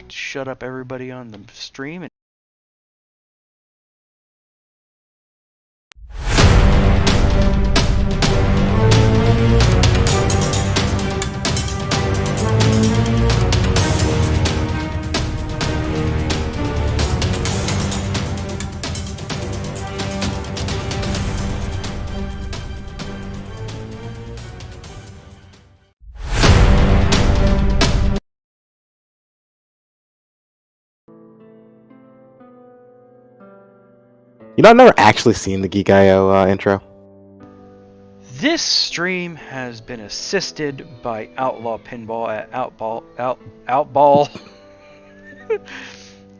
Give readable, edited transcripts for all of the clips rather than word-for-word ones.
shut up everybody on the stream. You know, I've never actually seen the Geek.io intro. This stream has been assisted by Outlaw Pinball at Outball.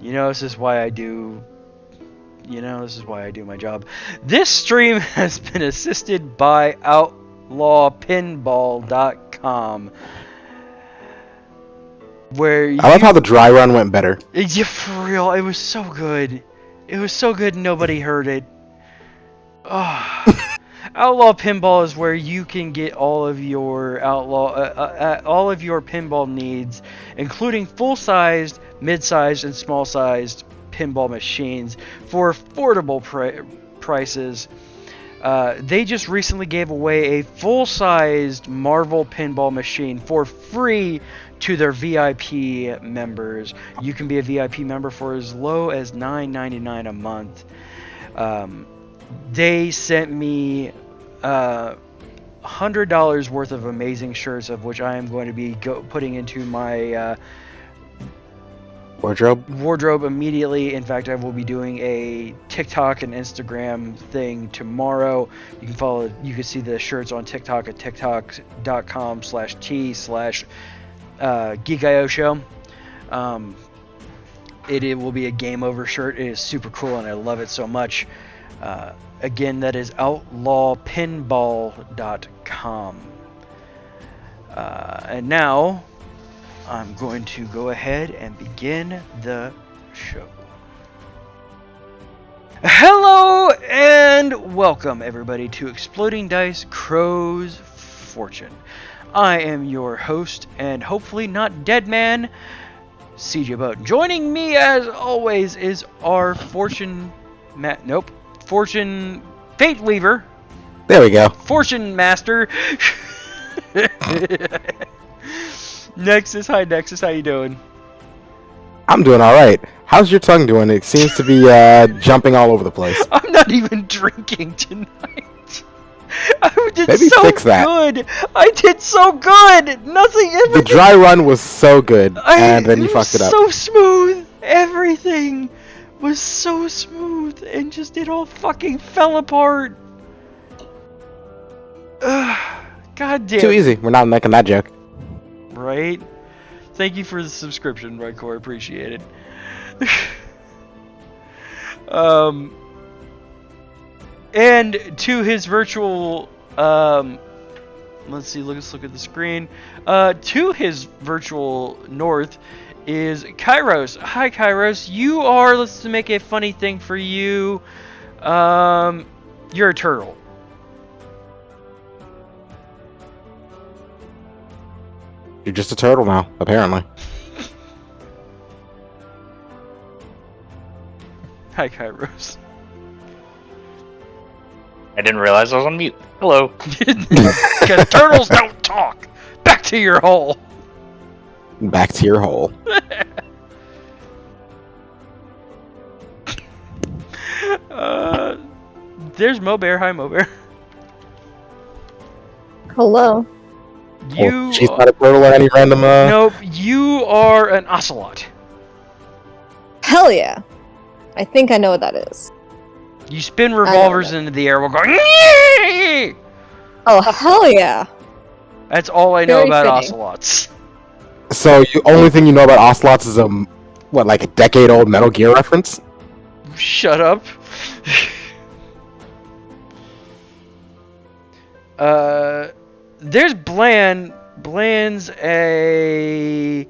This is why I do. This is why I do my job. This stream has been assisted by OutlawPinball.com. I love how the dry run went better. Yeah, for real, it was so good. It was so good nobody heard it. Oh. Outlaw Pinball is where you can get all of your pinball needs, including full-sized, mid-sized, and small-sized pinball machines for affordable prices. They just recently gave away a full-sized Marvel pinball machine for free to their VIP members. You can be a VIP member for as low as $9.99 a month. They sent me $100 worth of amazing shirts, of which I am going to be putting into my wardrobe immediately. In fact, I will be doing a TikTok and Instagram thing tomorrow. You can see the shirts on TikTok at tiktok.com/t/Geek.io show. It will be a game over shirt. It is super cool and I love it so much. Again, that is outlawpinball.com. And now, I'm going to go ahead and begin the show. Hello and welcome everybody to Exploding Dice Crow's Fortune. I am your host and hopefully not dead man, CJ Boat. Joining me as always is our Fortune Fate Weaver. There we go. Fortune Master. Nexus, hi Nexus, how you doing? I'm doing all right. How's your tongue doing? It seems to be jumping all over the place. I'm not even drinking tonight. I did Maybe so fix that. good. I did so good. Nothing. The dry run was so good, and then you fucked it up. So smooth. Everything was so smooth, and just it all fucking fell apart. God damn. Too easy. We're not making that joke. Right? Thank you for the subscription, Redcore. Appreciate it. And to his virtual, let's look at the screen. To his virtual north is Kairos. Hi, Kairos. You are, let's make a funny thing for you. You're a turtle. You're just a turtle now, apparently. Hi, Kairos. I didn't realize I was on mute. Hello. Because turtles don't talk. Back to your hole. Back to your hole. There's Mobear. Hi, Mobear. Hello. You. She's not a turtle or any random. Nope. You are an ocelot. Hell yeah. I think I know what that is. You spin revolvers into the air while going. Oh, hell yeah. That's all I know Very about fitting. ocelots. So the only thing you know about ocelots is like a decade-old Metal Gear reference? Shut up. There's Bland. Bland's a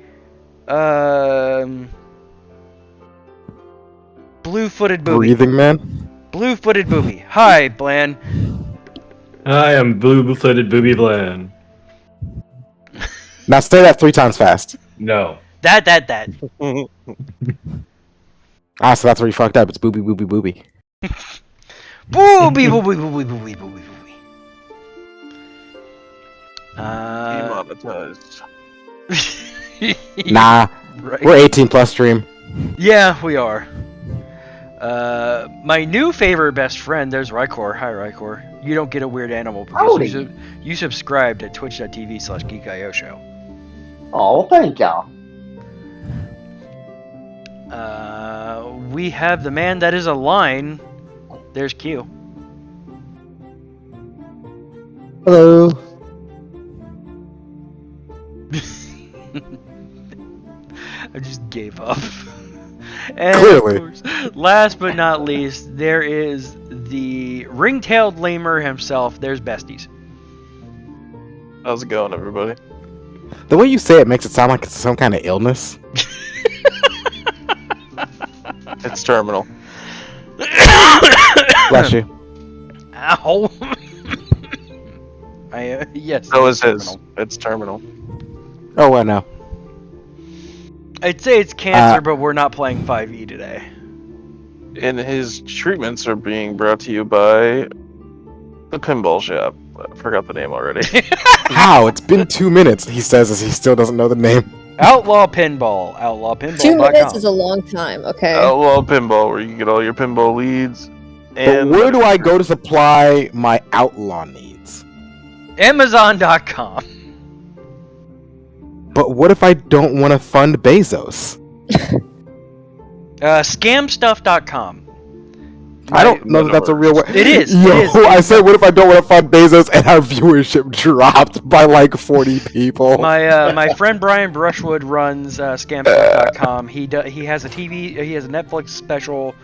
blue-footed booby. Breathing man? Blue-footed booby. Hi, Bland. I am blue-footed Booby Bland. Now say that 3 times fast. No. That. Ah, so that's where you fucked up. It's booby, booby, booby. Booby. Demonetized. Nah, Right. we're 18 plus stream. Yeah, we are. My new favorite best friend, there's Rykor. Hi, Rykor. You don't get a weird animal because you subscribed at twitch.tv/geekio show. Oh, well, thank y'all. We have the man that is a line. There's Q. Hello. I just gave up. And Clearly. of course, last but not least, there is the ring-tailed lemur himself. There's Besties. How's it going, everybody? The way you say it makes it sound like it's some kind of illness. It's terminal. Bless you. Ow. Yes. So is it's his. It's terminal. Oh, well, no. I'd say it's cancer, but we're not playing 5e today. And his treatments are being brought to you by the pinball shop. I forgot the name already. How? It's been 2 minutes, he says, as he still doesn't know the name. Outlaw Pinball. Outlawpinball.com. 2 minutes is a long time, okay? Outlaw Pinball, where you can get all your pinball leads. But And where do I go to supply my outlaw needs? Amazon.com. But what if I don't want to fund Bezos? Scamstuff.com. I don't know that that's a real way. It is. Yo, It is. I said, what if I don't want to fund Bezos, and our viewership dropped by like 40 people? My friend Brian Brushwood runs Scamstuff.com. He has a Netflix special.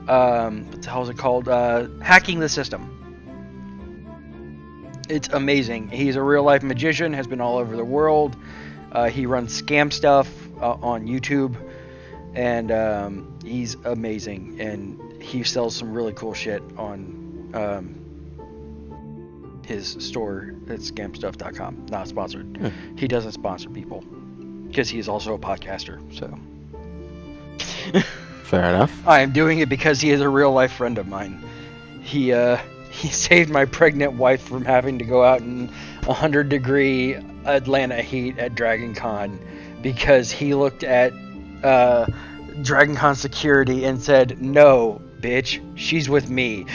What the hell is it called? Hacking the System. It's amazing. He's a real life magician. Has been all over the world. He runs Scam Stuff on YouTube, and he's amazing. And he sells some really cool shit on his store at scamstuff.com. Not sponsored. He doesn't sponsor people because he's also a podcaster. So Fair enough. I am doing it because he is a real life friend of mine. He saved my pregnant wife from having to go out in 100-degree Atlanta heat at Dragon Con because he looked at Dragon Con security and said, "No, bitch, she's with me."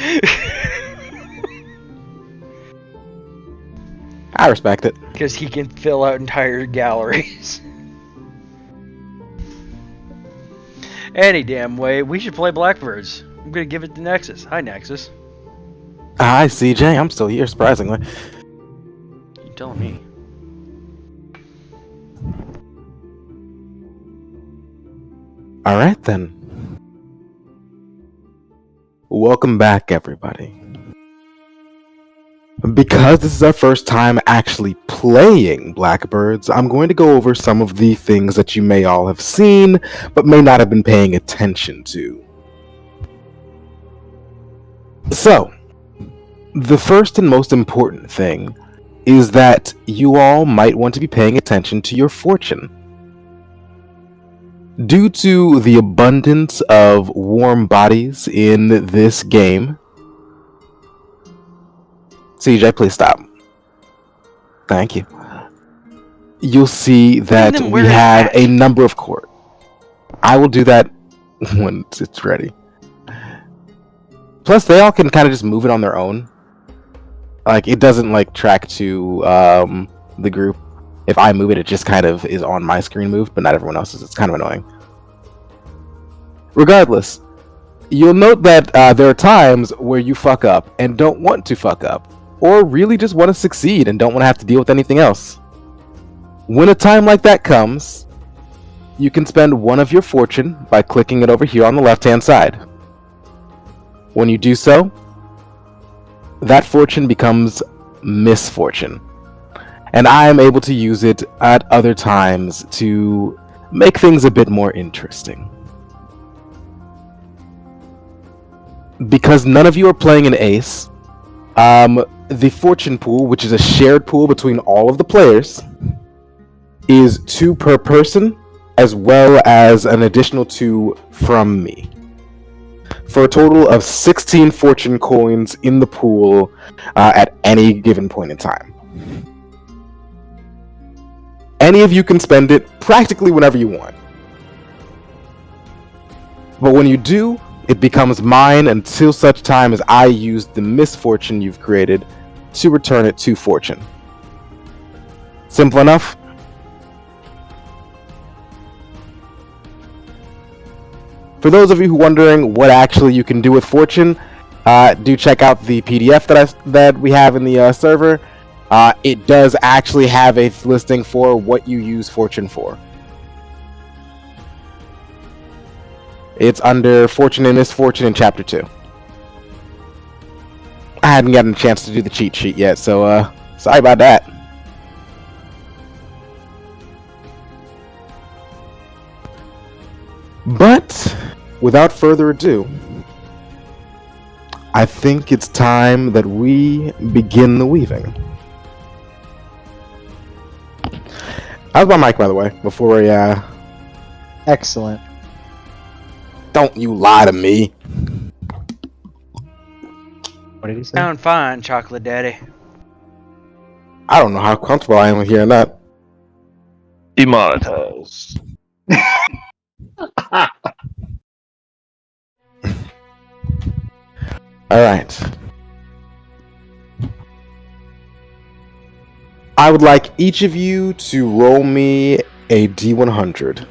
I respect it. Because he can fill out entire galleries. Any damn way, we should play Blackbirds. I'm gonna give it to Nexus. Hi, Nexus. Hi, CJ. I'm still here, surprisingly. You telling me? All right, then. Welcome back, everybody. Because this is our first time actually playing Blackbirds, I'm going to go over some of the things that you may all have seen, but may not have been paying attention to. So, the first and most important thing is that you all might want to be paying attention to your fortune. Due to the abundance of warm bodies in this game, CJ, please stop. Thank you. You'll see that them we wear a have hat. a number of court. I will do that when it's ready. Plus, they all can kind of just move it on their own. Like, it doesn't, like, track to the group. If I move it, it just kind of is on my screen moved, but not everyone else's. It's kind of annoying. Regardless, you'll note that there are times where you fuck up and don't want to fuck up, or really just want to succeed and don't want to have to deal with anything else. When a time like that comes, you can spend one of your fortune by clicking it over here on the left-hand side. When you do so, that fortune becomes misfortune. And I am able to use it at other times to make things a bit more interesting. Because none of you are playing an ace, the fortune pool, which is a shared pool between all of the players, is 2 per person as well as an additional 2 from me, for a total of 16 fortune coins in the pool at any given point in time. Any of you can spend it practically whenever you want. But when you do, it becomes mine until such time as I use the misfortune you've created to return it to fortune. Simple enough? For those of you who are wondering what actually you can do with fortune, do check out the PDF that we have in the server. It does actually have a listing for what you use fortune for. It's under Fortune and Misfortune in Chapter 2. I haven't gotten a chance to do the cheat sheet yet, so sorry about that. But without further ado, I think it's time that we begin the weaving. How's my mic, by the way, before we Excellent. Don't you lie to me. What did he say? Sound fine, Chocolate Daddy. I don't know how comfortable I am with hearing that. Demonetized. Alright. I would like each of you to roll me a D100.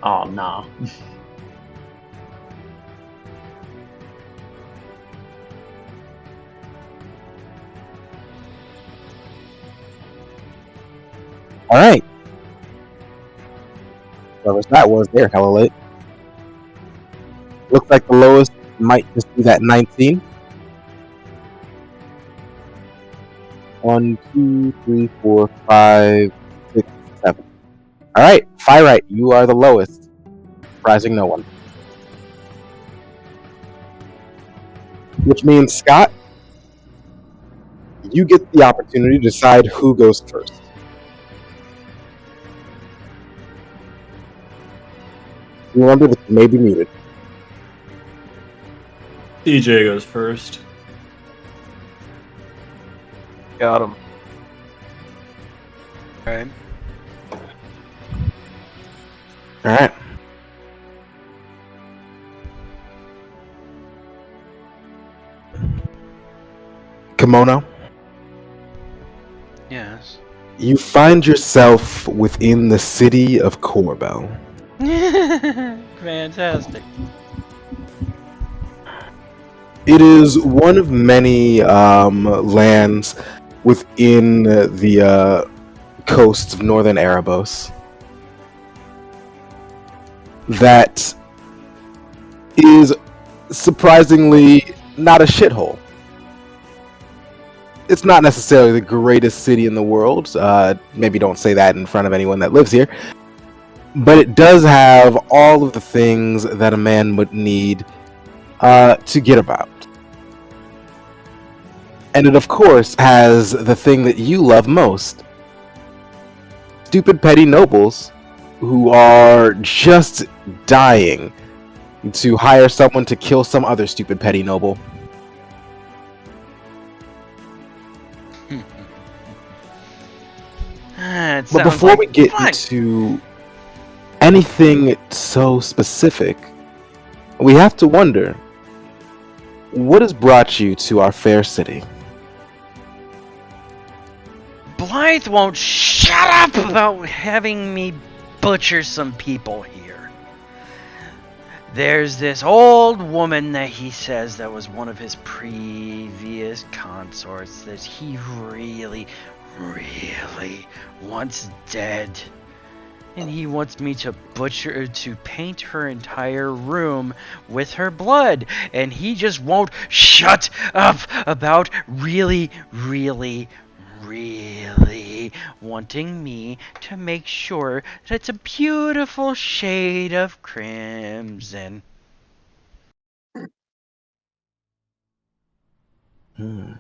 Oh, no. Alright. Whoever that was, they're hella late. Looks like the lowest might just be that 19. 1, 2, 3, 4, 5, 6, 7. Alright, Firite, you are the lowest. Surprising no one. Which means, Scott, you get the opportunity to decide who goes first. Remember that you may be muted. DJ goes first. Got him. Right. Alright. Kimono, Yes. you find yourself within the city of Corbel. Fantastic. It is one of many lands within the coasts of northern Erebos that is surprisingly not a shithole. It's not necessarily the greatest city in the world. Maybe don't say that in front of anyone that lives here. But it does have all of the things that a man would need to get about. And it, of course, has the thing that you love most. Stupid petty nobles who are just dying to hire someone to kill some other stupid petty noble. But before we get into anything so specific, we have to wonder, what has brought you to our fair city? Blythe won't shut up about having me butcher some people here. There's this old woman that he says that was one of his previous consorts that he really wants dead. And he wants me to paint her entire room with her blood. And he just won't shut up about really way, wanting me to make sure that it's a beautiful shade of crimson. Hmm.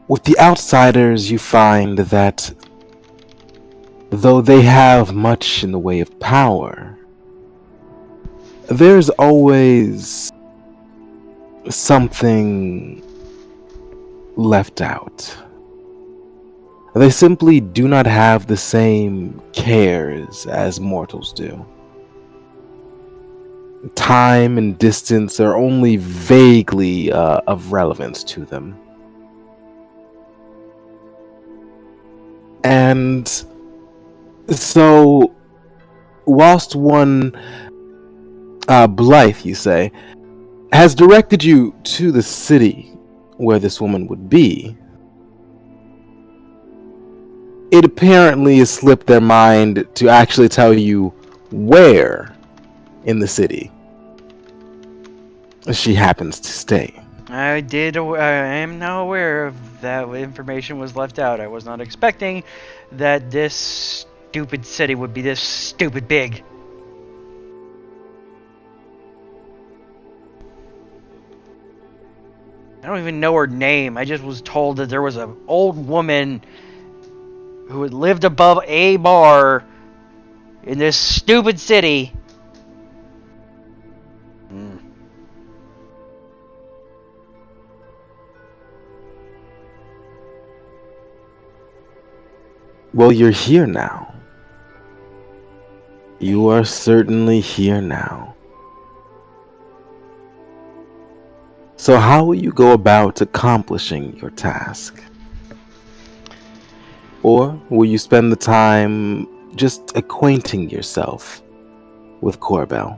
With the outsiders, you find that though they have much in the way of power, there's always something left out. They simply do not have the same cares as mortals do. Time and distance are only vaguely of relevance to them. And so, whilst one Blythe, you say, has directed you to the city where this woman would be, it apparently has slipped their mind to actually tell you where in the city she happens to stay. I am now aware of that information was left out. I was not expecting that this stupid city would be this stupid big. I don't even know her name. I just was told that there was an old woman who had lived above a bar in this stupid city. Well, you're here now. You are certainly here now. So how will you go about accomplishing your task? Or will you spend the time just acquainting yourself with Corbell?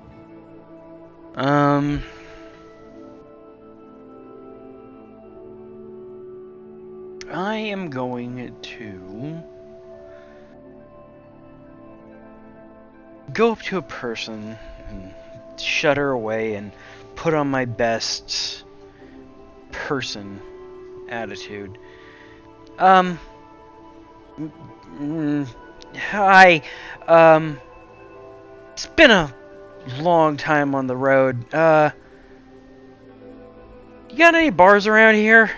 I am going to go up to a person and shut her away and put on my best person attitude. Hi. It's been a long time on the road. You got any bars around here?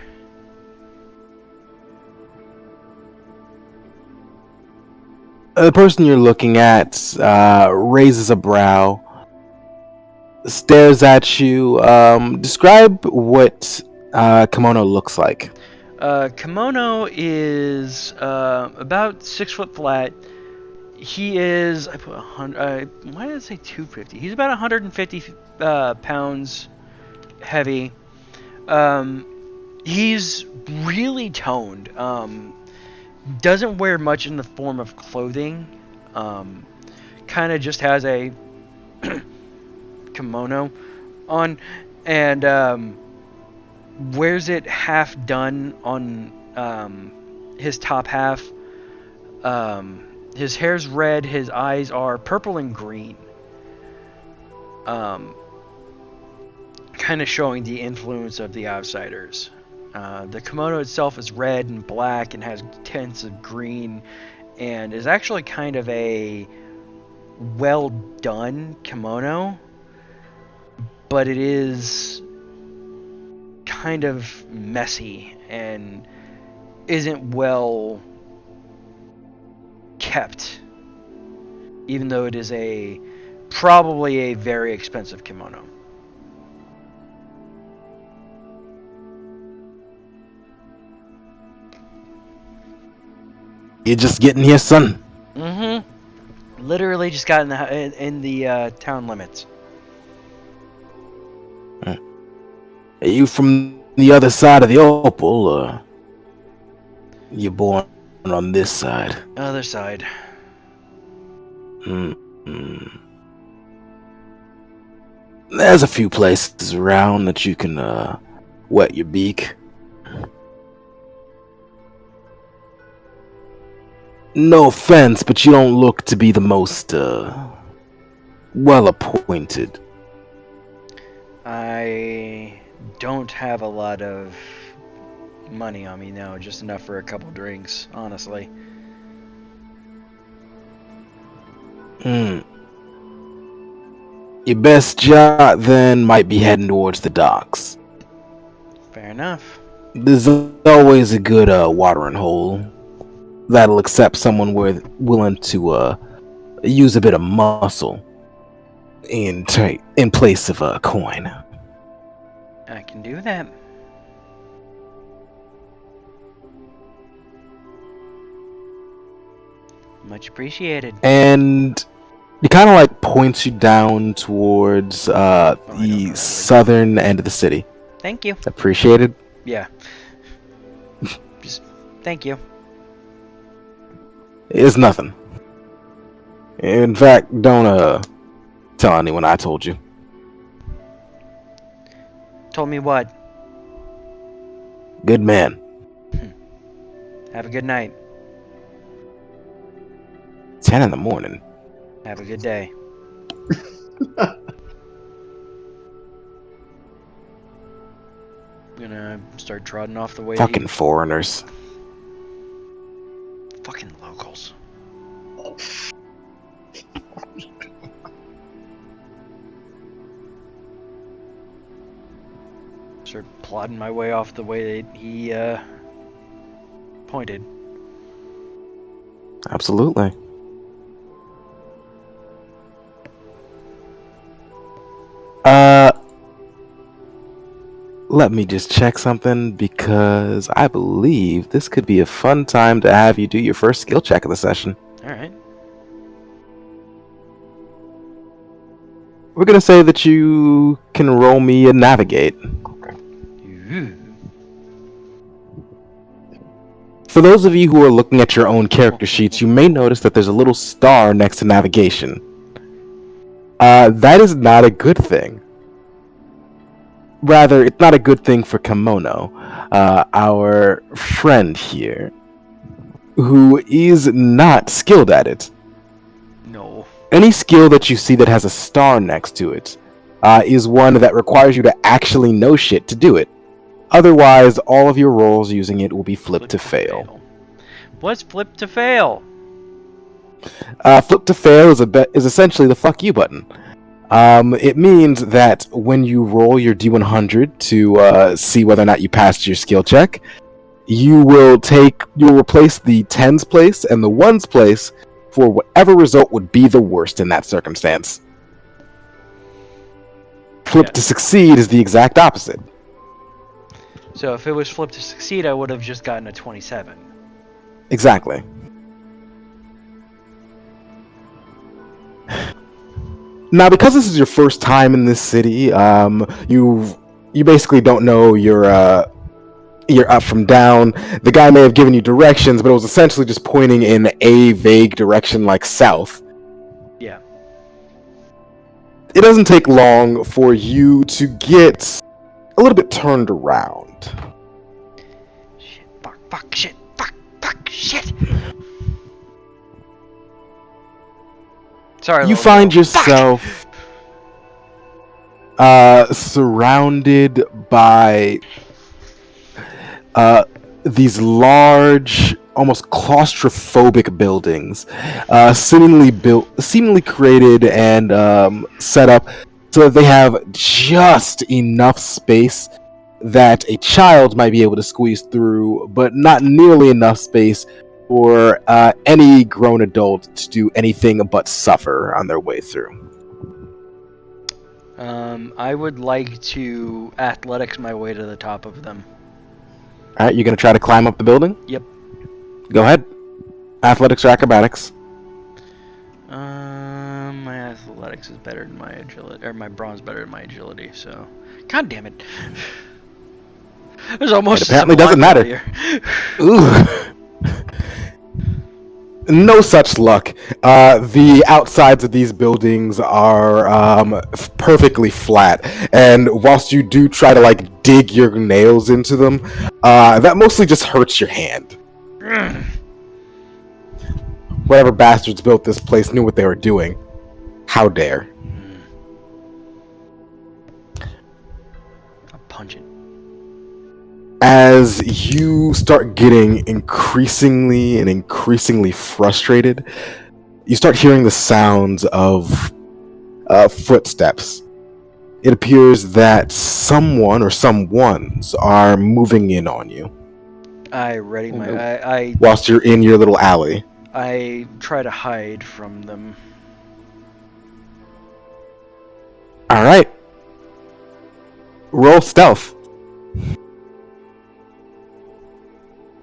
The person you're looking at raises a brow, stares at you. Describe what kimono looks like. Kimono is about 6 foot flat. He is, I put 100, why did I say 250? He's about 150 pounds heavy. He's really toned. Doesn't wear much in the form of clothing. Kind of just has a kimono on, and wears it half done on his top half. His hair's red, his eyes are purple and green. Kind of showing the influence of the outsiders. The kimono itself is red and black and has tints of green, and is actually kind of a well done kimono, but it is kind of messy and isn't well kept, even though it is probably a very expensive kimono. You're just getting here, son. Mm-hmm. Literally just got in the town limits. Are you from the other side of the opal, or you born on this side? Other side. There's a few places around that you can wet your beak. No offense, but you don't look to be the most well appointed. I don't have a lot of money on me now, just enough for a couple drinks, honestly. Your best shot then might be heading towards the docks. Fair enough. There's always a good watering hole that'll accept someone willing to use a bit of muscle in place of a coin. I can do that. Much appreciated. And he kind of like points you down towards the southern end of the city. Thank you. Appreciated. Yeah. Just thank you. It's nothing. In fact, don't tell anyone I told you. Told me what? Good man. Have a good night. 10 in the morning. Have a good day. I'm gonna start trotting off the way. Fucking foreigners. Fucking locals. Start plodding my way off the way that he pointed. Absolutely. Let me just check something because I believe this could be a fun time to have you do your first skill check of the session. Alright. We're gonna say that you can roll me a navigate. Ooh. For those of you who are looking at your own character sheets, you may notice that there's a little star next to navigation. That is not a good thing. Rather, it's not a good thing for Kimono, our friend here, who is not skilled at it. No. Any skill that you see that has a star next to it is one that requires you to actually know shit to do it. Otherwise, all of your rolls using it will be flipped to fail. What's flip to fail? Flip to fail is essentially the fuck you button. It means that when you roll your D100 to see whether or not you passed your skill check, you'll replace the tens place and the ones place for whatever result would be the worst in that circumstance. Flip to succeed is the exact opposite. So if it was flip to succeed, I would have just gotten a 27. Exactly. Now, because this is your first time in this city, you basically don't know your up from down. The guy may have given you directions, but it was essentially just pointing in a vague direction like south. Yeah. It doesn't take long for you to get a little bit turned around. Shit, fuck, shit, fuck, shit. Sorry. You find yourself surrounded by these large, almost claustrophobic buildings, seemingly created and set up so that they have just enough space that a child might be able to squeeze through, but not nearly enough space for any grown adult to do anything but suffer on their way through. I would like to athletics my way to the top of them. Alright, you're gonna try to climb up the building? Yep. Go ahead. Athletics or acrobatics? My athletics is better than my agility, or my brawn's better than my agility, so... God damn it. There's almost It apparently doesn't matter. Ooh. No such luck. The outsides of these buildings are perfectly flat, and whilst you do try to like dig your nails into them, that mostly just hurts your hand. Whatever bastards built this place knew what they were doing. How dare? I'm punching as you start getting increasingly frustrated, you start hearing the sounds of footsteps. It appears that someone or someones are moving in on you I whilst you're in your little alley. I try to hide from them. All right. Roll stealth.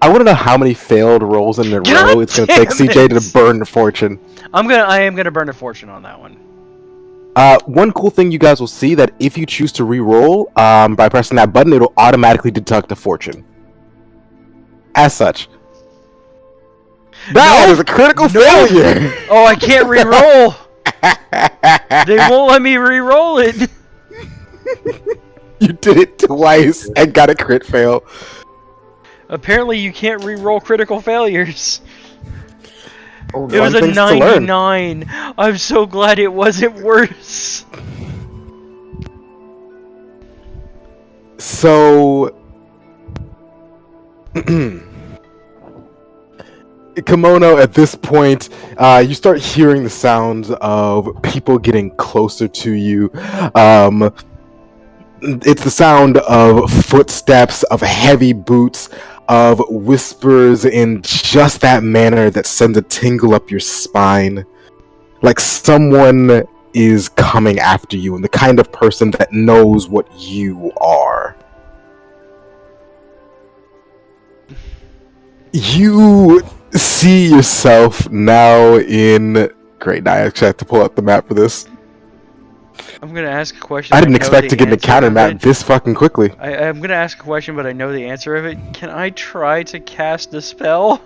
I want to know how many failed rolls in a God row it's going to take damn CJ it! to burn a fortune. I am gonna burn a fortune on that one. One cool thing you guys will see that if you choose to re-roll by pressing that button, it'll automatically deduct a fortune. As such. That is a critical failure! Oh, I can't re-roll! They won't let me re-roll it! You did it twice and got a crit fail. Apparently you can't re-roll critical failures. Oh, It was a things to learn. 99. I'm so glad it wasn't worse. So... Kimono, at this point, you start hearing the sounds of people getting closer to you. It's the sound of footsteps, of heavy boots, of whispers in just that manner that sends a tingle up your spine. Like someone is coming after you, and the kind of person that knows what you are. You see yourself now in... Great, now I actually have to pull up the map for this. I'm gonna ask a question. I didn't know expect the to get an answer encounter of map it. this fucking quickly. I'm gonna ask a question, but I know the answer of it. Can I try to cast a spell?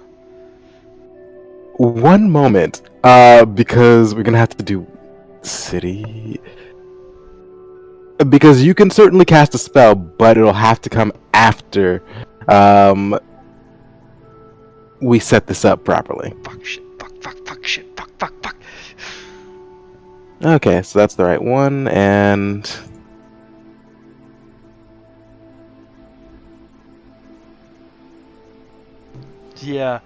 One moment, because we're gonna have to do city. Because you can certainly cast a spell, but it'll have to come after we set this up properly. Fuck shit. Fuck shit. Fuck. Okay, so that's the right one, and Yeah.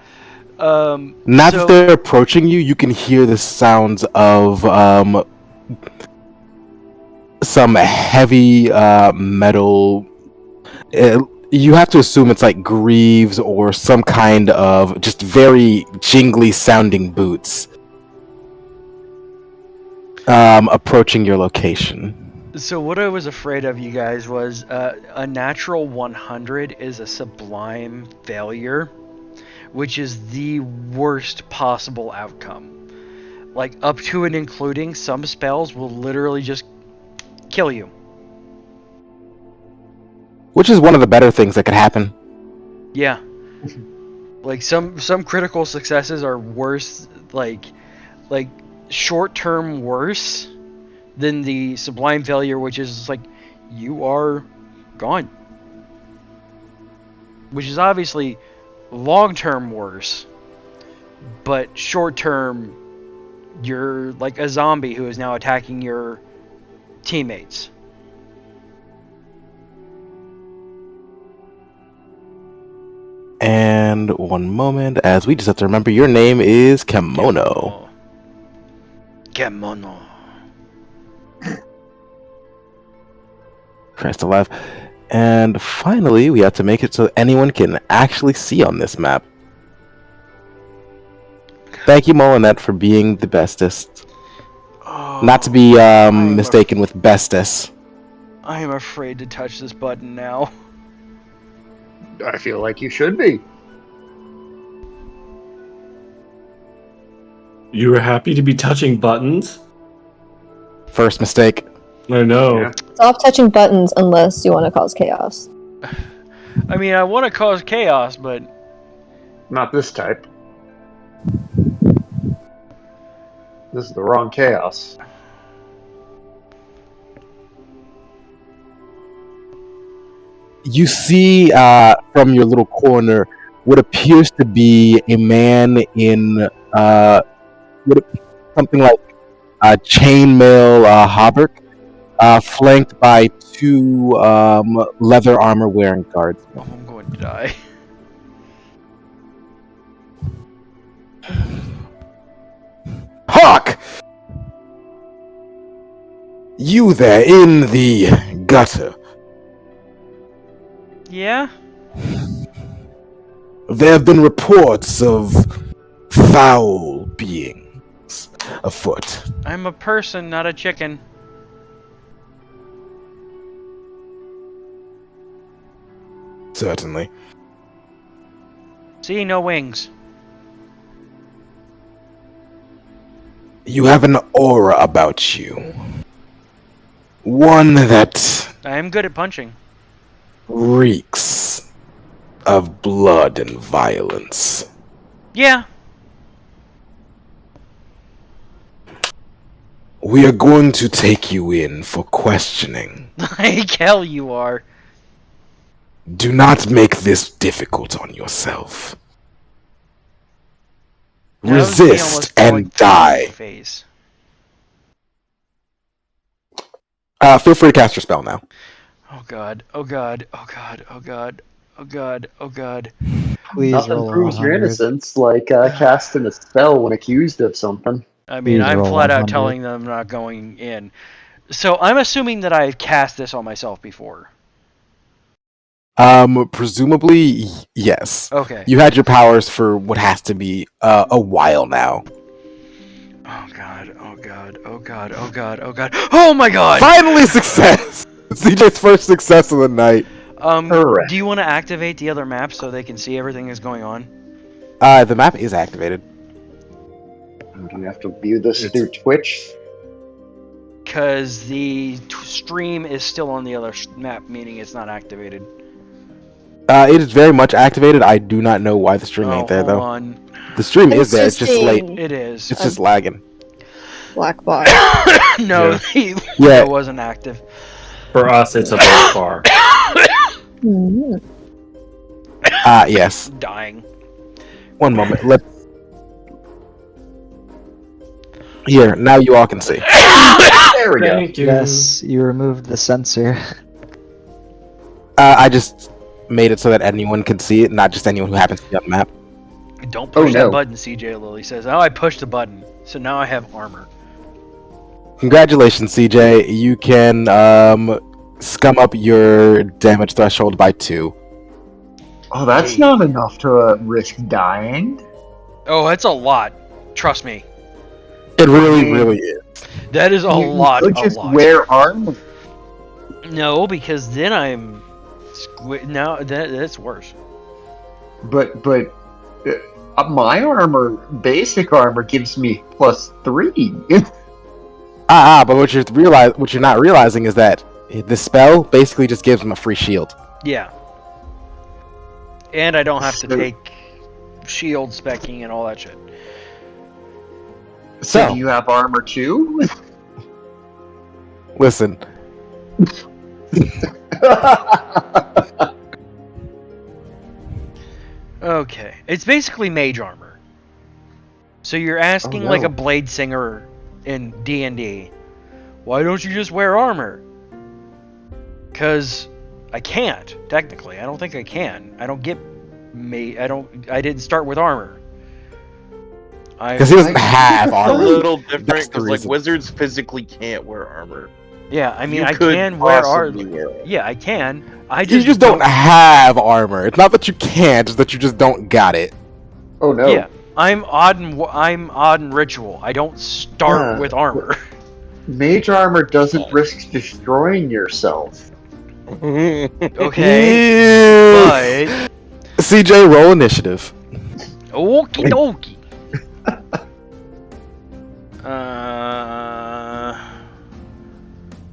now so- that they're approaching you, you can hear the sounds of some heavy metal. You have to assume it's like greaves or some kind of just very jingly sounding boots approaching your location. So what I was afraid of, you guys, was a natural 100 is a sublime failure, which is the worst possible outcome. Like, up to and including some spells will literally just kill you. Which is one of the better things that could happen. Yeah. Like, some critical successes are worse, like short-term worse than the sublime failure, which is like, you are gone. Which is obviously long-term worse, but short-term, you're like a zombie who is now attacking your teammates. And one moment, as we just have to remember, your name is Kimono. Kimono. Christ alive. And finally, we have to make it so anyone can actually see on this map. Thank you, Molinet, for being the bestest. Oh, Not to be I'm mistaken with bestest. I am afraid to touch this button now. I feel like you should be. You were happy to be touching buttons? First mistake. I know. Yeah. Stop touching buttons unless you want to cause chaos. I mean, I want to cause chaos, but Not this type. This is the wrong chaos. You see from your little corner what appears to be a man in something like a chainmail hauberk, flanked by two leather armor wearing guards. oh, I'm going to die. Hawk! You there in the gutter. Yeah? There have been reports of foul beings afoot. I'm a person, not a chicken. Certainly. See, no wings. You have an aura about you. One that I am good at punching. reeks of blood and violence. Yeah. We are going to take you in for questioning. Like hell you are. Do not make this difficult on yourself. That was me Resist almost going and through die. the face. Feel free to cast your spell now. Oh god, oh god, oh god, oh god, oh god, oh god. Please Nothing roll proves your 100. innocence like casting a spell when accused of something. I mean, Please I'm roll flat out 100. telling them I'm not going in. So I'm assuming that I've cast this on myself before. Presumably, yes. Okay. You had your powers for what has to be a while now. Oh god, oh god, oh god, oh god, oh god. Oh my god! Finally, success! CJ's first success of the night. Correct. Do you want to activate the other map so they can see everything that's going on? The map is activated. Do you have to view this through Twitch? Because the stream is still on the other map, meaning it's not activated. It is very much activated. I do not know why the stream ain't there, hold though. on. The stream is there, it's just late. seeing It is. It's just lagging. black bar. No, Yeah. the Yeah. it wasn't active. For us, it's a black bar. Mhm. Yes. Dying. One moment. Here, now you all can see. There we go. Thank you. Yes, you removed the sensor. I just made it so that anyone can see it, not just anyone who happens to be on the map. Don't push no. that button, CJ Lily says. Oh, I pushed the button, so now I have armor. Congratulations, CJ. You can scum up your damage threshold by 2. Oh, that's not enough to risk dying. Oh, that's a lot. Trust me. It really, really is. That is a You lot. could A just lot. wear armor. No, because then I'm. Now that's worse. But my armor, basic armor, gives me +3. But what you're not realizing is that the spell basically just gives him a free shield. Yeah. And I don't have to So- take shield specking and all that shit. So So- do you have armor too? Listen, Okay. It's basically mage armor. So you're asking no. like a blade singer in D&D, why don't you just wear armor? Cuz I can't, technically. I don't think I can. I didn't start with armor. because he doesn't have It's a armor. little That's different the because like reason. wizards physically can't wear armor. Yeah, I mean You I could can wear possibly armor. wear armor. Yeah, I can. I You just don't have armor. It's not that you can't, it's that you just don't got it. Oh no. Yeah, I'm odd and ritual. I don't start Yeah. with armor. Mage armor doesn't risk destroying yourself. Okay, Ew. but CJ, roll initiative. okie dokie.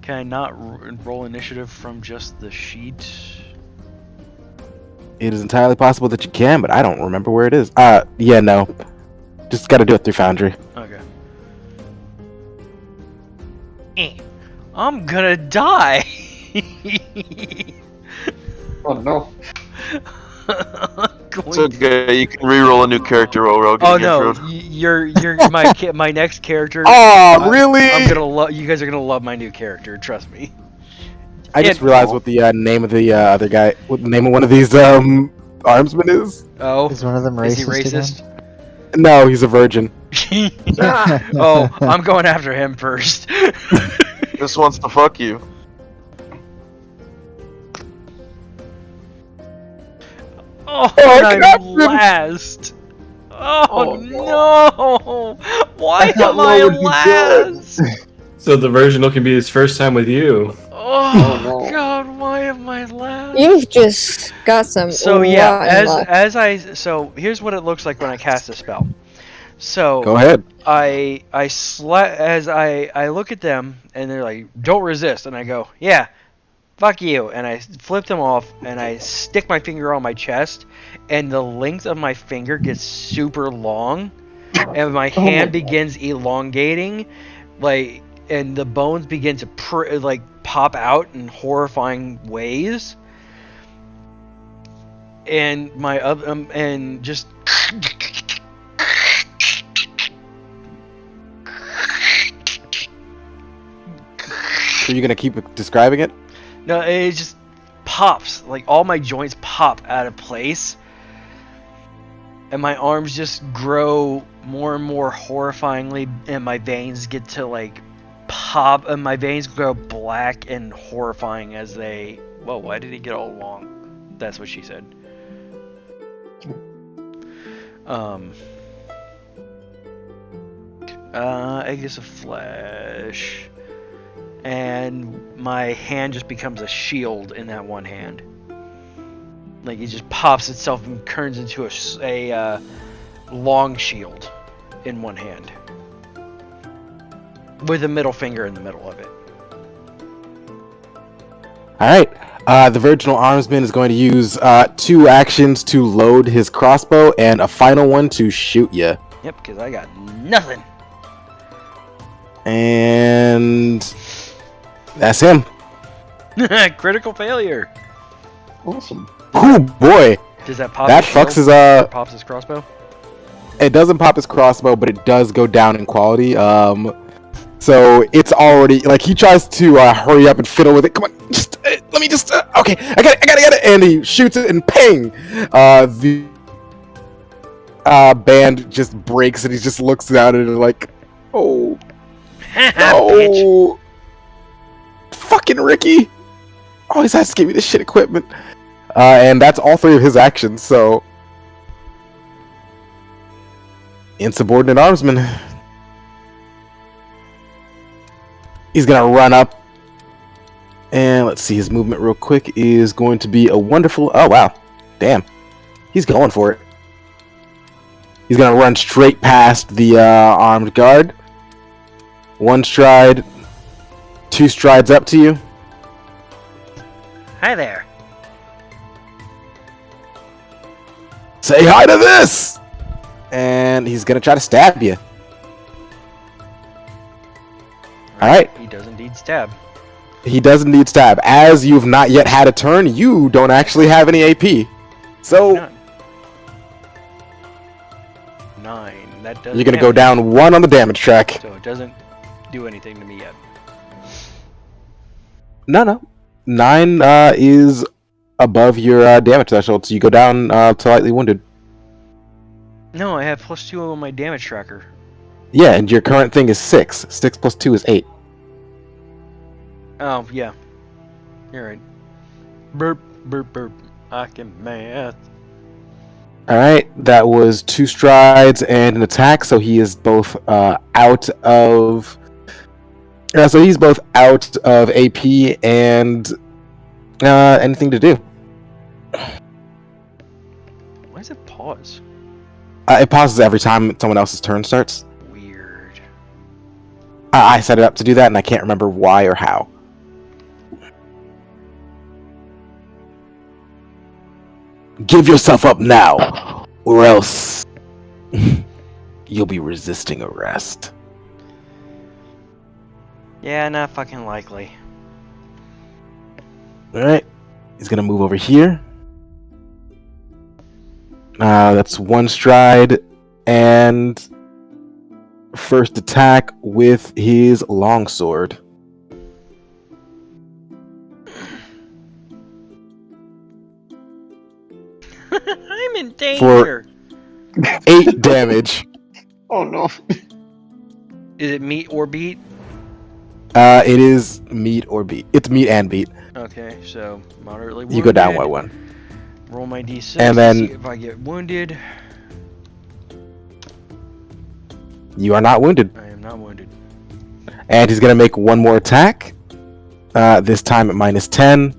Can I not roll initiative from just the sheet? It is entirely possible that you can, but I don't remember where it is. Yeah, no. Just gotta do it through Foundry. Okay. I'm gonna die. Oh no. It's okay. You can re-roll a new character while we're all Oh getting no, introed. you're my next character. Oh, really? I'm gonna love. You guys are gonna love my new character. Trust me. I just realized what the name of the other guy, what the name of one of these armsmen is. Oh, Is one of them is he racist? racist? No, he's a virgin. Again? Oh, I'm going after him first. This wants to fuck you. Oh, Oh, and God. I'm last. Oh, Oh, no! Why How am I low would you go? last? So the virginal can be his first time with you. Oh, no. God, why am I last? You've just got some. So yeah, rotten luck. so here's what it looks like when I cast a spell. So Go ahead. I look at them and they're like, "Don't resist," and I go, "Yeah, fuck you," and I flip them off and I stick my finger on my chest, and the length of my finger gets super long, and my hand begins elongating, like, and the bones begin to pop out in horrifying ways, and my and just. Are you gonna keep describing it? No, it just pops. Like, all my joints pop out of place. And my arms just grow more and more horrifyingly. And my veins get to, like, pop. And my veins grow black and horrifying as they... Whoa, why did he get all long? That's what she said. Eggs of flesh... And my hand just becomes a shield in that one hand. Like, it just pops itself and turns into a long shield in one hand. With a middle finger in the middle of it. Alright. The virginal armsman is going to use 2 actions to load his crossbow and a final one to shoot you. Yep, because I got nothing. And that's him. Critical failure. Awesome. Oh boy. Does that pop That his fucks shield? his Or pops his crossbow? It doesn't pop his crossbow, but it does go down in quality. So it's already like he tries to hurry up and fiddle with it. Come on, just let me just. Okay, I got it, and he shoots it, and ping! The band just breaks, and he just looks down at it like, oh Bitch. no, fucking Ricky! Always has to give me this shit equipment. And that's all 3 of his actions. So insubordinate armsman. He's gonna run up, and let's see, his movement real quick is going to be a wonderful. Oh wow, damn, he's going for it. He's gonna run straight past the armed guard. 1 stride, 2 strides up to you. Hi there. Say hi to this, and he's gonna try to stab you. Alright. He does indeed stab. He does indeed stab. As you've not yet had a turn, you don't actually have any AP. So 9. That does. you're gonna go down 1 on the damage track. So it doesn't do anything to me yet. No. 9 is above your damage threshold, so you go down to lightly wounded. No, I have +2 on my damage tracker. Yeah, and your current thing is 6. 6 plus 2 is 8. Oh, yeah. You're right. Burp, burp, burp. I can math. Alright, that was 2 strides and an attack, so he is both out of... so he's both out of AP and anything to do. Why does it pause? It pauses every time someone else's turn starts. Weird. I set it up to do that, and I can't remember why or how. Give yourself up now, or else you'll be resisting arrest. Yeah, not fucking likely. Alright, he's gonna move over here. That's 1 stride, and first attack with his longsword. danger. 8 damage. Oh no. Is it meet or beat? It is meet or beat. It's meet and beat. Okay, so moderately wounded. You go down by 1. Roll my d6 And to then- see if I get wounded. You are not wounded. I am not wounded. And he's gonna make one more attack. This time at -10.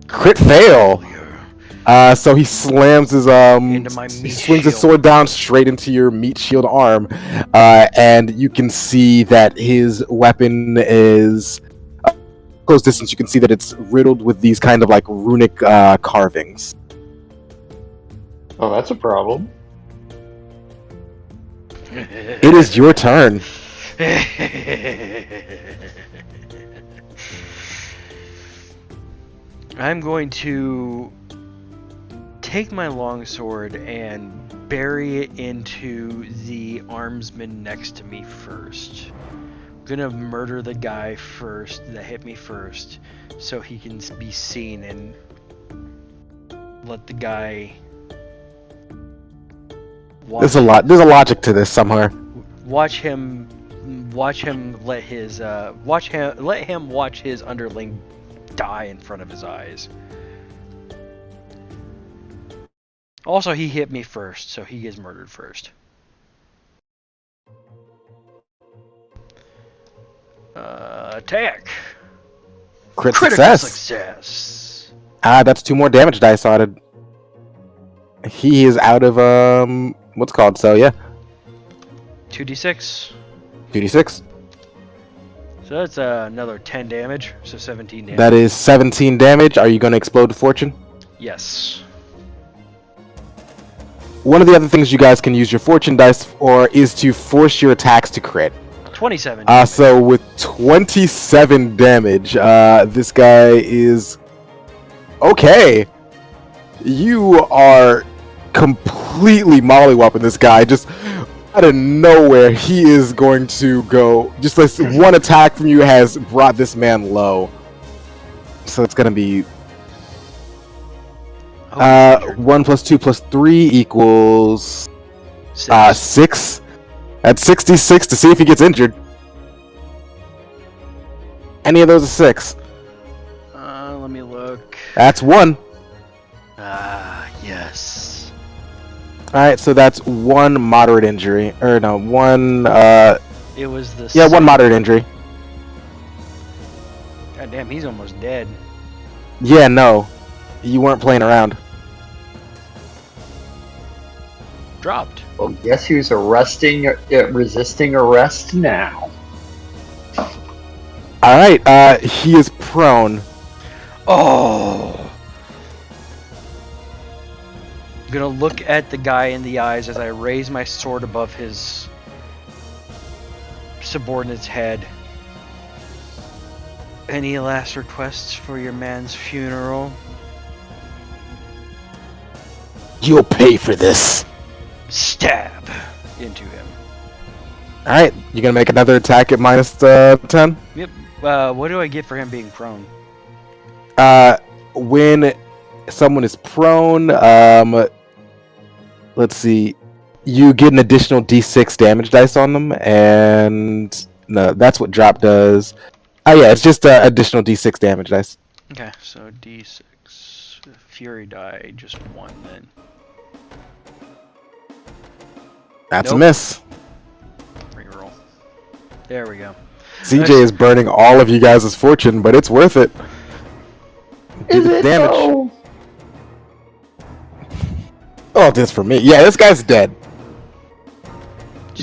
Crit fail. So he slams his Into my he meat swings his shield. sword down straight into your meat shield arm, and you can see that his weapon is close distance. You can see that it's riddled with these kind of like runic carvings. Oh, that's a problem. It is your turn. I'm going to take my longsword and bury it into the armsman next to me first. I'm gonna murder the guy first that hit me first, so he can be seen and let the guy. There's a logic to this somewhere. Watch him watch him let his underling die in front of his eyes. Also, he hit me first, so he gets murdered first. Attack. Critical Critical success. success. That's 2 more damage dice added. He is out of what's called, so yeah. 2d6. 2d6. So that's another 10 damage, so 17 damage. That is 17 damage. Are you going to explode fortune? Yes. One of the other things you guys can use your fortune dice for is to force your attacks to crit. 27. So with 27 damage, this guy is okay. You are completely mollywopping this guy. Just out of nowhere, he is going to go. Just this one attack from you has brought this man low. So it's gonna be 1 + 2 + 3 equals 6. That's 66 to see if he gets injured. Any of those is 6. Let me look. That's 1. Yes. Alright, so that's 1 moderate injury. Or no, 1 It was the. yeah, 1 moderate injury. God damn, he's almost dead. Yeah, no. You weren't playing around. Dropped. Well, guess who's resisting arrest now? Alright, he is prone. Oh. I'm gonna look at the guy in the eyes as I raise my sword above his subordinate's head. Any last requests for your man's funeral? You'll pay for this. Stab into him. Alright, you gonna make another attack at -10? Yep. What do I get for him being prone? When someone is prone, let's see, you get an additional d6 damage dice on them, and no, that's what drop does. Oh yeah, it's just additional d6 damage dice. Okay, so d6. Fury die, just 1 then. That's Nope. a miss. Reroll. There we go. CJ is burning all of you guys' fortune, but it's worth it. Do the damage. though? Oh, this for me. Yeah, this guy's dead.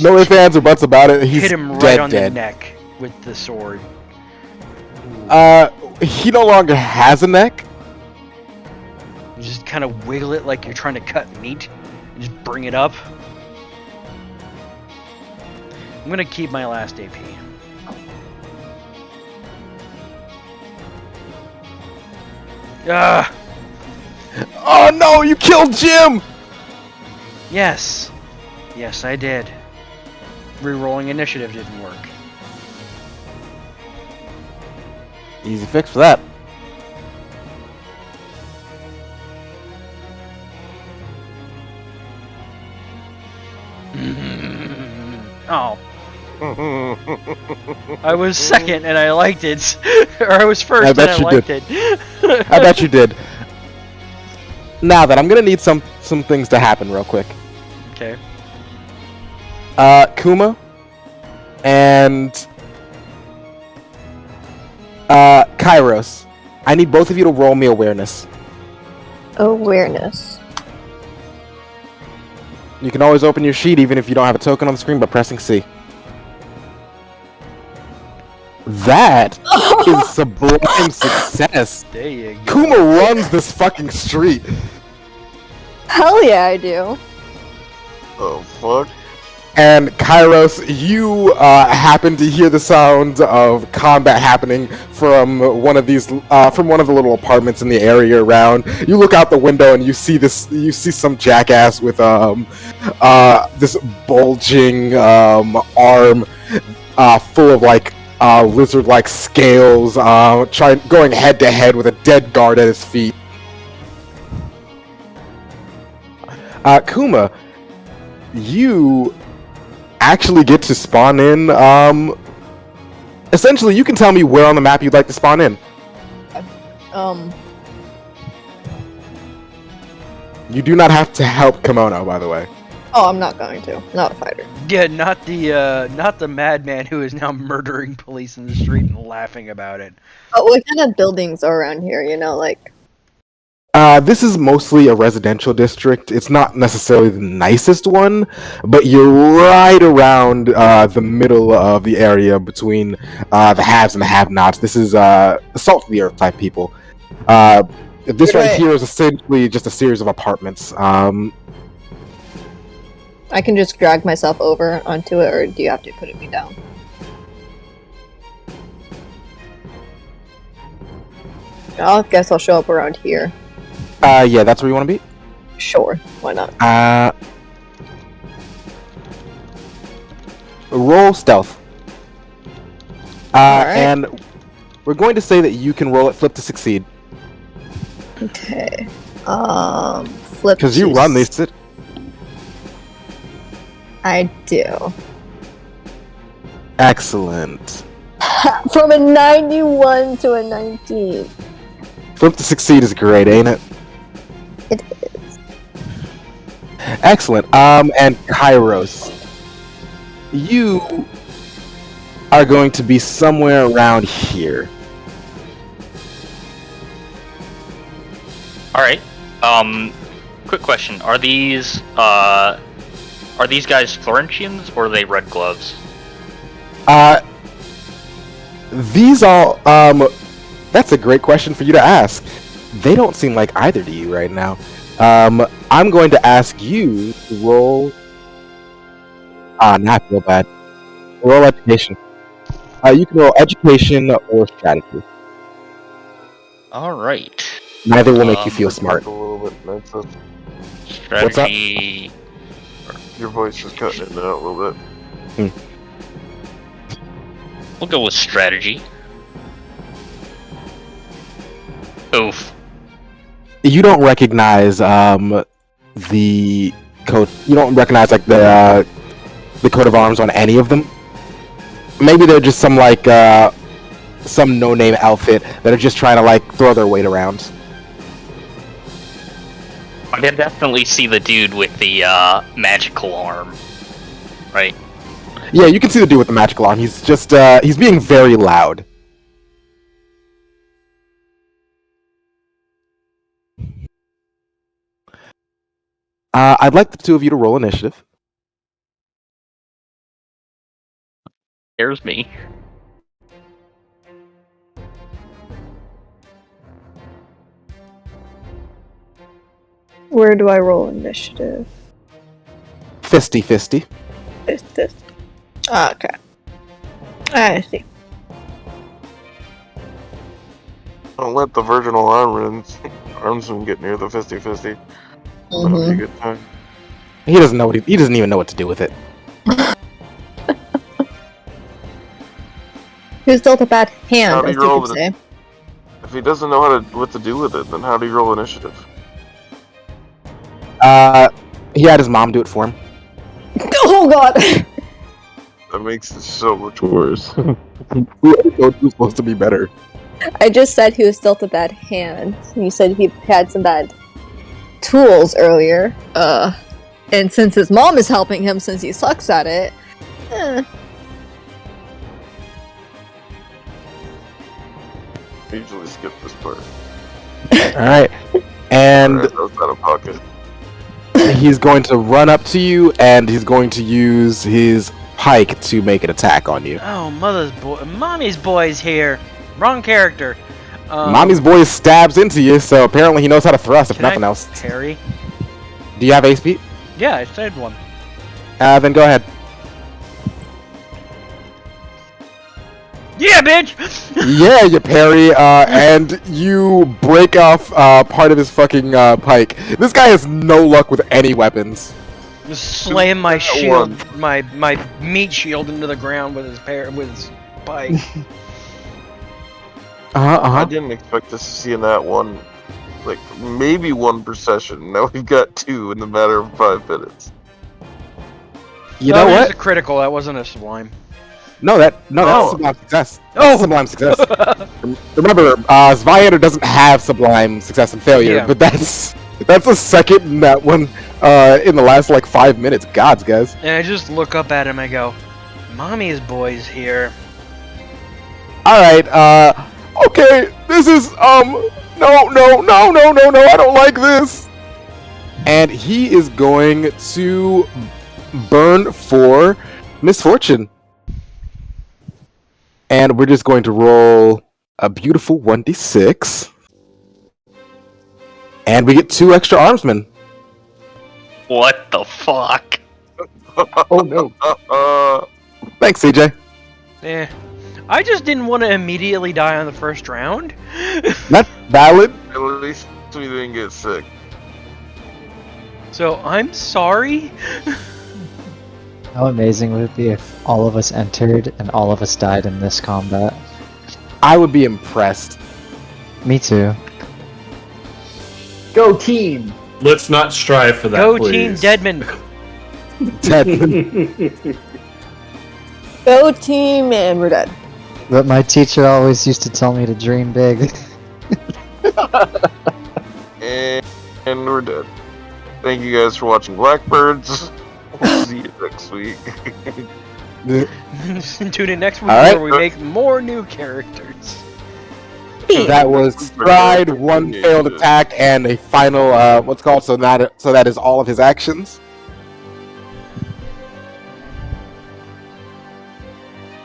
No ifs, ands, or buts about it. He's Hit him right dead, on dead. the neck with the sword. He no longer has a neck. You just kind of wiggle it like you're trying to cut meat. And just bring it up. I'm gonna keep my last AP. Ah! Oh no, you killed Jim! Yes. Yes, I did. Rerolling initiative didn't work. Easy fix for that. Oh, I was second and I liked it, or I was first and bet I you liked did. it. I bet you did. Now then, I'm gonna need some things to happen real quick. Okay. Kuma and Kairos, I need both of you to roll me awareness. Awareness. You can always open your sheet even if you don't have a token on the screen by pressing C. That is sublime success. There you go. Kuma runs this fucking street. Hell yeah, I do. Oh fuck. And Kairos, you happen to hear the sound of combat happening from one of these, from one of the little apartments in the area around. You look out the window and you see this. You see some jackass with this bulging arm, full of like lizard-like scales, going head to head with a dead guard at his feet. Kuma, you actually get to spawn in. Essentially, you can tell me where on the map you'd like to spawn in. You do not have to help Kimono, by the way. Oh, I'm not going to. Not a fighter. Yeah, not the madman who is now murdering police in the street and laughing about it. But what kind of buildings are around here? You know, like. This is mostly a residential district. It's not necessarily the nicest one, but you're right around the middle of the area between the haves and the have-nots. This is salt of the earth type people. This right here is essentially just a series of apartments. I can just drag myself over onto it, or do you have to put me down? I guess I'll show up around here. Yeah, that's where you want to be? Sure, why not? Roll stealth. Alright. And we're going to say that you can roll it flip to succeed. Okay. Flip. Because you run these. I do. Excellent. From a 91 to a 19. Flip to succeed is great, ain't it? It is. Excellent. And Kairos, you are going to be somewhere around here. All right. Quick question: Are these guys Florentians or are they Red Gloves? These all. That's a great question for you to ask. They don't seem like either to you right now. I'm going to ask you to roll. Not feel bad. Roll education. You can roll education or strategy. All right. Neither will make you feel smart. A little bit, Mensa. Strategy. Your voice is cutting it out a little bit. We'll go with strategy. Oof. You don't recognize the coat. You don't recognize like the coat of arms on any of them. Maybe they're just some like some no-name outfit that are just trying to like throw their weight around. I can definitely see the dude with the magical arm, right? Yeah, you can see the dude with the magical arm. He's just he's being very loud. I'd like the two of you to roll initiative. Scares me. Where do I roll initiative? Fisty. Is this? Ah, okay. I see. Don't let the virginal armsman get near the 50-50. That'll be a good time. He doesn't know he doesn't even know what to do with it. Who's dealt a bad hand, How do as you you roll could with say. it? If he doesn't know what to do with it, then how do you roll initiative? He had his mom do it for him. Oh god! That makes it so much worse. We already told you it was supposed to be better. I just said he was dealt a bad hand. You said he had some bad tools earlier. And since his mom is helping him since he sucks at it, I usually skip this part. Alright. And Alright, that was out of pocket. he's going to run up to you and he's going to use his pike to make an attack on you. Oh, mommy's boy's here. Wrong character. Mommy's boy stabs into you, so apparently he knows how to thrust, if Can I nothing else. parry? Do you have ace beat? Yeah, I said one. Then go ahead. Yeah, bitch! Yeah, you parry, and you break off part of his fucking pike. This guy has no luck with any weapons. Just slam my That shield, my meat shield into the ground with his pike. I didn't expect us to see in that one, like, maybe one per session. Now we've got 2 in the matter of 5 minutes. You No, know it was what? a critical. That wasn't a sublime. That's Oh. sublime success. Oh. That's sublime success. Remember, Zweihander doesn't have sublime success and failure, Yeah. but that's the second in that one in the last like 5 minutes. Gods, guys. And I just look up at him. I go, "Mommy's boy's here." All right. Okay. This is no. I don't like this. And he is going to burn for misfortune. And we're just going to roll a beautiful 1d6. And we get 2 extra armsmen. What the fuck? Oh no. Thanks, CJ. Eh. I just didn't want to immediately die on the first round. That's valid. At least we didn't get sick. So I'm sorry. How amazing would it be if all of us entered and all of us died in this combat? I would be impressed. Me too. Go team! Let's not strive for that, Go please. Team Deadman. Ted. go team, and we're dead. But my teacher always used to tell me to dream big. And we're dead. Thank you guys for watching Blackbirds. We'll see you next week. Tune in next week All right. where we make more new characters. That was stride, 1 failed attack, and a final what's called so that is all of his actions.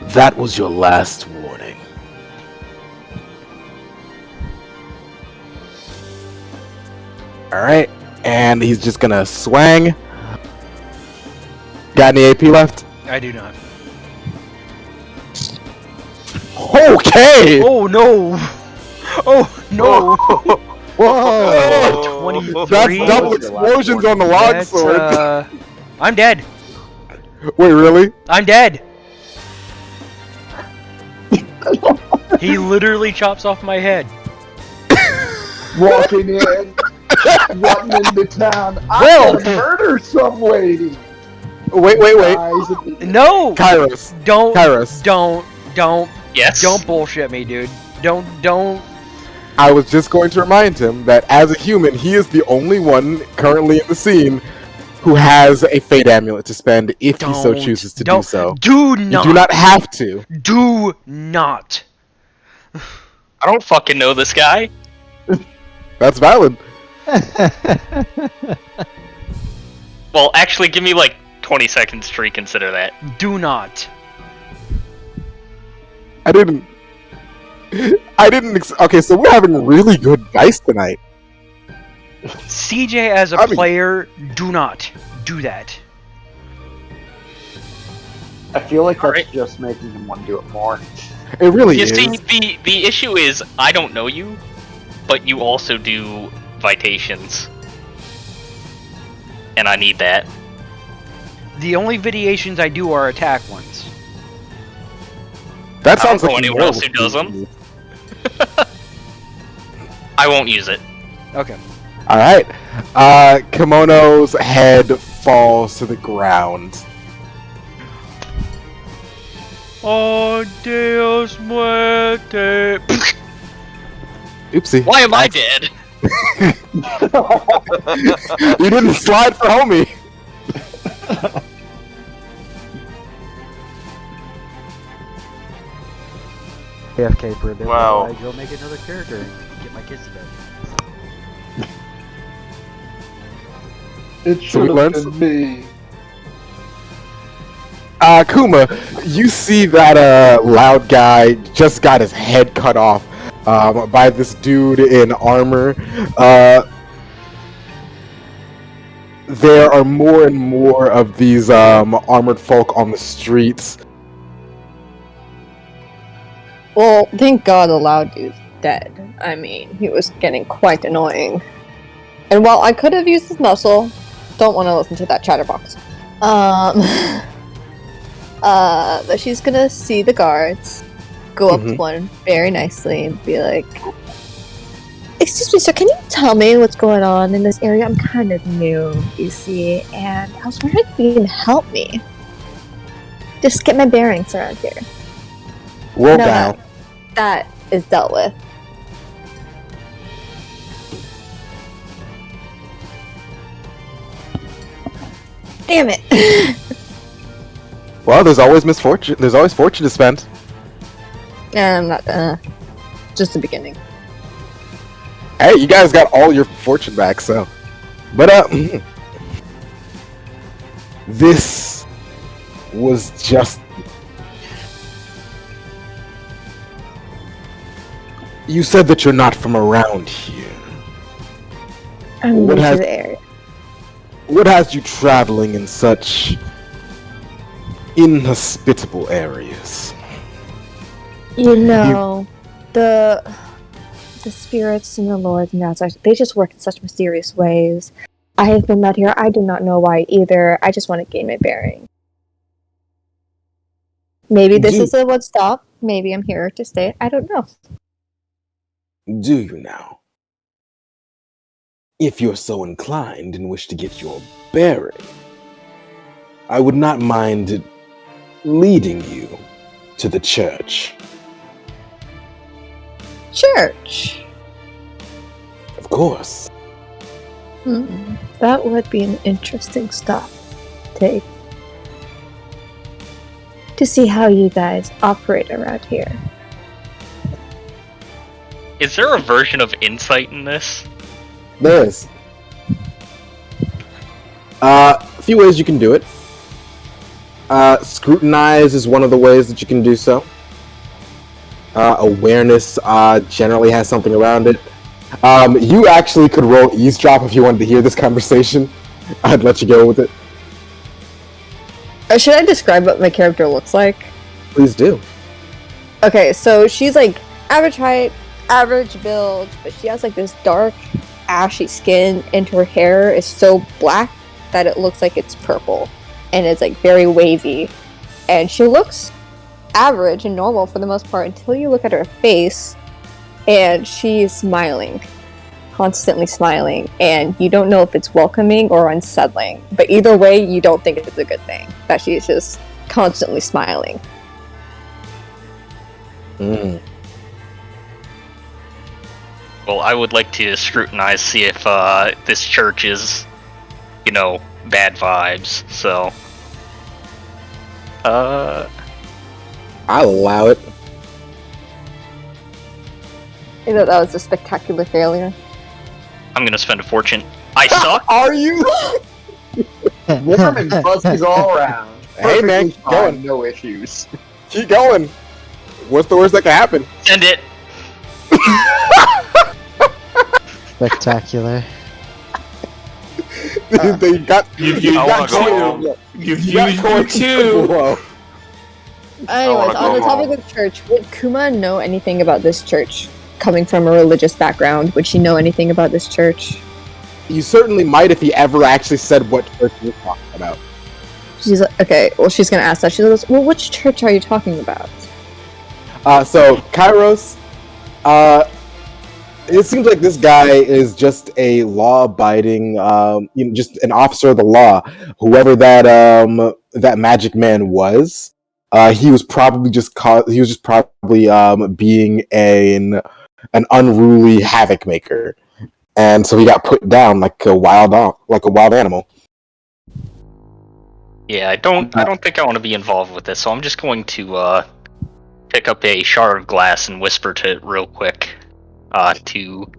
That was your last warning. Alright, and he's just gonna swang. Got any AP left? I do not. Okay! Oh no! Oh no! Whoa! 23. That's double explosions on the That's, longsword. I'm dead. Wait, really? I'm dead. He literally chops off my head. Walking in, running into town. Well- I'm gonna murder some lady. Wait. Guys, No! Kairos. Don't Kairos. don't Yes. don't bullshit me, dude. Don't. I was just going to remind him that as a human, he is the only one currently in the scene who has a fate amulet to spend if he so Don't. chooses to do Don't. so. Do You not. do not have to. Do not. I don't fucking know this guy. That's valid. Well, actually, give me like 20 seconds to reconsider that. Do not. I didn't. Okay, so we're having really good dice tonight. CJ as a I mean- player, do not do that. I feel like that's Alright. just making him want to do it more. It really You is. see, the issue is I don't know you, but you also do vitations, and I need that. The only vitiations I do are attack ones. That I sounds don't know like anyone else who does them. I won't use it. Okay. All right. Kimono's head falls to the ground. Oh, Dios muerte. Oopsie. Why am I dead? You didn't slide for homie. AFK for a bit. Wow. I'll go make another character and get my kids to bed. It So we should have learned been me. Kuma, you see that loud guy just got his head cut off by this dude in armor. There are more and more of these armored folk on the streets. Well, thank God the loud dude's dead. I mean, he was getting quite annoying. And while I could have used his muscle, don't want to listen to that chatterbox. But she's gonna see the guards, go up to one very nicely and be like, "Excuse me, sir, can you tell me what's going on in this area? I'm kind of new, you see, and I was wondering if you can help me. Just get my bearings around here." Roll No, down. That is dealt with. Damn it. Well, there's always misfortune. There's always fortune to spend. I'm not, just the beginning. Hey, you guys got all your fortune back, so. But, this was just. You said that you're not from around here. I'm What new has- to the area. What has you traveling in such inhospitable areas? You know, the spirits and the lords and outside, they just work in such mysterious ways. I have been met here. I do not know why either. I just want to gain my bearing. Maybe this is a one stop. Maybe I'm here to stay. I don't know. Do you now? If you're so inclined and wish to get your bearing, I would not mind leading you to the church. Church. Of course. That would be an interesting stop. Take. To see how you guys operate around here. Is there a version of insight in this? There is. A few ways you can do it. Scrutinize is one of the ways that you can do so. Awareness generally has something around it. You actually could roll eavesdrop if you wanted to hear this conversation. I'd let you go with it. Should I describe what my character looks like? Please do. Okay, so she's like average height, average build, but she has like this dark, ashy skin, and her hair is so black that it looks like it's purple. And it's like very wavy. And she looks average and normal for the most part until you look at her face and she's smiling. Constantly smiling. And you don't know if it's welcoming or unsettling. But either way, you don't think it's a good thing. That she's just constantly smiling. Well, I would like to scrutinize, see if this church is, you know, bad vibes. So, I'll allow it. I thought that was a spectacular failure. I'm gonna spend a fortune. I suck. Are you? Warm and fuzzies all around. Hey, man, Perfectly keep fine, going. no issues. Keep going. What's the worst that can happen? Send it. Spectacular. They got You've you used got go coin- home. You've you got used coin me too. Whoa. Anyways, wanna on the go topic home. of church, would Kuma know anything about this church? Coming from a religious background, would she know anything about this church? You certainly might if he ever actually said what church he was talking about. She's like, okay, well, she's gonna ask that. She goes, well, which church are you talking about? So Kairos, It seems like this guy is just a law-abiding, just an officer of the law. Whoever that magic man was, he was probably being an unruly havoc maker, and so he got put down like a wild animal. Yeah, I don't think I want to be involved with this, so I'm just going to pick up a shard of glass and whisper to it real quick, to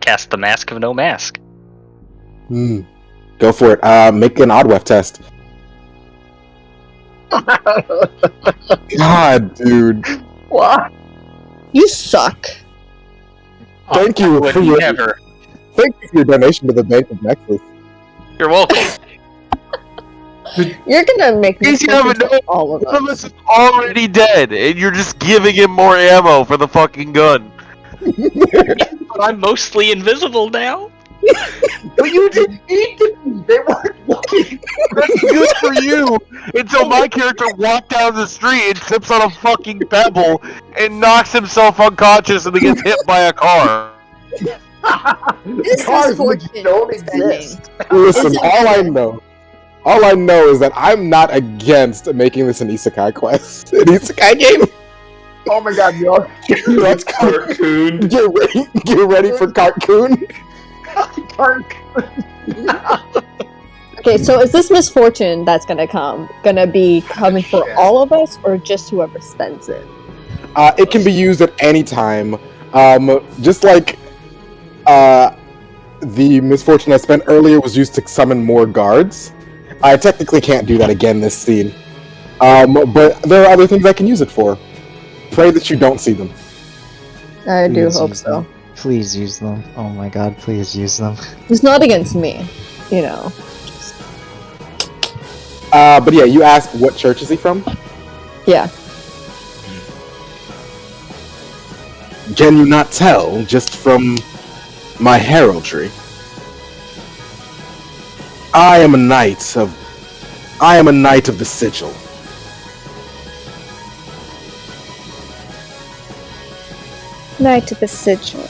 cast the Mask of No Mask. Go for it. Make an Oddwef test. God, dude. What? You suck. Thank you for your donation to the Bank of Nexus. You're welcome. You're gonna make me all of One of us. us is already dead, and you're just giving him more ammo for the fucking gun. But I'm mostly invisible now. But you didn't need to be. They weren't looking. That's good for you! Until my character walked down the street and trips on a fucking pebble and knocks himself unconscious and then gets hit by a car. This Cars misfortune don't is bending. exist. Listen, Isn't all I know is that I'm not against making this an isekai quest, an isekai game. Oh my god, y'all. Let's go. Cartoon. Get ready for cartoon. Okay, so is this misfortune that's gonna be coming for all of us, or just whoever spends it? It can be used at any time. Just like the misfortune I spent earlier was used to summon more guards. I technically can't do that again this scene. But there are other things I can use it for. Pray that you don't see them. I do Please hope use so. them. Please use them. Oh my god, please use them. It's not against me, you know. But yeah, you asked what church is he from? Yeah. Can you not tell just from my heraldry? I am a knight of the sigil. Knight of the Sigil.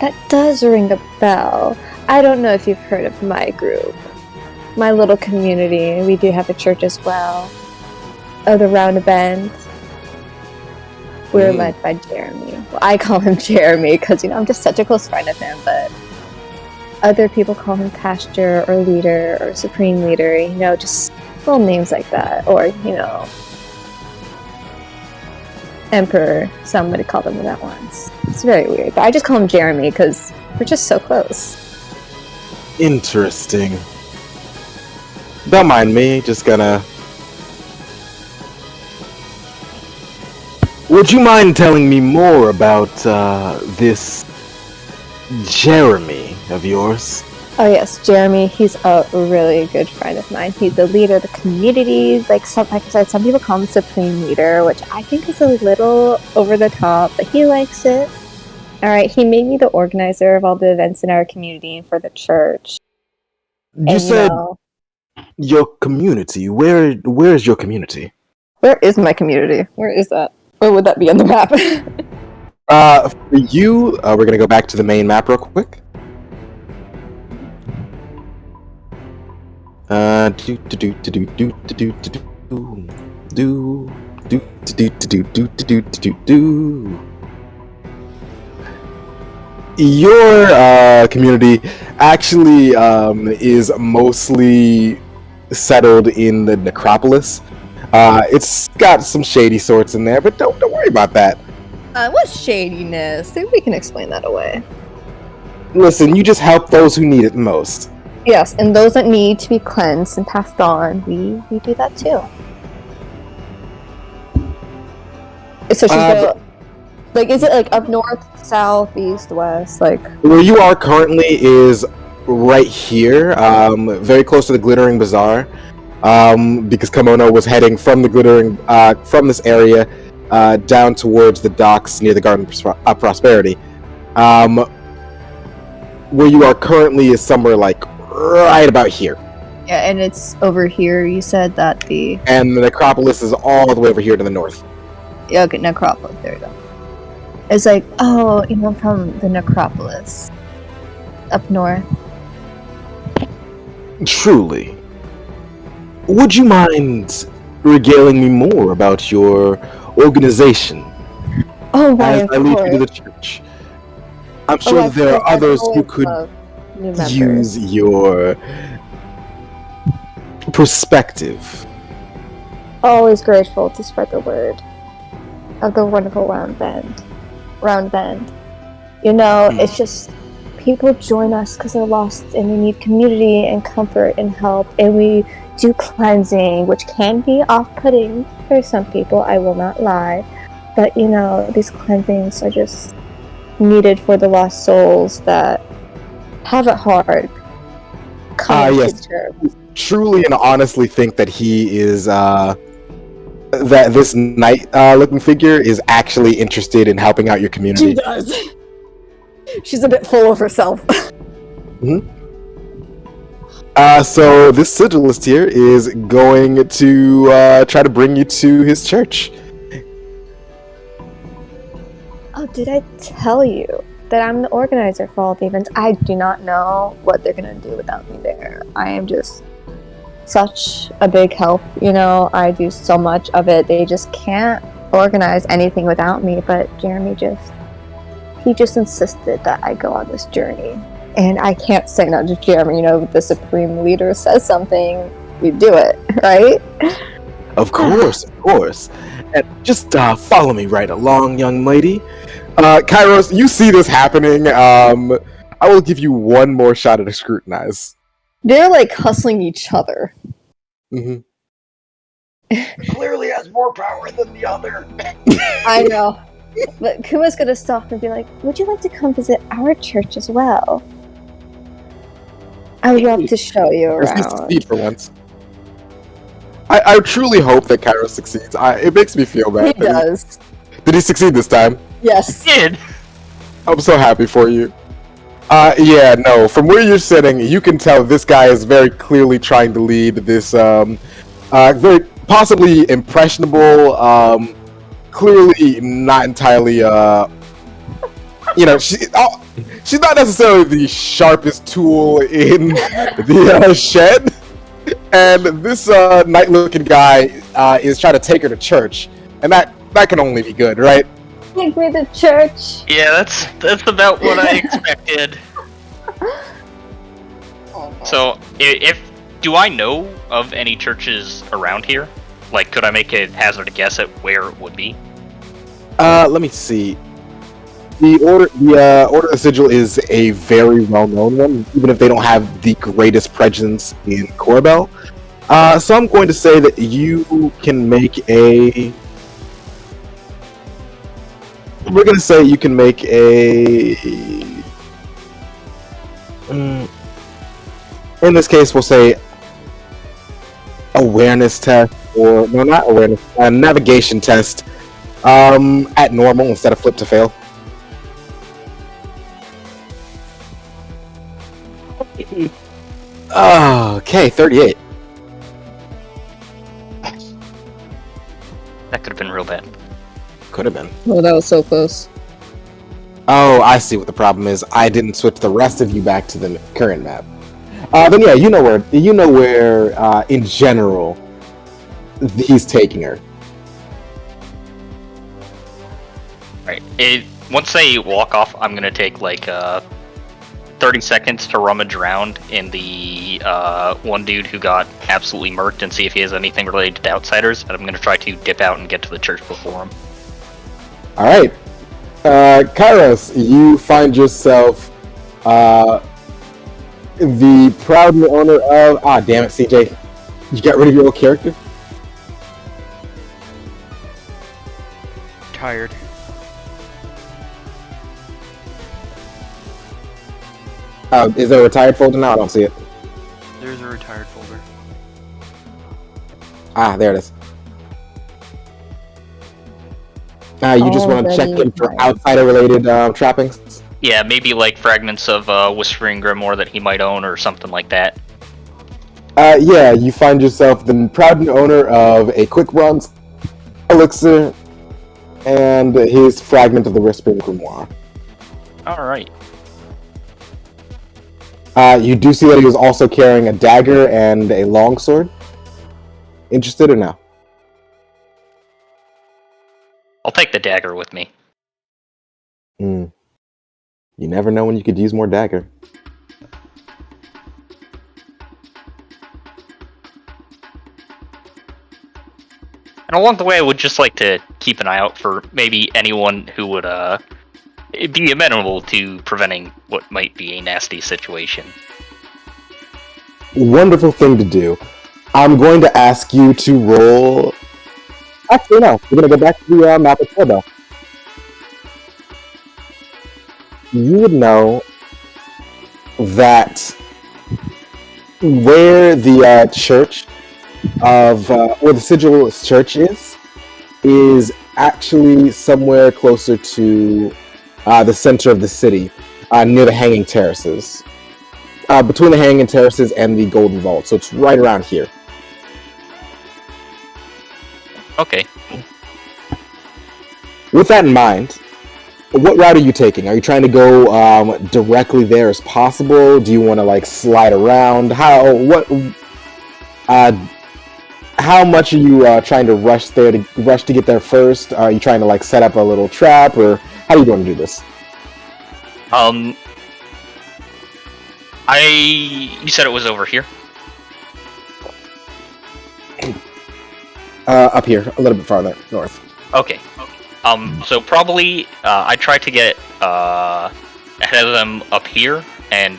That does ring a bell. I don't know if you've heard of my group. My little community. We do have a church as well. Oh, the Round Bend. We're led by Jeremy. Well, I call him Jeremy because, I'm just such a close friend of him, but other people call him Pastor or Leader or Supreme Leader, just little names like that. Or, Emperor. Somebody called him that once. It's very weird. But I just call him Jeremy because we're just so close. Interesting. Don't mind me, just gonna... Would you mind telling me more about, this... Jeremy of yours? Oh yes, Jeremy, he's a really good friend of mine. He's the leader of the community. Like I said, some people call him Supreme Leader, which I think is a little over the top, but he likes it. Alright, he made me the organizer of all the events in our community and for the church. You said your community. Where is your community? Where is my community? Where is that? Where would that be on the map? For you, we're gonna go back to the main map real quick. Your community actually is mostly settled in the necropolis. It's got some shady sorts in there, but don't worry about that. What's shadiness? Maybe we can explain that away. Listen, you just help those who need it most. Yes, and those that need to be cleansed and passed on, we do that too. So is it like up north, south, east, west? Like where you are currently is right here, very close to the Glittering Bazaar, because Komono was heading from the from this area down towards the docks near the Garden of Prosperity. Where you are currently is somewhere like right about here. yeah, and it's over here. You said that And the necropolis is all the way over here to the north. yeah, okay, necropolis. There you go. It's like, oh, you know, from the necropolis up north. Truly. Would you mind regaling me more about your organization Oh, why, as of I lead you to the course. church? I'm sure Of that there are course, I others who always could love new members. use your perspective. Always grateful to spread the word of the wonderful round bend. You know, it's just people join us because they're lost and we need community and comfort and help, and we do cleansing, which can be off-putting for some people, I will not lie, but you know, these cleansings are just needed for the lost souls that have it hard coming Yes. to terms. Truly and honestly think that he is that this knight looking figure is actually interested in helping out your She community. does. She's a bit full of herself. So this sigilist here is going to try to bring you to his church. Oh, did I tell you that I'm the organizer for all the events? I do not know what they're gonna do without me there. I am just such a big help, you know. I do so much of it. They just can't organize anything without me, but Jeremy just insisted that I go on this journey. And I can't say no to Jeremy, you know, the supreme leader says something, we do it, right? Of course. And just follow me right along, young lady. Kairos, you see this happening. I will give you one more shot at a scrutinize. They're like hustling each other. Clearly has more power than the other. I know. But Kuma's gonna stop and be like, would you like to come visit our church as well? I would love to show you around. Succeed for once. I truly hope that Kairos succeeds. It makes me feel bad. He does. Did he succeed this time? Yes. Did. I'm so happy for you. Yeah, no. From where you're sitting, you can tell this guy is very clearly trying to lead this very possibly impressionable, clearly not entirely, you know, she's not necessarily the sharpest tool in the shed. And this knight-looking guy is trying to take her to church, and that can only be good, right? Take me to church. Yeah, that's about what I expected. So, do I know of any churches around here? Like, could I make a hazard a guess at where it would be? Let me see. The Order of the Sigil is a very well-known one, even if they don't have the greatest presence in Corbel. So I'm going to say that you can make a... We're going to say you can make a... In this case, we'll say awareness test, or no, not awareness, navigation test at normal instead of flip to fail. Okay, 38. That could have been real bad. Could have been. Oh, that was so close. Oh, I see what the problem is. I didn't switch the rest of you back to the current map. Then yeah, you know where, in general, he's taking her. Right. Once they walk off, I'm gonna take like 30 seconds to rummage around in the one dude who got absolutely murked and see if he has anything related to outsiders, and I'm gonna try to dip out and get to the church before him. All right, Kairos, you find yourself the proud owner of. Ah, damn it, CJ, you got rid of your old character. Tired. Is there a retired folder now? I don't see it. There's a retired folder. Ah, there it is. You just want to check in for outsider-related trappings? Yeah, maybe like fragments of Whispering Grimoire that he might own or something like that. Yeah, you find yourself the proud owner of a quick bronze elixir, and his fragment of the Whispering Grimoire. Alright. You do see that he was also carrying a dagger and a longsword. Interested or no? I'll take the dagger with me. You never know when you could use more dagger. And along the way, I would just like to keep an eye out for maybe anyone who would be amenable to preventing what might be a nasty situation. Wonderful thing to do. I'm going to ask you to roll... Actually, no. We're going to go back to the map of Torbo. You would know that where the church of... where the Sigil Church is actually somewhere closer to the center of the city, near the Hanging Terraces. Between the Hanging Terraces and the Golden Vault, so it's right around here. Okay. With that in mind, what route are you taking? Are you trying to go directly there as possible? Do you want to like slide around? How much are you trying to rush to get there first? Are you trying to like set up a little trap, or how are you going to do this? You said it was over here? Up here, a little bit farther north. Okay. So probably I try to get ahead of them up here and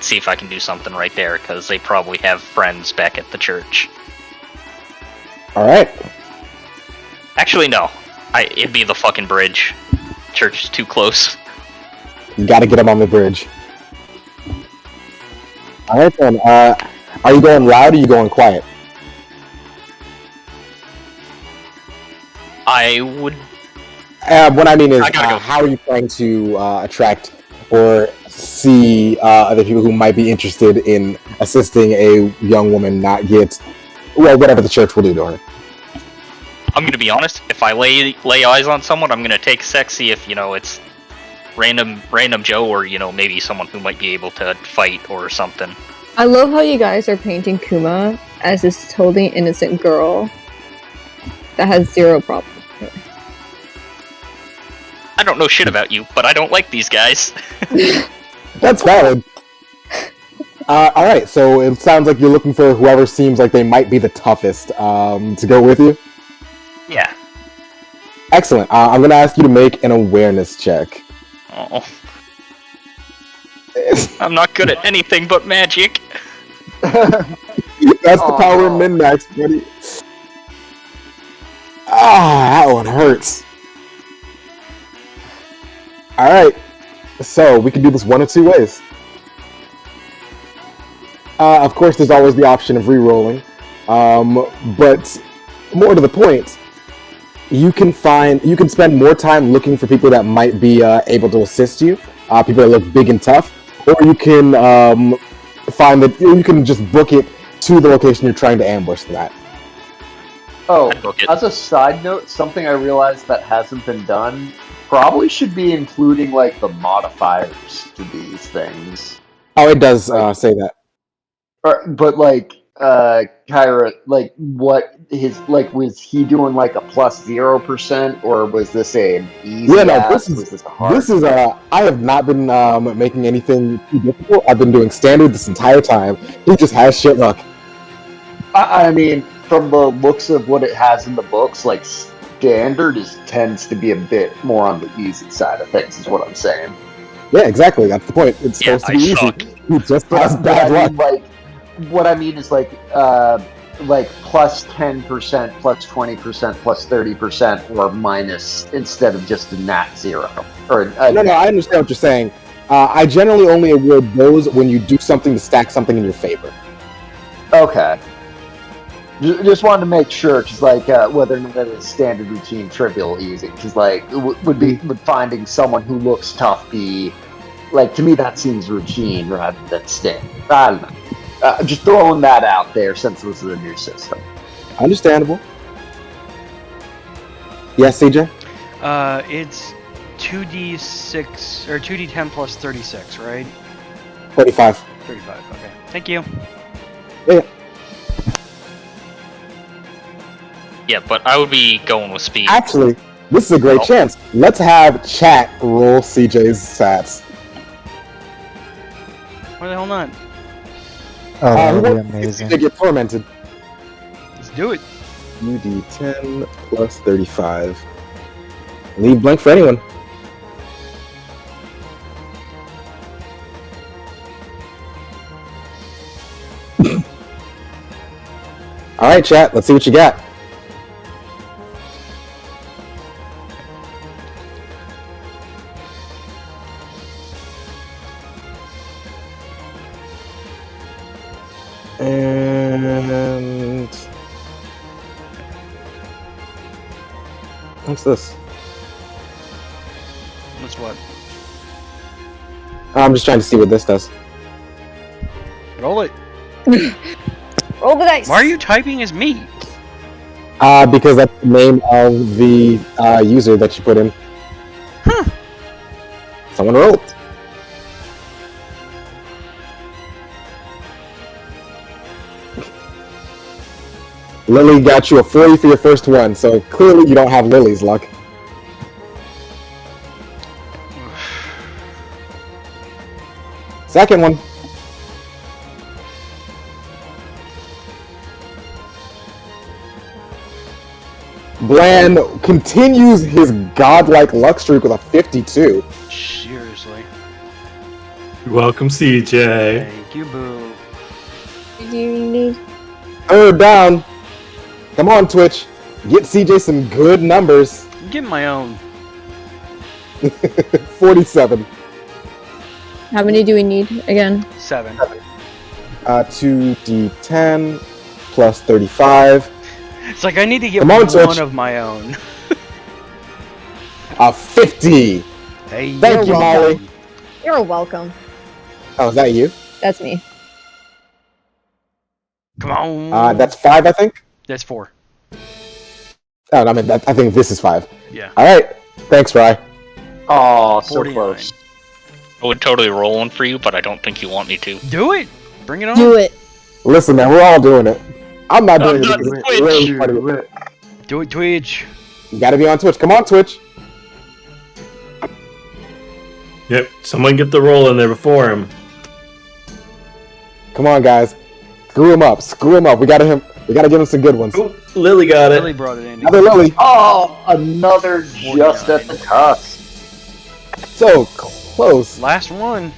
see if I can do something right there, because they probably have friends back at the church. Alright. Actually, no. It'd be the fucking bridge. Church is too close. You gotta get them on the bridge. Alright then, are you going loud or are you going quiet? I would... What I mean is, go. how are you trying to attract or see other people who might be interested in assisting a young woman not get, well, whatever the church will do to her? I'm gonna be honest, if I lay eyes on someone, I'm gonna take sexy if, it's random Joe, or, maybe someone who might be able to fight or something. I love how you guys are painting Kuma as this totally innocent girl that has zero problem. I don't know shit about you, but I don't like these guys. That's valid. Alright, so it sounds like you're looking for whoever seems like they might be the toughest to go with you. Yeah. Excellent. I'm going to ask you to make an awareness check. Oh. I'm not good at anything but magic. That's the power of min-max, buddy. That one hurts. Alright, so we can do this one of two ways. Of course, there's always the option of re-rolling, but more to the point, you can spend more time looking for people that might be able to assist you, people that look big and tough, or you can find that you can just book it to the location you're trying to ambush that. Oh, as a side note, something I realized that hasn't been done probably should be including like the modifiers to these things. Oh, it does say that. But like Kyra, like what his like was he doing like a plus 0%, or was this an easy? Yeah, no, this is I have not been making anything too difficult. I've been doing standard this entire time. He just has shit luck. I mean, from the looks of what it has in the books, like standard tends to be a bit more on the easy side of things, is what I'm saying. Yeah, exactly. That's the point. It's supposed to be easy. He just has bad luck. Like, what I mean is like plus 10%, plus 20%, plus 30%, or minus instead of just a nat 0. Or no, I understand what you're saying. I generally only award those when you do something to stack something in your favor. Okay. Just wanted to make sure, because like whether or not that is standard, routine, trivial, easy, because like would finding someone who looks tough be like, to me that seems routine rather than standard. I don't know. Just throwing that out there since this is a new system. Understandable. Yes, CJ? It's 2d6 or 2d10 plus 36, right? 35. 35. Okay. Thank you. Yeah. Yeah, but I would be going with speed. Actually, this is a great chance. Let's have chat roll CJ's stats. Why the hell not? Oh, that who would be wants amazing. to get tormented? Let's do it. UD10 plus 35. Leave blank for anyone. Alright, chat, let's see what you got. And what's this? What's what? I'm just trying to see what this does. Roll it. Roll the dice. Why are you typing as me? Because that's the name of the user that you put in. Huh. Someone rolled. Lily got you a 40 for your first one, so clearly you don't have Lily's luck. Second one. Bland continues his godlike luck streak with a 52. Seriously. Welcome, CJ. Thank you, boo. Do you need? Third down. Come on, Twitch. Get CJ some good numbers. Get my own. 47. How many do we need again? 7. 2d10 plus 35. It's like I need to get Come on, one Twitch. of my own. A 50. Hey, Thank you, welcome. Molly. You're welcome. Oh, is that you? That's me. come on. That's 5, I think. That's 4. Oh, I mean, I think this is 5. Yeah. All right. Thanks, Rye. Oh, so 49. close. I would totally roll one for you, but I don't think you want me to. Do it. Bring it on. Do it. Listen, man, we're all doing it. I'm not No, doing not it. Twitch. It's really funny. Do it, Twitch. You gotta be on Twitch. Come on, Twitch. Yep, someone get the roll in there before him. Come on, guys. Screw him up. Screw him up. We gotta give him some good ones. Oh, Lily got it. Lily brought it in. Another Lily. Oh, another just at the cusp. So close. Last one.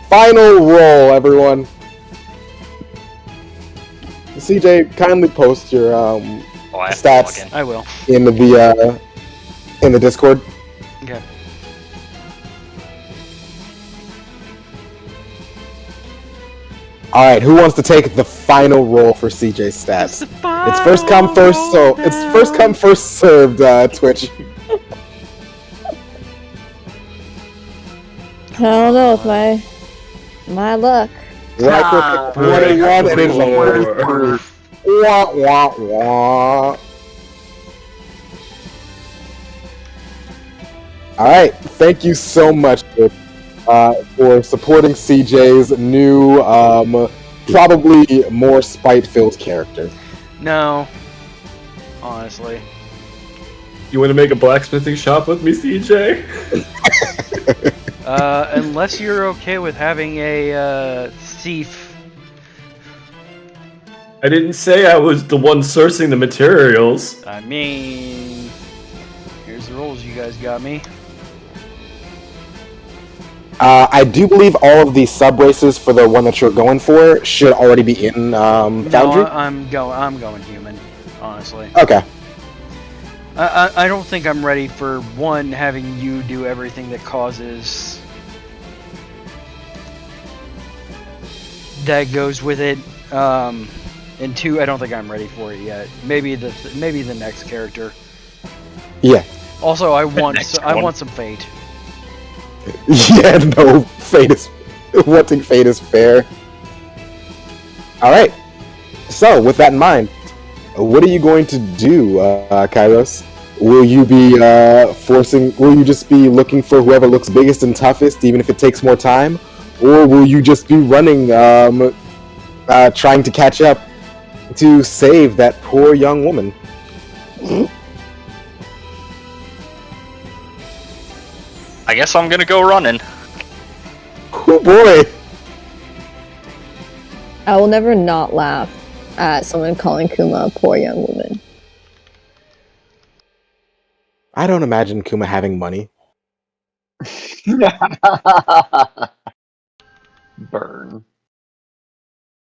Final roll, everyone. CJ, kindly post your Oh, I have to stats log in. I will. in the Discord. Okay. All right, who wants to take the final roll for CJ's stats? It's first come, first so it's first come, first served. Twitch. I don't know with my luck. Right, 41, and it is a 43. Wah, wah, wah. All right, thank you so much for supporting CJ's new, probably more spite-filled character. No. Honestly. You want to make a blacksmithing shop with me, CJ? Unless you're okay with having a thief. I didn't say I was the one sourcing the materials. I mean, here's the rolls you guys got me. I do believe all of the sub-races for the one that you're going for should already be in Foundry. No, I'm going human. Honestly. Okay. I don't think I'm ready for one having you do everything that causes that goes with it. And 2, I don't think I'm ready for it yet. Maybe the next character. Yeah. Also, I want next I one. want some fate. Yeah, no, wanting fate is fair. Alright, so with that in mind, what are you going to do, Kairos? Will you be Will you just be looking for whoever looks biggest and toughest, even if it takes more time, or will you just be running, trying to catch up to save that poor young woman? I guess I'm gonna go running. Oh boy! I will never not laugh at someone calling Kuma a poor young woman. I don't imagine Kuma having money. Burn.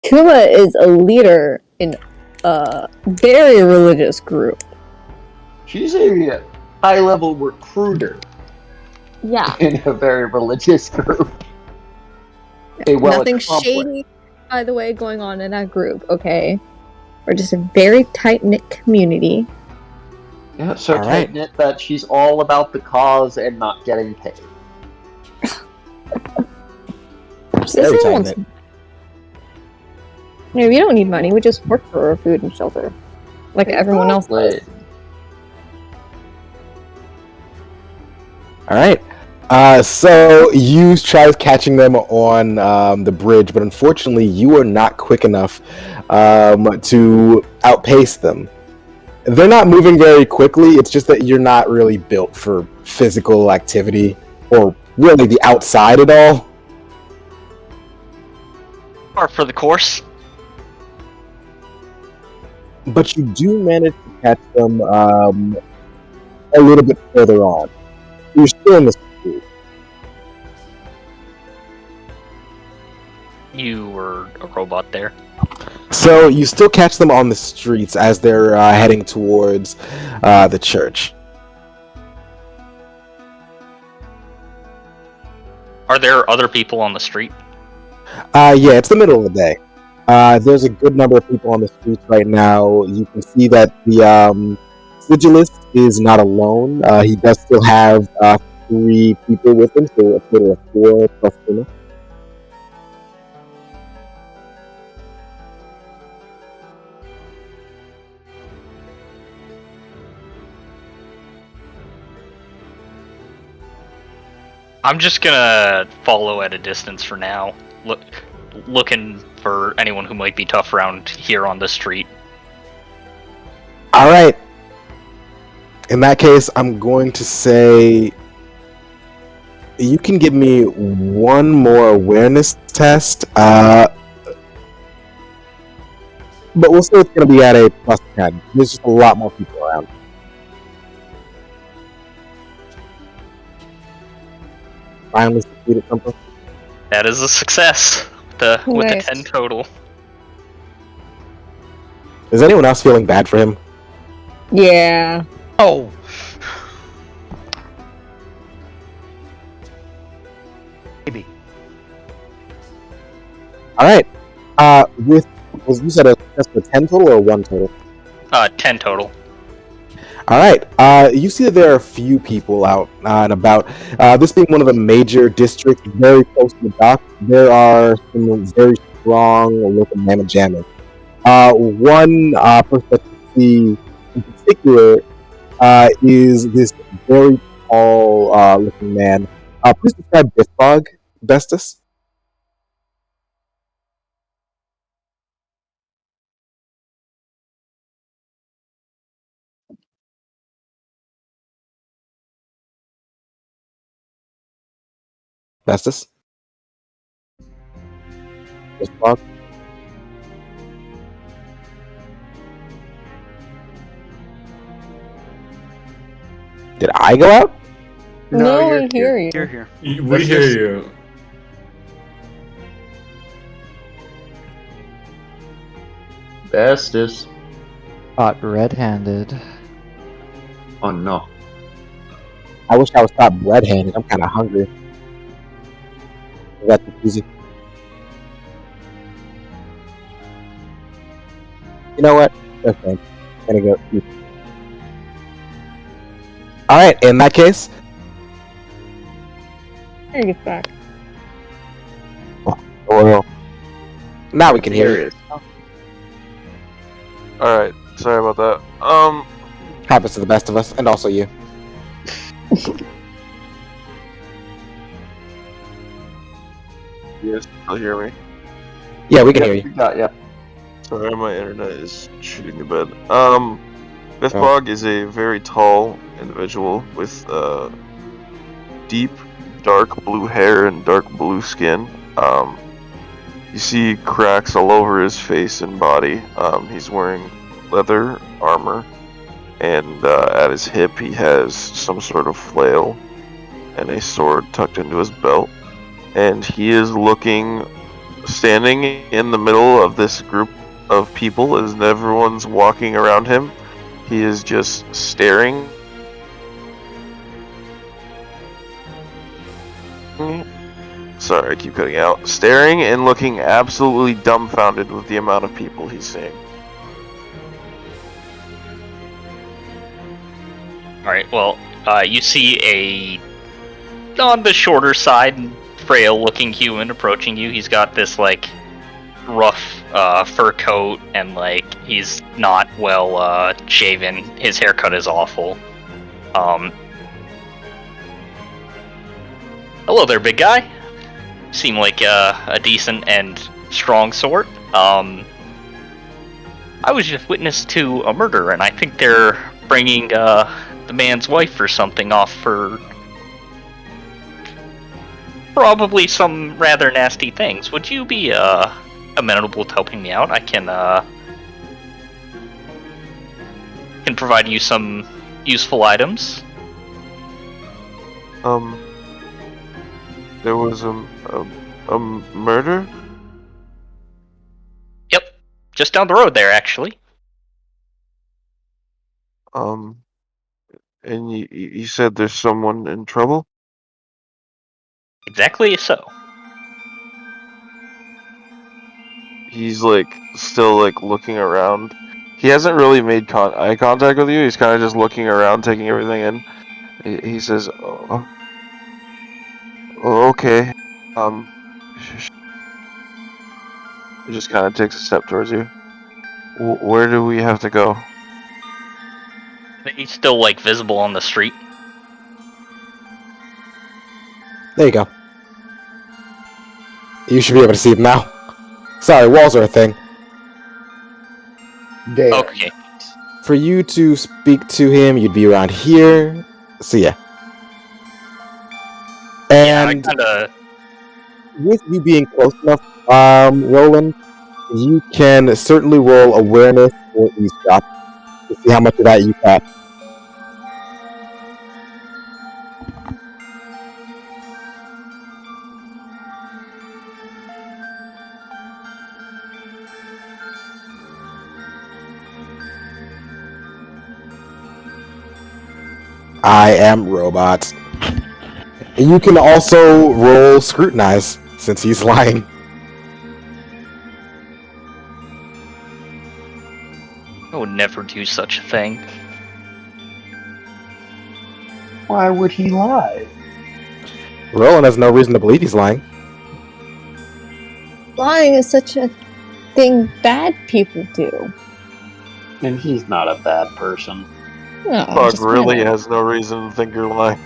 Kuma is a leader in a very religious group. She's a high-level recruiter Yeah. in a very religious group. A Nothing well-accomplished. shady, by the way, going on in that group, okay? We're just a very tight-knit community. Yeah, so All right. tight-knit that she's all about the cause and not getting paid. Very tight-knit. No, we don't need money. We just work for our food and shelter. Like everyone else does. Alright. So you tried catching them on the bridge, but unfortunately you are not quick enough to outpace them. They're not moving very quickly, it's just that you're not really built for physical activity, or really the outside at all. Par for the course. But you do manage to catch them a little bit further on. You're still in the street. You were a robot there. So you still catch them on the streets as they're heading towards the church. Are there other people on the street? Yeah, it's the middle of the day. There's a good number of people on the streets right now. You can see that the sigilist is not alone. He does still have 3 people with him, so a total of 4 plus Kuma. I'm just gonna follow at a distance for now. Looking for anyone who might be tough around here on the street. Alright. In that case, I'm going to say you can give me one more awareness test. But we'll say it's going to be at a plus 10. There's just a lot more people around. Finally succeeded something. That is a success with the Nice. 10 total. Is anyone else feeling bad for him? Yeah. Oh. Maybe. Alright. You said just a 10 total or 1 total? 10 total. Alright, you see that there are a few people out and about. This being one of the major districts very close to the dock, there are some very strong local mamma jammers. One person that you see in particular is this very tall looking man. Please describe Biffbog, Bestus. Bestus? Biffbog? Did I go out? No, you're we hear you. You're here. We hear you. Bestus. Caught red-handed. Oh no. I wish I was stopped red-handed. I'm kind of hungry. That's easy. You know what? Okay. I'm gonna go eat. Alright, in that case, Here he gets back. well, now we can hear it. Alright, sorry about that. Happens to the best of us, and also you. You guys still hear me? Yeah, we can hear you. Yeah. Sorry, my internet is shooting the bed. Bithbog is a very tall individual with deep, dark blue hair and dark blue skin. You see cracks all over his face and body. He's wearing leather armor, and at his hip he has some sort of flail and a sword tucked into his belt. And he is standing in the middle of this group of people as everyone's walking around him. He is just staring. Sorry, I keep cutting out. Staring and looking absolutely dumbfounded with the amount of people he's seeing. Alright, well, you see on the shorter side, frail-looking human approaching you. He's got this, like, rough fur coat, and, like, he's not well shaven. His haircut is awful. Hello there, big guy. Seem like a decent and strong sort. I was just witness to a murder, and I think they're bringing the man's wife or something off for probably some rather nasty things. Would you be amenable to helping me out? I can provide you some useful items. There was a murder? Yep, just down the road there, actually. And you said there's someone in trouble? Exactly so. He's still looking around. He hasn't really made eye contact with you. He's kind of just looking around, taking everything in. He says, "Oh, okay." He just kind of takes a step towards you. Where do we have to go? He's still visible on the street. There you go. You should be able to see him now. Sorry, walls are a thing. There. Okay. For you to speak to him, you'd be around here. So yeah. And with you being close enough, Roland, you can certainly roll awareness or eavesdrop to see how much of that you got. I am robot. You can also roll scrutinize since he's lying. I would never do such a thing. Why would he lie? Roland has no reason to believe he's lying. Lying is such a thing bad people do. And he's not a bad person. No, Bug really has no reason to think you're lying.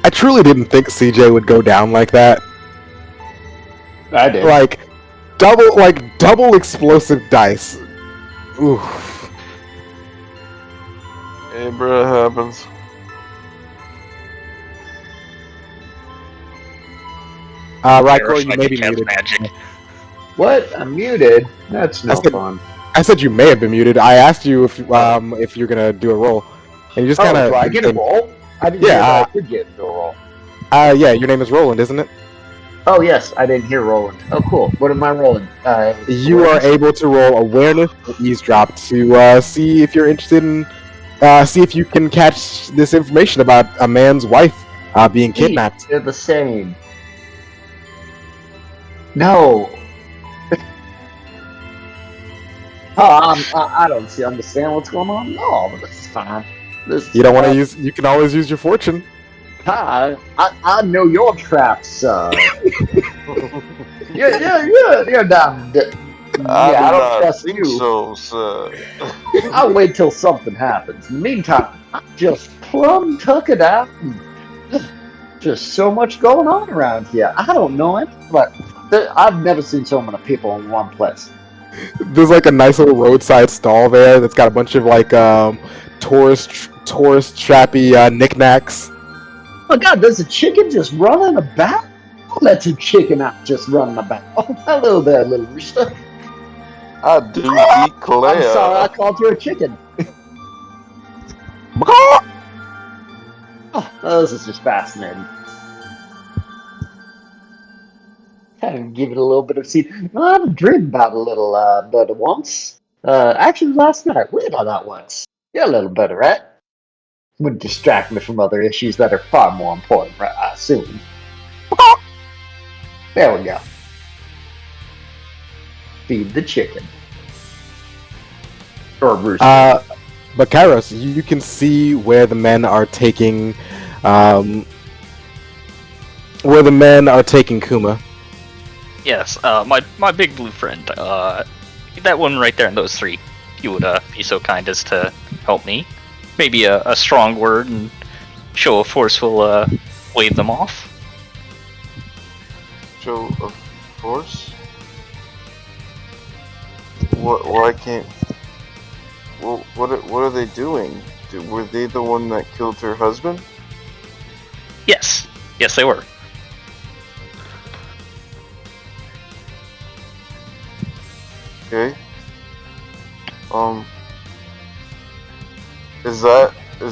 I truly didn't think CJ would go down like that. I did. Double explosive dice. Oof. Hey, bro, it happens. Ryko, you may be muted. Magic. What? I'm muted? That's no fun. I said you may have been muted. I asked you if you're gonna do a roll, and you just kind of. Do I get a roll? I didn't hear that I could get into a roll. Yeah, your name is Roland, isn't it? Oh yes, I didn't hear Roland. Oh cool. What am I rolling? You are able to roll awareness or eavesdrop to see if you're interested in, see if you can catch this information about a man's wife being kidnapped. They're the same. No. I don't understand what's going on. No, but it's fine. You don't want to use. You can always use your fortune. I know your traps, sir. You're down. I Yeah, I do don't not trust think you. so, sir. I'll wait till something happens. In the meantime, I'm just plumb tuckered out. Just so much going on around here. I don't know it, but I've never seen so many people in one place. There's like a nice little roadside stall there that's got a bunch of like tourist trappy knickknacks. Oh God, there's a chicken just running about. Who lets a chicken out just running about? Oh, hello there, little rooster. I do I'm sorry, I declare. called you a chicken. Oh, this is just fascinating. Kind of give it a little bit of scene. Well, I had a dream about a little bird once. Actually, last night. Weird how that works. You're a little bird, right? Would distract me from other issues that are far more important, right? I assume. There we go. Feed the chicken. Or rooster. But Kairos, you can see where the men are taking, Kuma. Yes, my big blue friend. That one right there and those three. If you would be so kind as to help me. Maybe a strong word and show of force will wave them off. Show of force? Why can't... Well, what are they doing? Were they the one that killed her husband? Yes, they were. Okay. Is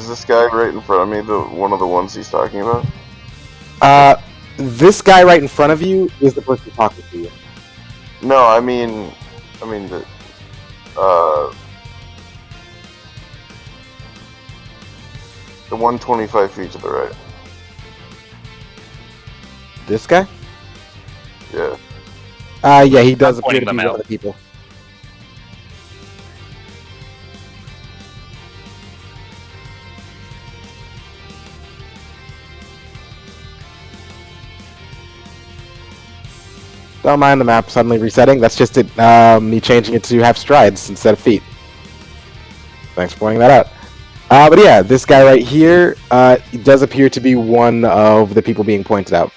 this guy right in front of me one of the ones he's talking about? This guy right in front of you is the person talking to you. No, I mean the the 125 feet to the right. This guy? Yeah. Yeah, he does appear to be pointing them one out. of the people. Don't mind the map suddenly resetting. That's just it, me changing it to have strides instead of feet. Thanks for pointing that out. But yeah, this guy right here does appear to be one of the people being pointed out.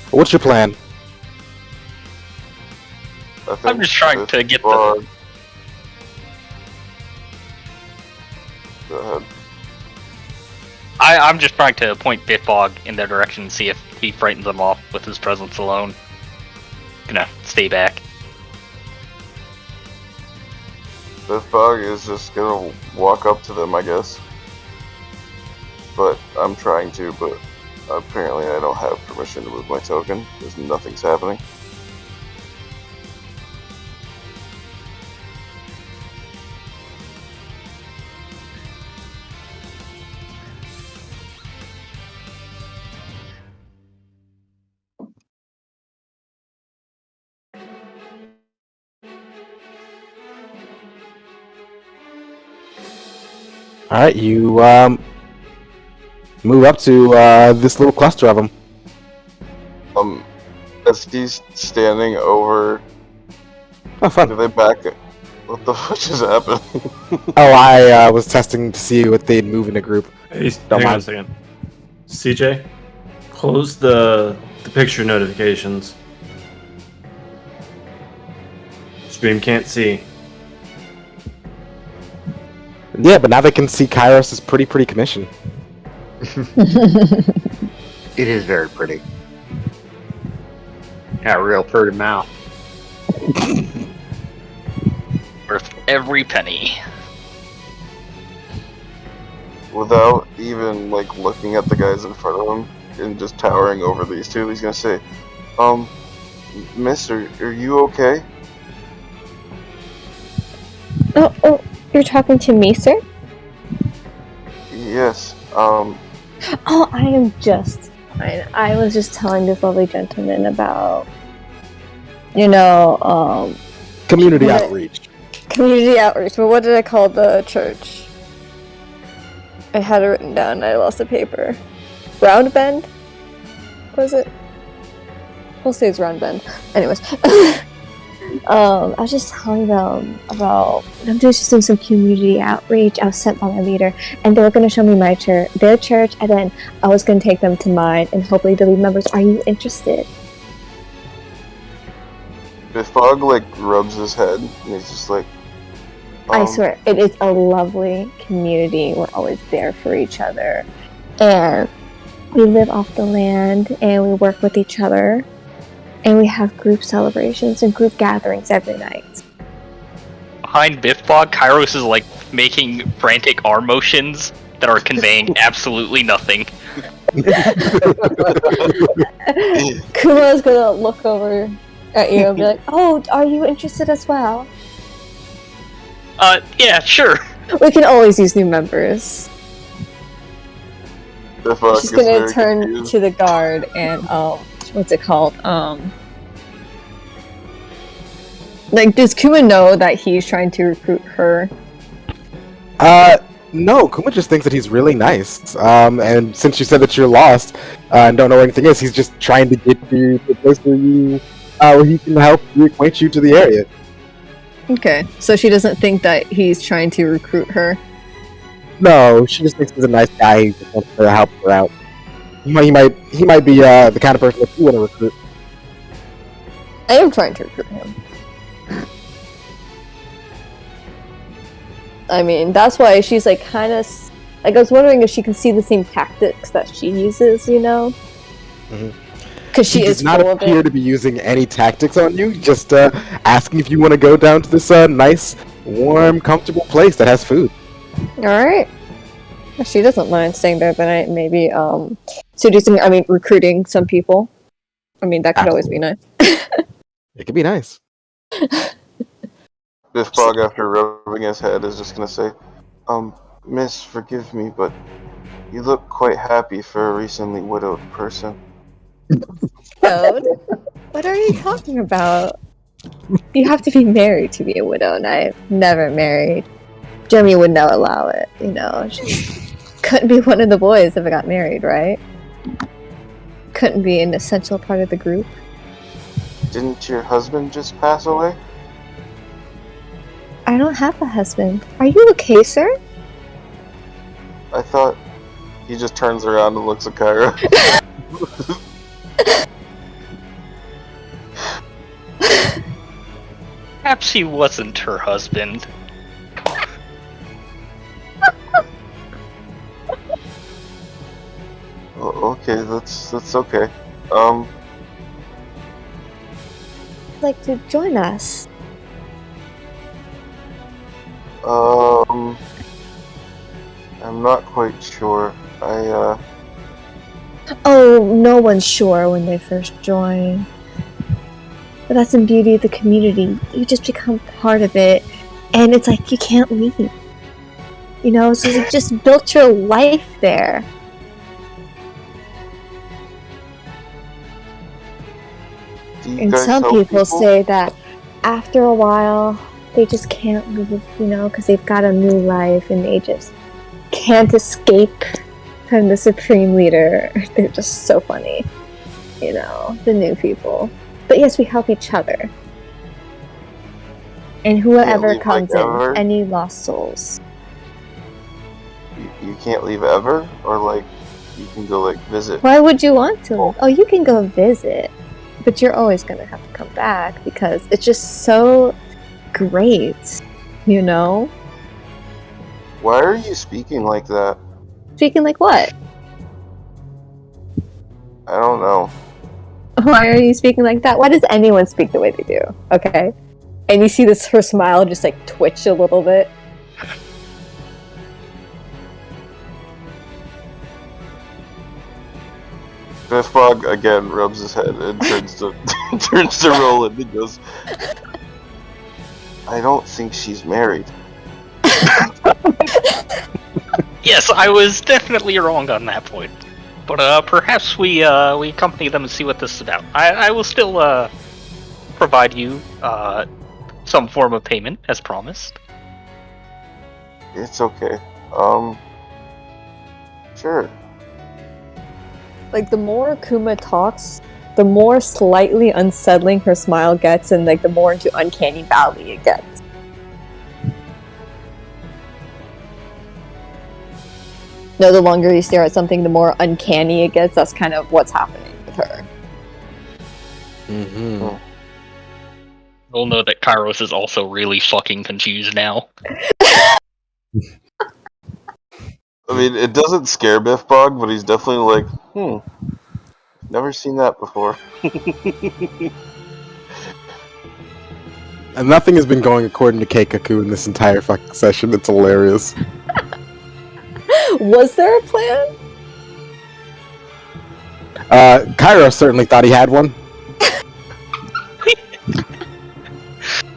What's your plan? I'm just trying to get the. Go ahead. I'm just trying to point Bitbog in their direction and see if he frightens them off with his presence alone. Gonna stay back. Biffbog is just gonna walk up to them, I guess. But I'm trying to, but apparently I don't have permission to move my token because nothing's happening. Alright, you move up to this little cluster of them. As he's standing over, Oh, fun. do they back it? What the fuck is happening? Oh, I was testing to see what they'd move in a group. Hey, Don't hang on a mind. second. CJ, close the picture notifications. Stream can't see. Yeah, but now they can see Kairos' pretty commission. It is very pretty. Got a real pretty mouth. Worth every penny. Without even like looking at the guys in front of him and just towering over these two, he's gonna say, Miss, are you okay? Oh, you're talking to me, sir? Yes, Oh, I am just fine. I was just telling this lovely gentleman about, Community what- outreach. community outreach. But what did I call the church? I had it written down. I lost the paper. Round Bend? Was it? We'll say it's Round Bend. Anyways. I was just telling them about I'm just doing some community outreach. I was sent by my leader, and they were going to show me their church, and then I was going to take them to mine, and hopefully they'll be members. Are you interested? Fog like rubs his head and he's just like, I swear, it is a lovely community. We're always there for each other, and we live off the land, and we work with each other. And we have group celebrations and group gatherings every night. Behind Biffbog, Kairos is like making frantic arm motions that are conveying absolutely nothing. Kuma's gonna look over at you and be like, "Oh, are you interested as well?" Yeah, sure. We can always use new members. Fog She's gets gonna very turn confused. to the guard and what's it called? Like, does Kuma know that he's trying to recruit her? No, Kuma just thinks that he's really nice. And since you said that you're lost and don't know where anything is, he's just trying to get you to the place where he can help reacquaint you to the area. Okay, so she doesn't think that he's trying to recruit her. No, she just thinks he's a nice guy who just wants to help her out. He might be the kind of person that you want to recruit. I am trying to recruit him. I mean, that's why she's like kind of like I was wondering if she can see the same tactics that she uses, Because she He is does not full of appear it. to be using any tactics on you, just asking if you want to go down to this nice, warm, comfortable place that has food. All right. She doesn't mind staying there the night. Maybe recruiting some people. I mean, that could always be nice. It could be nice. Fog, after rubbing his head, is just gonna say, Miss, forgive me, but you look quite happy for a recently widowed person. Widowed? What are you talking about? You have to be married to be a widow, and I've never married. Jeremy would never allow it, She couldn't be one of the boys if I got married, right? Couldn't be an essential part of the group. Didn't your husband just pass away? I don't have a husband. Are you okay, sir? I thought he just turns around and looks at Kyra. Perhaps he wasn't her husband. Okay, that's okay. Like to join us. I'm not quite sure. Oh, no one's sure when they first join. But that's the beauty of the community. You just become part of it, and it's like you can't leave. So you just built your life there. Do you And guys some help people say that after a while, they just can't leave, because they've got a new life and they just can't escape from the supreme leader. They're just so funny, the new people. But yes, we help each other. And whoever leave, comes like, ever? in, any lost souls. You can't leave ever? Or, like, you can go, like, visit? Why would you want to? Oh, you can go visit. But you're always going to have to come back because it's just so great, Why are you speaking like that? Speaking like what? I don't know. Why are you speaking like that? Why does anyone speak the way they do? Okay? And you see her smile just like twitch a little bit. Fog again rubs his head and turns to turns to Roland and goes, I don't think she's married. Yes, I was definitely wrong on that point. But perhaps we accompany them and see what this is about. I will still provide you some form of payment as promised. It's okay. Sure. Like, the more Kuma talks, the more slightly unsettling her smile gets, and like the more into uncanny valley it gets. No, the longer you stare at something, the more uncanny it gets. That's kind of what's happening with her. Mm-hmm. We'll know that Kairos is also really fucking confused now. I mean, it doesn't scare Biff Bog, but he's definitely like, never seen that before. And nothing has been going according to Keikaku in this entire fucking session. It's hilarious. Was there a plan? Kairos certainly thought he had one.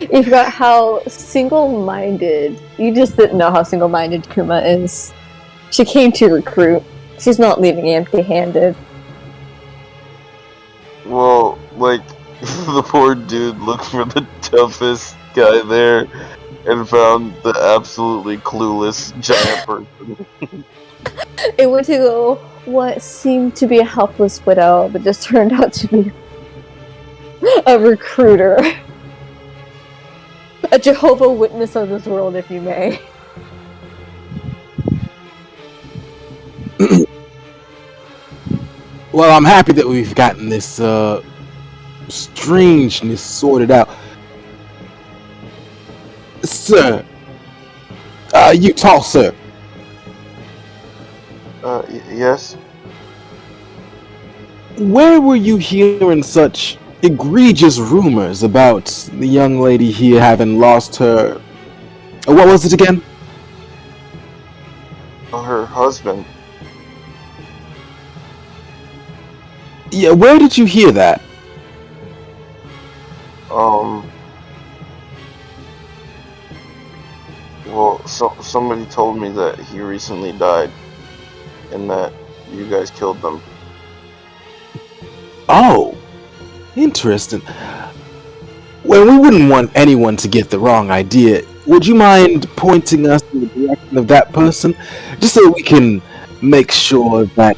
You forgot how single-minded. You just didn't know how single-minded Kuma is. She came to recruit. She's not leaving empty-handed. Well, like, the poor dude looked for the toughest guy there and found the absolutely clueless giant person. It went to go what seemed to be a helpless widow, but just turned out to be a recruiter. A Jehovah Witness of this world, if you may. Well, I'm happy that we've gotten this strangeness sorted out. Sir. You tall, sir. Yes? Where were you hearing such egregious rumors about the young lady here having lost her... What was it again? Her husband. Yeah, where did you hear that? Well, somebody told me that he recently died, and that you guys killed them. Oh, interesting. Well, we wouldn't want anyone to get the wrong idea. Would you mind pointing us in the direction of that person? Just so we can make sure that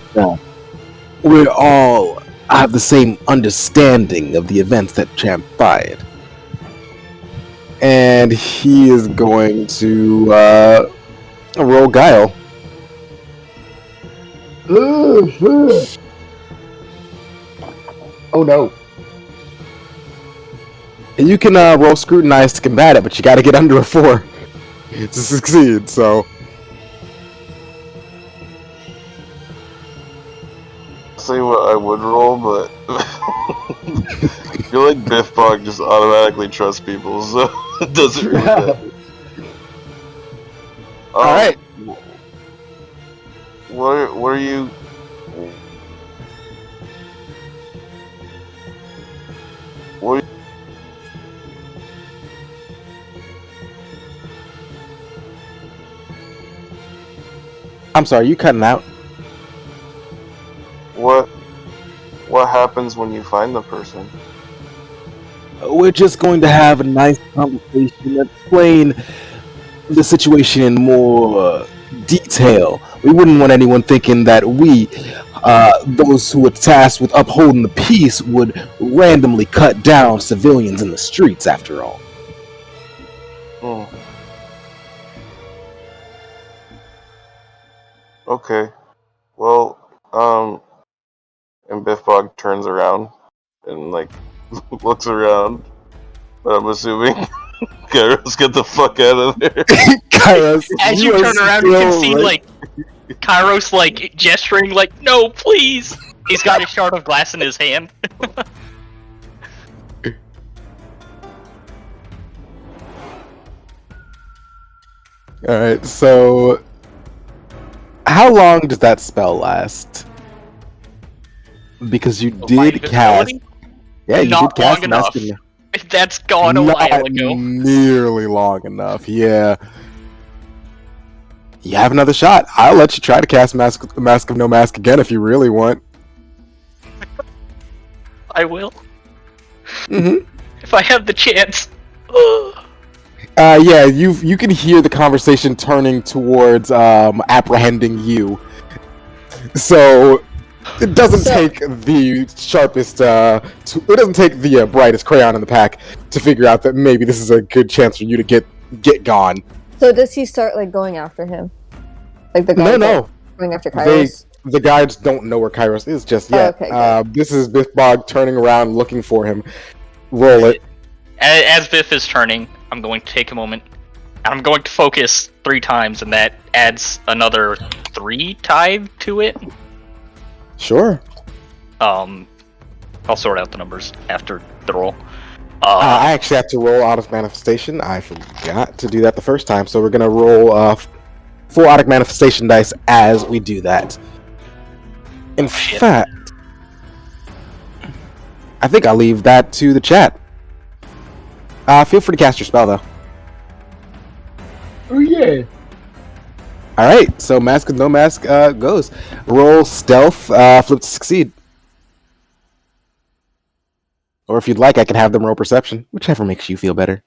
we're all have the same understanding of the events that transpired. And he is going to roll guile. Oh no. And you can roll scrutinize to combat it, but you got to get under a 4 to succeed. So Say what I would roll, but I feel like Biff Bog just automatically trusts people, so it doesn't really matter. all right. What are you? What? I'm sorry, you cutting out? What happens when you find the person? We're just going to have a nice conversation, explain the situation in more detail. We wouldn't want anyone thinking that we, those who are tasked with upholding the peace, would randomly cut down civilians in the streets, after all. Okay. Well, and Biff Bog turns around and, like, looks around. But I'm assuming Kairos, get the fuck out of there. Kairos, As you turn around, you can see, like, Kairos, like, gesturing, like, no, please! He's got a shard of glass in his hand. Alright, so... How long does that spell last? Because you did cast... Yeah, you Not did cast long enough. Mask of... That's gone a Not while ago. nearly long enough, yeah. you have another shot. I'll let you try to cast Mask of No Mask again if you really want. I will. Mm-hmm. If I have the chance. Yeah, you can hear the conversation turning towards apprehending you. So it doesn't take the sharpest, it doesn't take the brightest crayon in the pack to figure out that maybe this is a good chance for you to get gone. So does he start like going after him? Like the guy No. going after Kairos? The guides don't know where Kairos is just yet. Oh, okay, This is Biffbog turning around looking for him. Roll it. As Biff is turning, I'm going to take a moment, and I'm going to focus 3 times, and that adds another 3 tied to it. Sure. I'll sort out the numbers after the roll. I actually have to roll out of manifestation. I forgot to do that the first time, so we're gonna roll 4 out of manifestation dice as we do that. In fact, I think I'll leave that to the chat. Feel free to cast your spell though. Oh yeah. All right, so Mask of No Mask goes. Roll stealth, flip to succeed. Or if you'd like, I can have them roll perception, whichever makes you feel better.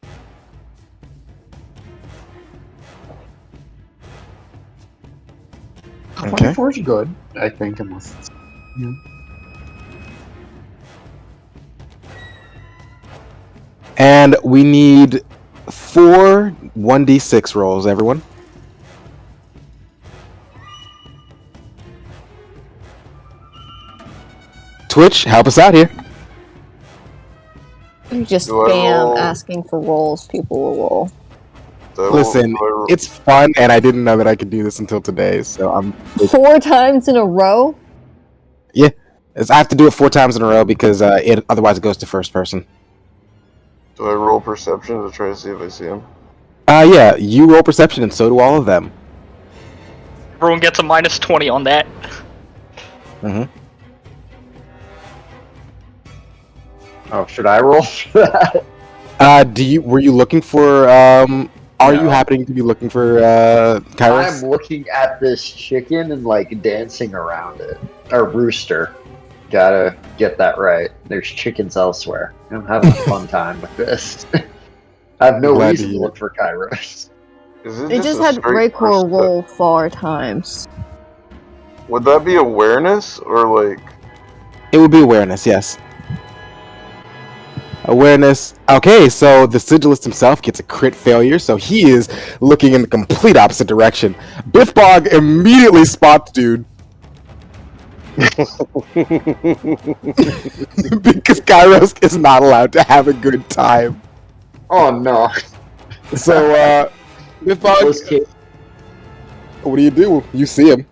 Okay. 24's good, I think, unless it's... Yeah. And we need 4 1d6 rolls, everyone. Twitch, help us out here. You just Do I spam roll? asking for rolls, people will roll. Listen, it's fun, and I didn't know that I could do this until today, so I'm... 4 times in a row? Yeah, I have to do it 4 times in a row because otherwise it goes to first person. Do I roll perception to try to see if I see him? Yeah, you roll perception, and so do all of them. Everyone gets a minus 20 on that. Mm-hmm. Oh, should I roll for that? Were you looking for, are you happening to be looking for, Kairos? I'm looking at this chicken and, like, dancing around it. Or rooster. Gotta get that right. There's chickens elsewhere. I'm having a fun time with this. I have no Glad to reason to hear look for Kairos. Is it They just a had straight Raycor first roll 4 times. Would that be awareness or like? It would be awareness, yes. Awareness. Okay, so the sigilist himself gets a crit failure, so he is looking in the complete opposite direction. Biffbog immediately spots dude. Because Kairos is not allowed to have a good time. Oh no. So, Biffbog, what do? You see him.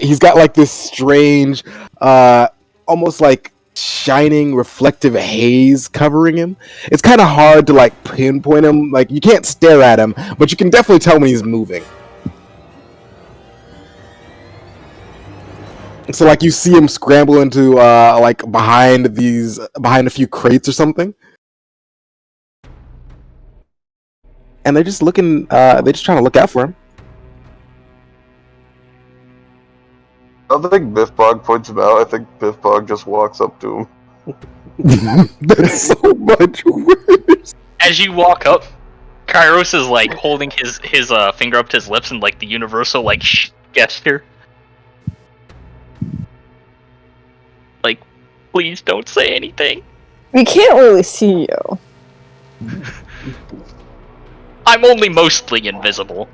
He's got like this strange, almost like shining reflective haze covering him. It's kind of hard to like pinpoint him. Like you can't stare at him, but you can definitely tell when he's moving. So like you see him scramble into like behind a few crates or something. And they're just looking they're just trying to look out for him. I don't think Biffbog points him out. I think Biffbog just walks up to him. That's so much worse. As you walk up, Kairos is like holding his finger up to his lips in like the universal like shh gesture. Like, please don't say anything. We can't really see you. I'm only mostly invisible.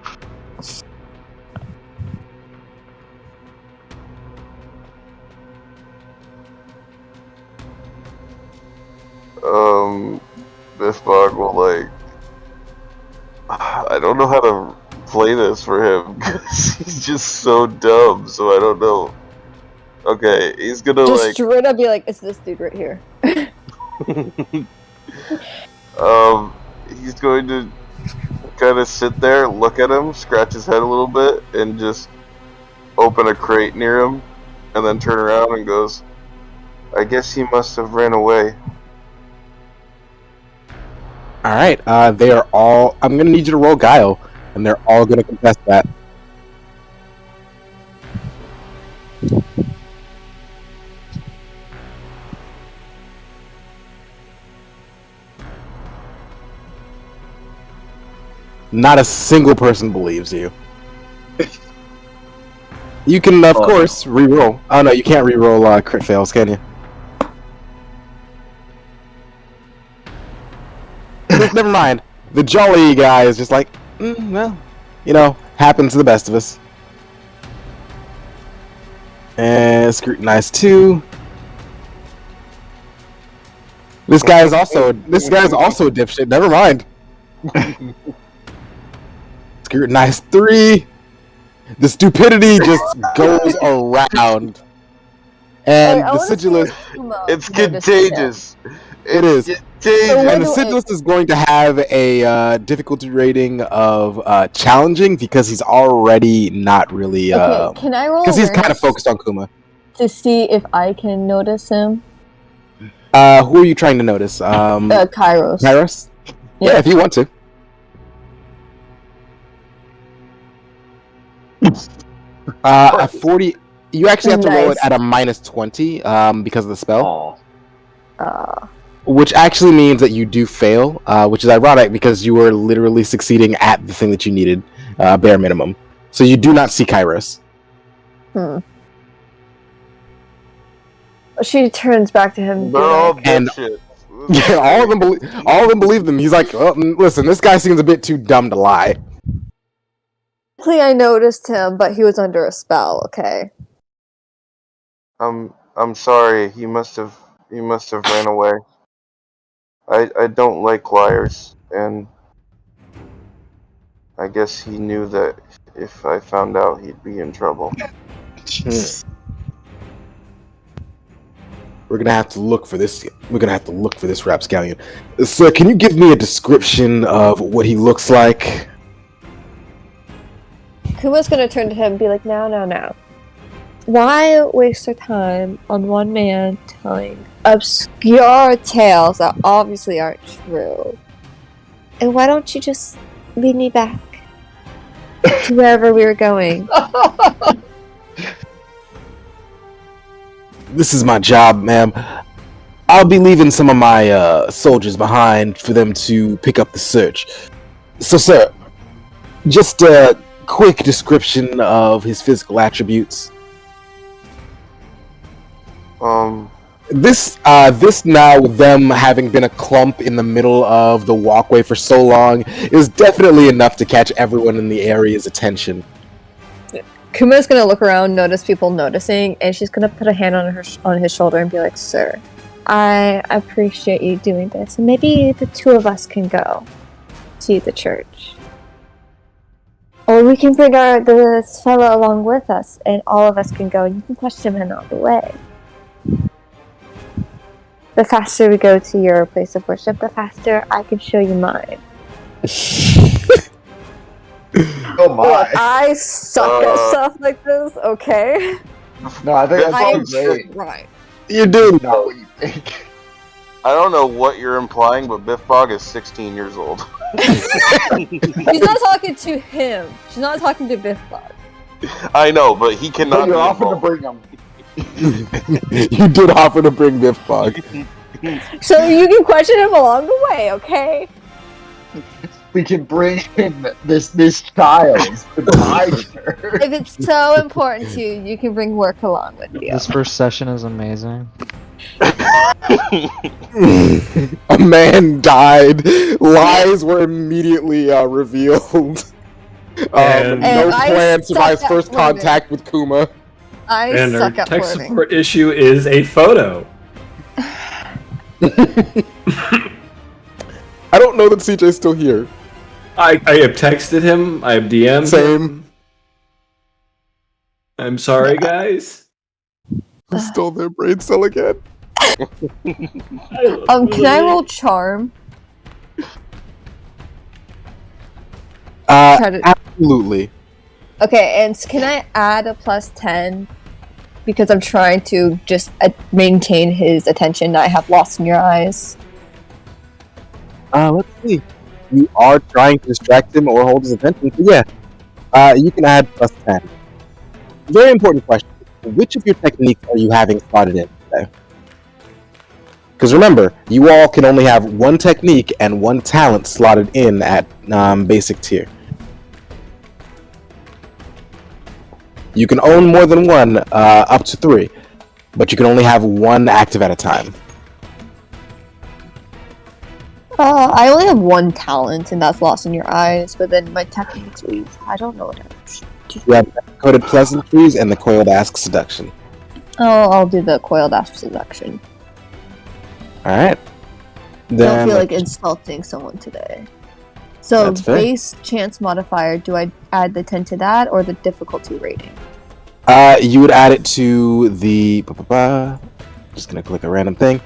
Biffbog will like. I don't know how to play this for him because he's just so dumb. So I don't know. Okay, he's gonna Just like. straight up be like, it's this dude right here. He's going to kind of sit there, look at him, scratch his head a little bit, and just open a crate near him, and then turn around and goes, I guess he must have ran away. Alright, they are all... I'm gonna need you to roll Guile. And they're all going to confess that. Not a single person believes you. You can, of course, re-roll. Oh no, you can't re-roll crit fails, can you? Never mind. The jolly guy is just like, well, you know, happens to the best of us. And scrutinize 2. This guy is also a dipshit. Never mind. Scrutinize 3. The stupidity just goes around. And the sigillus... It's contagious. It is. Contagious. And the sigillus is going to have a difficulty rating of challenging because he's already not really... Okay, can I roll because he's kind of awareness focused on Kuma. to see if I can notice him? Who are you trying to notice? Kairos. Kairos? Yeah, if you want to. A 40. You actually have to roll it at a -20 because of the spell. Which actually means that you do fail, which is ironic because you were literally succeeding at the thing that you needed, bare minimum. So you do not see Kairos. She turns back to him. And yeah, all of them believe them. He's like, oh, listen, this guy seems a bit too dumb to lie. I noticed him, but he was under a spell. Okay. I'm sorry. He must have ran away. I don't like liars, and I guess he knew that if I found out, he'd be in trouble. We're gonna have to look for this. We're gonna have to look for this rapscallion. Sir, can you give me a description of what he looks like? Kuma's gonna turn to him and be like, "No. Why waste our time on one man telling obscure tales that obviously aren't true? And why don't you just lead me back to wherever we were going?" This is my job, ma'am. I'll be leaving some of my soldiers behind for them to pick up the search. So, sir, just a quick description of his physical attributes. This now, them having been a clump in the middle of the walkway for so long, is definitely enough to catch everyone in the area's attention. Kuma's gonna look around, notice people noticing, and she's gonna put a hand on his shoulder and be like, "Sir, I appreciate you doing this, and maybe the two of us can go to the church, or we can bring this fellow along with us, and all of us can go, and you can question him on the way. The faster we go to your place of worship, the faster I can show you mine." Oh my! Look, I suck at stuff like this. Okay. No, I think that's great. Right. You do know what you think. I don't know what you're implying, but Biff Bog is 16 years old. She's not talking to him. She's not talking to Biff Bog. I know, but he cannot. You're be offering to involved. bring him. You did offer to bring Biff Bog. So you can question him along the way, okay? We can bring him this child to hide her. If it's so important to you, you can bring work along with you. This first session is amazing. A man died. Lies were immediately revealed. And No I plan survives suck at first flirting. contact with Kuma. I And our suck at tech flirting. support issue is a photo. I don't know that CJ's still here. I have texted him. I have DM'd Same. him. I'm sorry, guys. Who stole their brain cell again? Can I roll charm? Try to- Absolutely. Okay, and can I add a +10? Because I'm trying to just maintain his attention that I have lost in your eyes. Let's see. you are trying to distract him or hold his attention, so yeah, you can add +10. Very important question. Which of your techniques are you having slotted in today? Because remember, you all can only have one technique and one talent slotted in at basic tier. You can own more than one, up to 3, but you can only have one active at a time. I only have one talent, and that's Lost in Your Eyes, but then my techniques leave. I don't know what else. You have Coded Pleasantries and the Coiled Ask Seduction. Oh, I'll do the Coiled Ask Seduction. Alright. I don't feel like insulting someone today. So, That's fair. base chance modifier, do I add the 10 to that, or the difficulty rating? You would add it to the... Just gonna click a random thing.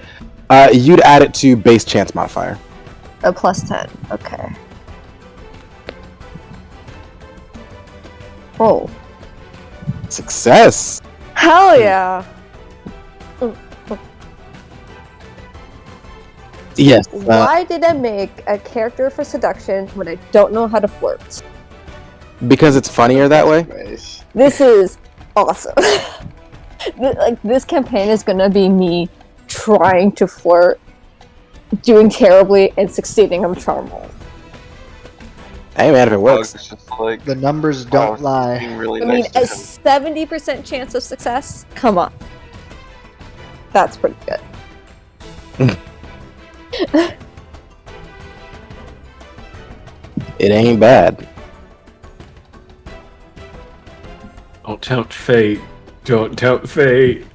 You'd add it to base chance modifier. A +10, okay. Oh. Success! Hell yeah! Yes. Why did I make a character for seduction when I don't know how to flirt? Because it's funnier that way? Nice. This is awesome. This campaign is gonna be me trying to flirt, doing terribly, and succeeding on charmel. Hey man, if it works. It's just like, The numbers don't lie. being really I mean, nice to a him. 70% chance of success? Come on. That's pretty good. It ain't bad. Don't tempt fate. Don't tempt fate.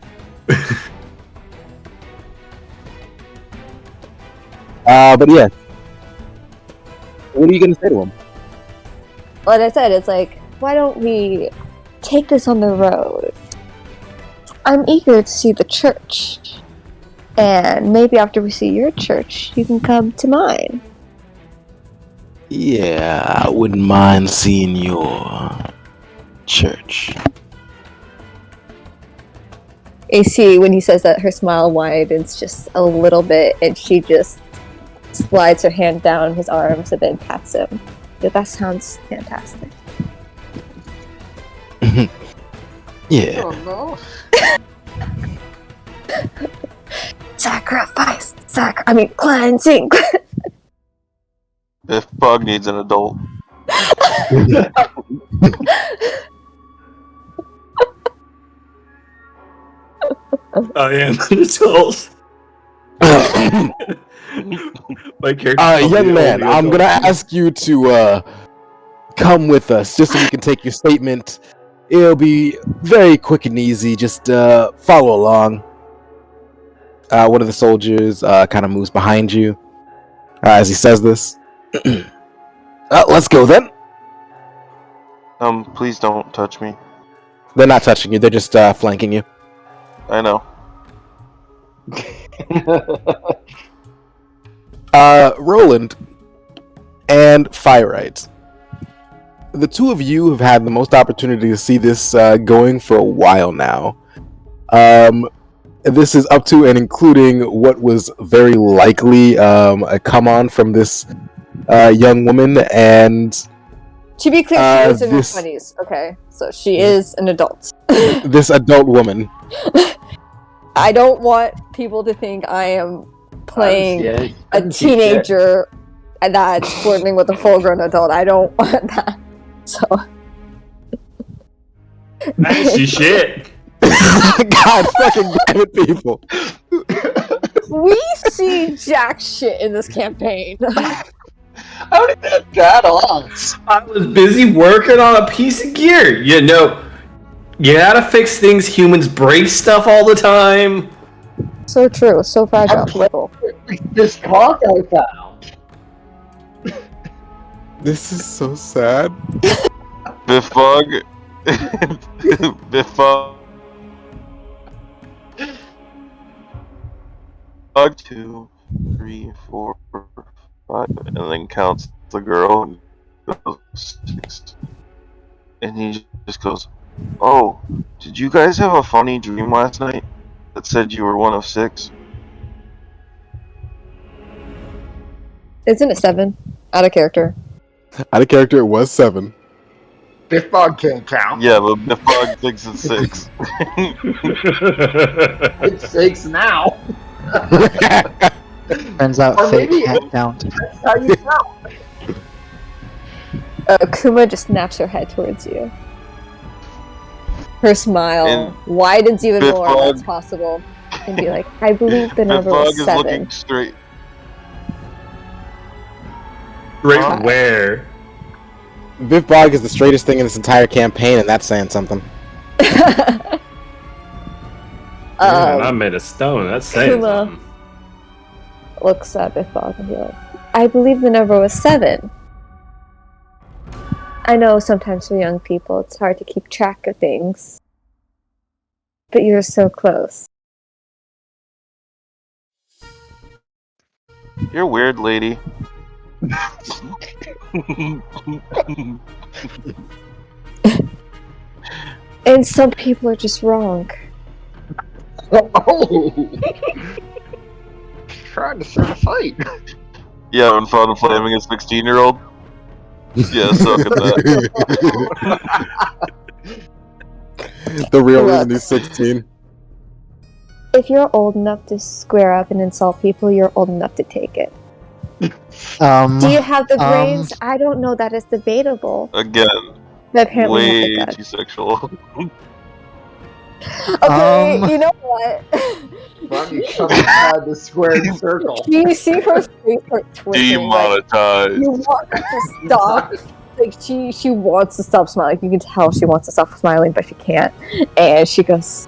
But yeah. What are you gonna say to him? Like I said, it's like, why don't we take this on the road? I'm eager to see the church. And maybe after we see your church, you can come to mine. Yeah, I wouldn't mind seeing your church. AC, when he says that, her smile widens just a little bit, and she just slides her hand down his arms and then pats him. That sounds fantastic. Yeah. Oh no. Sacrifice! Cleansing! If Bug needs an adult. I am an adult. My character. Young man, I'm gonna ask you to come with us just so we can take your statement. It'll be very quick and easy. Just follow along. One of the soldiers kind of moves behind you as he says this. Let's go then. Please don't touch me. They're not touching you. They're just flanking you. I know. Roland and Firelight. The two of you have had the most opportunity to see this going for a while now. This is up to and including what was very likely a come on from this young woman, and To be clear, she is in her this- 20s, okay? So she is an adult. this adult woman. I don't want people to think I am playing Yeah, a teenager that's flirting with a full-grown adult. I don't want that. So I see shit. God fucking damn it, people. we see jack shit in this campaign. How did that bat off? I was busy working on a piece of gear. You know, you gotta fix things. Humans break stuff all the time. So true, so fragile. People. This cock I found. This is so sad. Biff Bug. Biff Bug. 2, 3, 4, 5, and then counts the girl and goes 6. And he just goes, "Oh, did you guys have a funny dream last night that said you were one of 6?" Isn't it 7? Out of character. Out of character, it was 7. Biff Bog can't count. Yeah, but Biff Bog thinks it's 6. It's 6 now. Turns out Or fate maybe- can't count. That's how you count. Kuma just snaps her head towards you. Her smile And widens even Biff more Bog- if that's possible. And be like, I believe the Biff number Bog was is 7. looking straight. Right where? Biff Bog is the straightest thing in this entire campaign, and that's saying something. Man, I'm made of stone. That's saying Kuma. something. Looks at Biff Bog and be like, I believe the number was 7. I know sometimes for young people it's hard to keep track of things. But you're so close. You're weird, lady. And some people are just wrong. Oh! Trying to start a fight. Yeah, when Fawn Flaming is 16-year-old. Yeah, suck at that. The real Look. reason he's 16. If you're old enough to square up and insult people, you're old enough to take it. Do you have the brains? I don't know. That is debatable. Again, But apparently you way have the too guts. sexual. Okay, you know what? Bonnie shoved inside the squared circle. Do you see her face start twitching? Like, Demonetized. you want her to stop. Like she wants to stop smiling. You can tell she wants to stop smiling, but she can't. And she goes,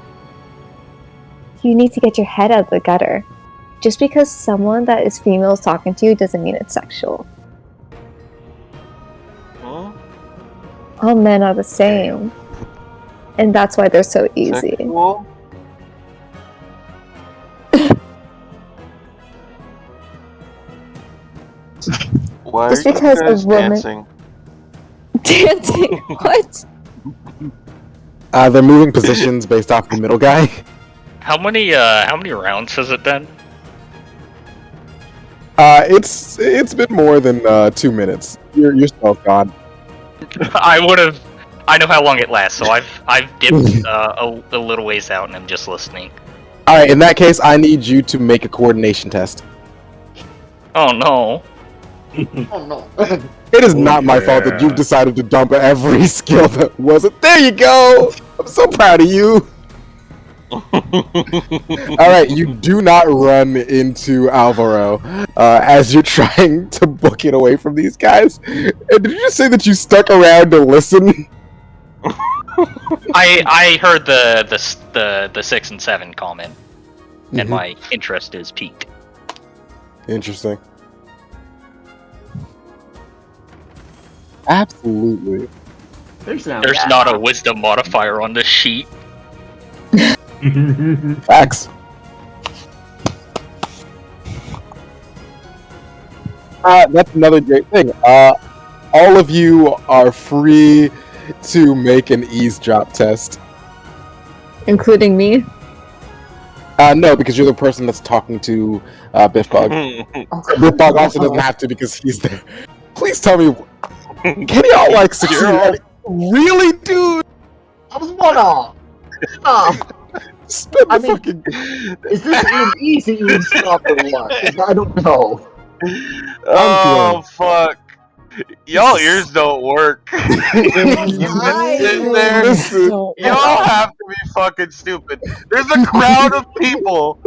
"You need to get your head out of the gutter. Just because someone that is female is talking to you doesn't mean it's sexual. Huh? All men are the same, and that's why they're so easy." Sexual? Why Just are you because a guys woman- dancing? Dancing? What? They're moving positions based off the middle guy. How many rounds has it been? It's been more than 2 minutes. You're still gone. I know how long it lasts, so I've dipped a little ways out and I'm just listening. All right, in that case, I need you to make a coordination test. Oh no. Oh no. It is not my fault that you've decided to dump every skill that wasn't. There you go. I'm so proud of you. All right, you do not run into Alvaro as you're trying to book it away from these guys. And did you just say that you stuck around to listen? I heard the 6 and 7 comment, and my interest is piqued. Interesting. Absolutely. There's not a wisdom modifier on this sheet. Facts. That's another great thing. All of you are free to make an eavesdrop test. Including me? No, because you're the person that's talking to Biff Bog. Biff Bog also doesn't have to because he's there. Please tell me, can y'all like succeed? Really, dude? I was one off. Spin the I mean, fucking. Is this an easy eavesdrop or what? 'Cause I don't know. Oh fuck! Y'all ears don't work. Sitting there, y'all have to be fucking stupid. There's a crowd of people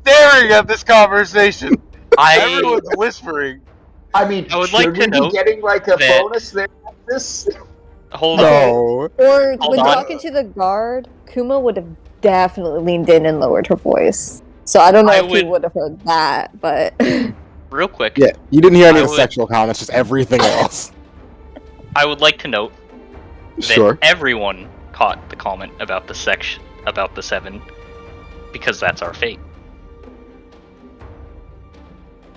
staring at this conversation. Everyone's whispering. I mean, I would should like to we be note getting like a that- bonus there? This. Hold on. No. Or Hold when on. talking to the guard, Kuma would have definitely leaned in and lowered her voice. So I don't know if he would have heard that, but Real quick, Yeah, you didn't hear any I of the would- sexual comments, just everything else. I would like to note that Sure. everyone caught the comment about the 7, because that's our fate.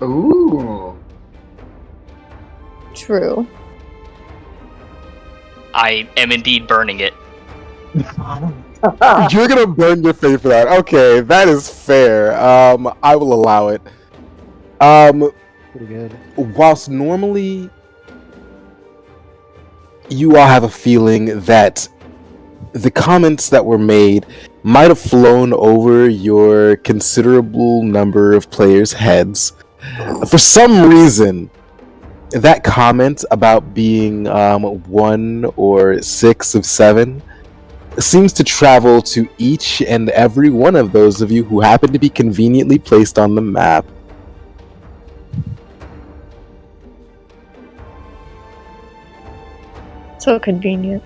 Ooh. true. I am indeed burning it. You're gonna burn your face for that. Okay, that is fair. I will allow it. pretty good. whilst normally you all have a feeling that the comments that were made might have flown over your considerable number of players' heads, for some reason, that comment about being 1 or 6 of 7 seems to travel to each and every one of those of you who happen to be conveniently placed on the map. So convenient.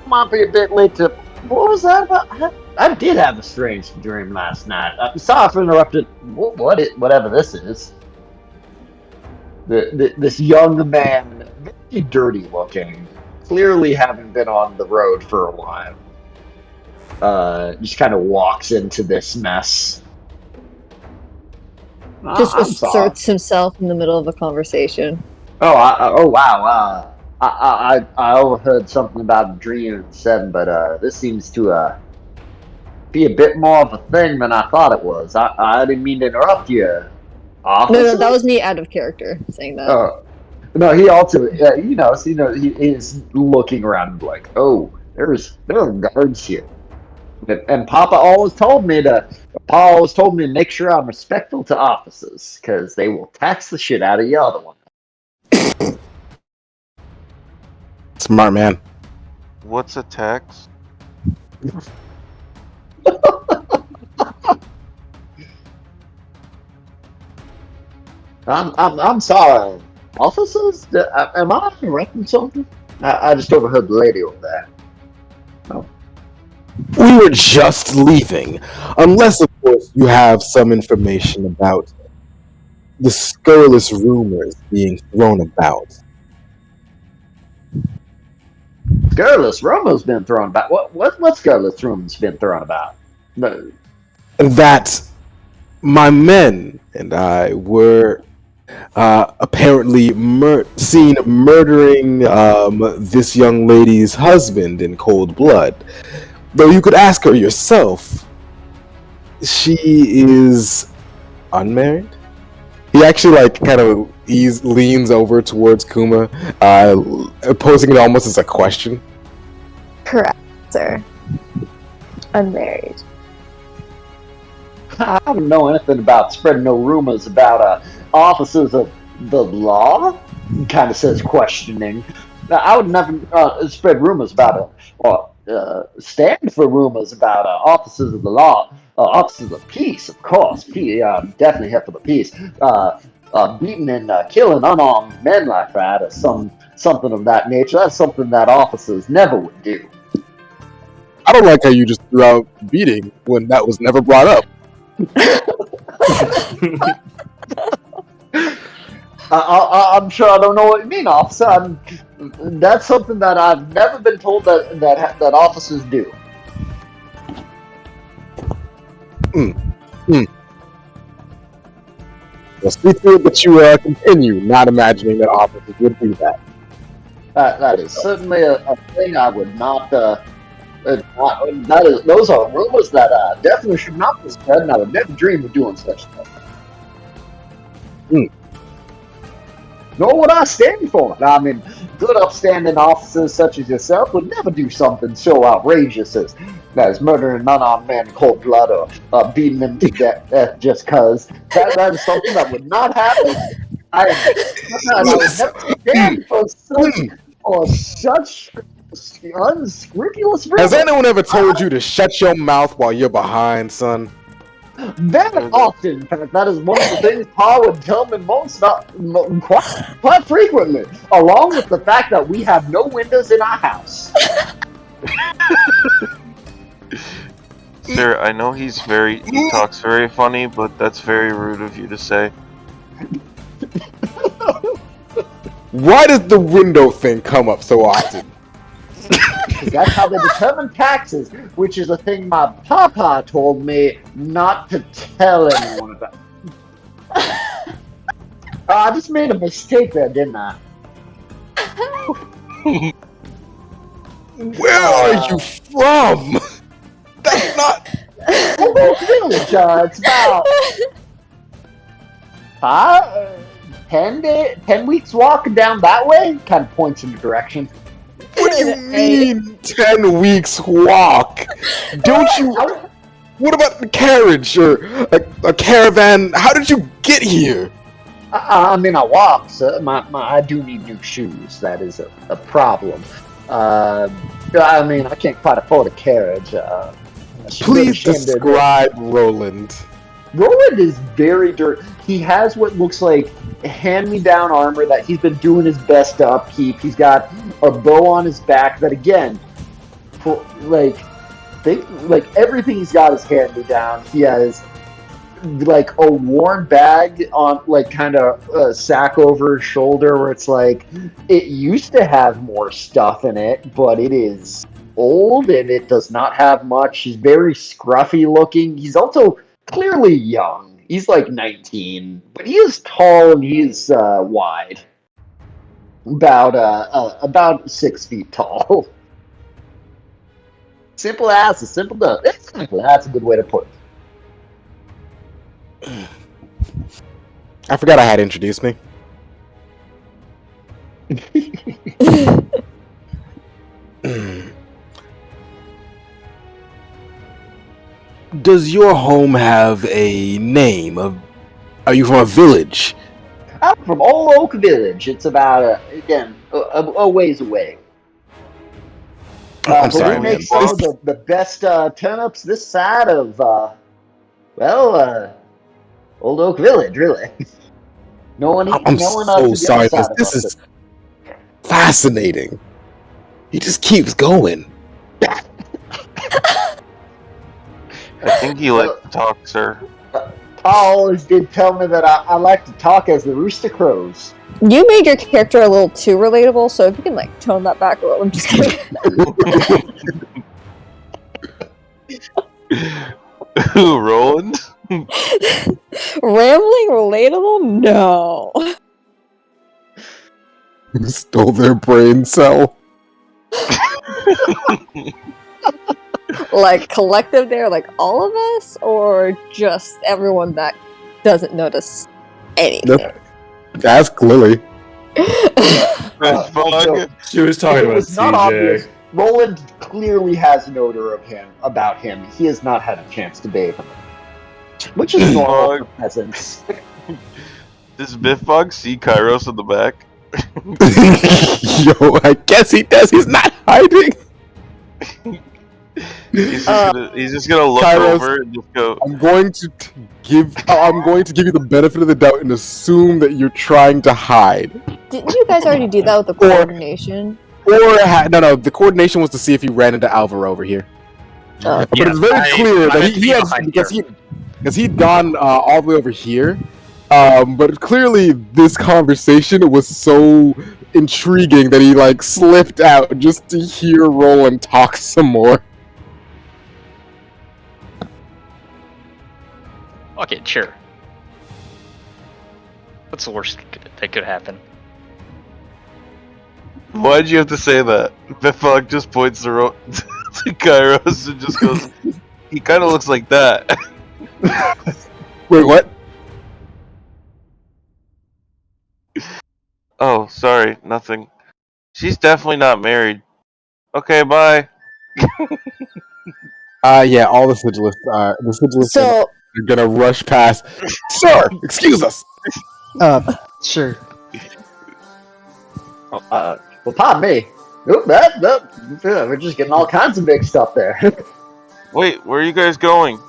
Might be a bit late to. What was that about? I did have a strange dream last night. Sorry for interrupting. Whatever this is. This young man, very dirty looking, clearly having been on the road for a while. Just kind of walks into this mess. Just I'm sorry. asserts himself in the middle of a conversation. Oh wow. I overheard something about a dream at 7, but this seems to be a bit more of a thing than I thought it was. I didn't mean to interrupt you. Officer? No, that was me out of character saying that. Oh no, he also he is looking around like, oh, there are guards here, and Papa always told me to make sure I'm respectful to officers because they will tax the shit out of the other one. Smart man. What's a tax? I'm sorry, officers. Am I interrupting something? I just overheard the lady over there. Oh. We were just leaving, unless of course you have some information about the scurrilous rumors being thrown about. Scurrilous rumors been thrown about. What scurrilous rumors been thrown about? No. That my men and I were apparently seen murdering this young lady's husband in cold blood. Though you could ask her yourself, she is unmarried. He actually leans over towards Kuma, posing it almost as a question. Correct, sir. Unmarried. I don't know anything about spreading no rumors about officers of the law. Kind of says questioning. Now, I would never spread rumors about stand for rumors about officers of the law, officers of peace, of course. Definitely here for the peace. Beating and killing unarmed men like that, or something of that nature. That's something that officers never would do. I don't like how you just threw out beating when that was never brought up. I'm sure I don't know what you mean, officer. That's something that I've never been told that officers do. Well, speak to it, but you continue not imagining that officers would do that. That is certainly a thing I would not. Those are rumors that definitely should not be spread, and I would never dream of doing such stuff. Nor would I stand for it. I mean, good upstanding officers such as yourself would never do something so outrageous as murdering an unarmed man in cold blood or beating them to death just because. That is something that would not happen. I would never stand for such unscrupulous rumors. Has anyone ever told you to shut your mouth while you're behind, son? Very often, in fact, that is one of the things Pa would tell me quite frequently, along with the fact that we have no windows in our house. Sir, I know he talks very funny, but that's very rude of you to say. Why does the window thing come up so often? That's how they determine taxes, which is a thing my papa told me not to tell anyone about. I just made a mistake there, didn't I? Where are you from? That's not. Well, Oak Village. It's about 10 weeks walk down that way. Kind of points in the direction. What do you mean 10 weeks walk? Don't you... What about the carriage or a caravan? How did you get here? I mean, I walk, so I do need new shoes. That is a problem. I mean, I can't quite afford a carriage. Please describe Roland. Roland is very dirty. He has what looks like hand-me-down armor that he's been doing his best to upkeep. He's got a bow on his back that, again, everything he's got is hand-me-down. He has like a worn bag on, like, kind of a sack over his shoulder where it's like, it used to have more stuff in it, but it is old and it does not have much. He's very scruffy looking. He's also clearly young. He's like 19, but he is tall and he is wide. About 6 feet tall. Simple as a simple done. That's a good way to put it. I forgot I had introduced me. Does your home have a name? Are you from a village? I'm from Old Oak Village. It's about, a ways away. I'm sorry, we man. make some of the best turnips this side of, Old Oak Village, really. I'm so sorry. This is fascinating. He just keeps going. I think you like to talk, sir. Paul always did tell me that I like to talk as the rooster crows. You made your character a little too relatable, so if you can like tone that back a little, I'm just kidding. Who, Roland? Rambling relatable? No. You stole their brain cell. Like collective there, like all of us, or just everyone that doesn't notice anything? Ask Lily. She was talking about It's not CJ. obvious. Roland clearly has an odor of him about him. He has not had a chance to bathe him, which is normal for peasants. Does Biffbog see Kairos in the back? Yo, I guess he does. He's not hiding. He's just gonna look Kairos, over and just go. I'm going to give you the benefit of the doubt and assume that you're trying to hide. Didn't you guys already do that with the coordination? No. The coordination was to see if he ran into Alvaro over here. Oh. But it's very clear that he had because he'd gone all the way over here. But clearly, this conversation was so intriguing that he like slipped out just to hear Roland talk some more. Okay, sure. What's the worst that could happen? Why'd you have to say that? Biffbog just points to Kairos and just goes, he kind of looks like that. Wait, what? Oh, sorry, nothing. She's definitely not married. Okay, bye. Yeah, all the sigilists So, are gonna rush past. Sir, excuse us. Sure. Well, pardon me. Oop, we're just getting all kinds of big stuff there. Wait, where are you guys going?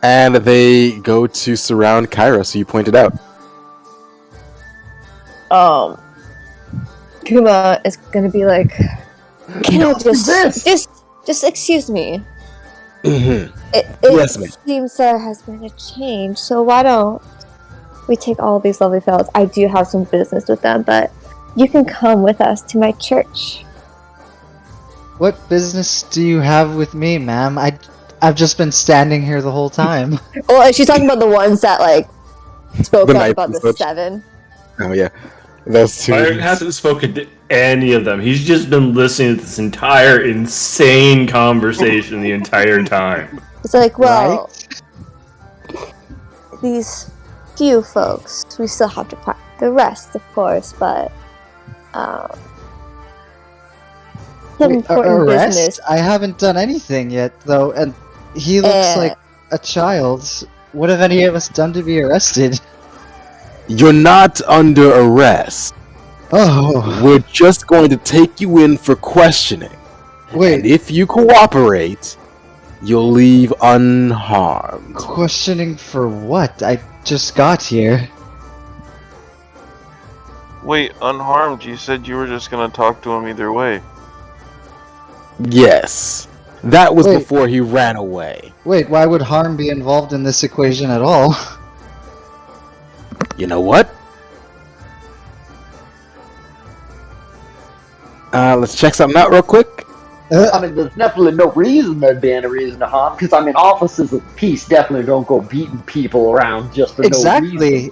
And they go to surround Kairos, who you pointed out. Kuma is gonna be like, can I this? just excuse me. Mm-hmm. It Yes, ma'am. seems there has been a change, so why don't we take all these lovely fellows? I do have some business with them, but you can come with us to my church. What business do you have with me, ma'am? I've just been standing here the whole time. Well, she's talking about the ones that like spoke The up knife about and the such. 7. Oh yeah, those two. Byron hasn't spoken to any of them. He's just been listening to this entire insane conversation the entire time. It's like, well, these few folks. We still have to find the rest, of course, but Wait, important arrest? business. I haven't done anything yet, though, and he looks like a child. What have any of us done to be arrested? You're not under arrest. Oh, We're just going to take you in for questioning. And wait, if you cooperate, you'll leave unharmed. questioning for what? I just got here. Wait, unharmed, you said you were just gonna talk to him either way. Yes. That was Wait. before he ran away. Wait, why would harm be involved in this equation at all? You know what? Let's check something out real quick. I mean, there's definitely no reason there'd be any reason to harm, because, I mean, officers of peace definitely don't go beating people around just for no reason. Exactly.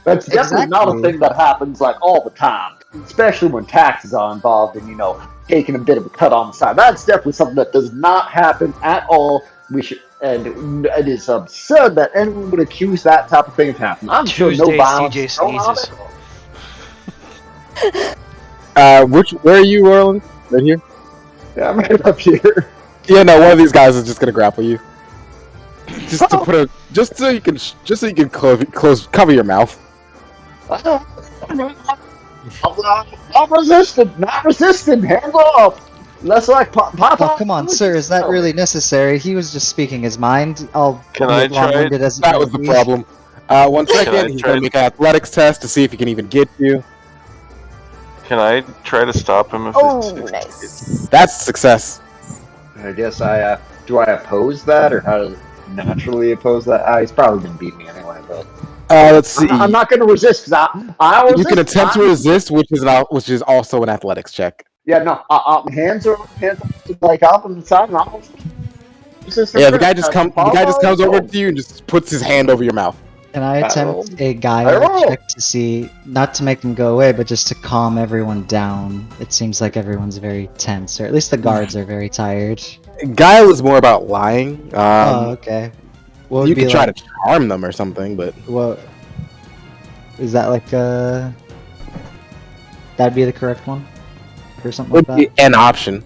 That's definitely not a thing that happens, like, all the time, especially when taxes are involved and, taking a bit of a cut on the side. That's definitely something that does not happen at all. And it is absurd that anyone would accuse that type of thing of happening. I'm sure no Tuesday, violence CJ is going on sneezes. at all. Where are you, Orland? Right here? Yeah, I'm right up here. Yeah, no, one of these guys is just gonna grapple you. Just to put just so you can cover your mouth. Not resistant, hands off. Let's pop. Oh, come on, sir, is that really necessary? He was just speaking his mind. Can I try it? That was the problem. 1 second, he's gonna make an athletics test to see if he can even get you. Can I try to stop him if it's Nice. That's a success. I guess do I oppose that, or how does it naturally oppose that? He's probably gonna beat me anyway, but Let's see. I'm not gonna resist, because I You can attempt to resist, which is also an athletics check. Yeah, no, hands are like up on the side, and I'll Yeah, the guy just comes over to you and just puts his hand over your mouth. Can I attempt a guile check to see, not to make them go away, but just to calm everyone down? It seems like everyone's very tense, or at least the guards are very tired. Guile is more about lying. Oh, okay. What would You be could try like, to charm them or something, but what is that like? That'd be the correct one, or something like would be that. an option.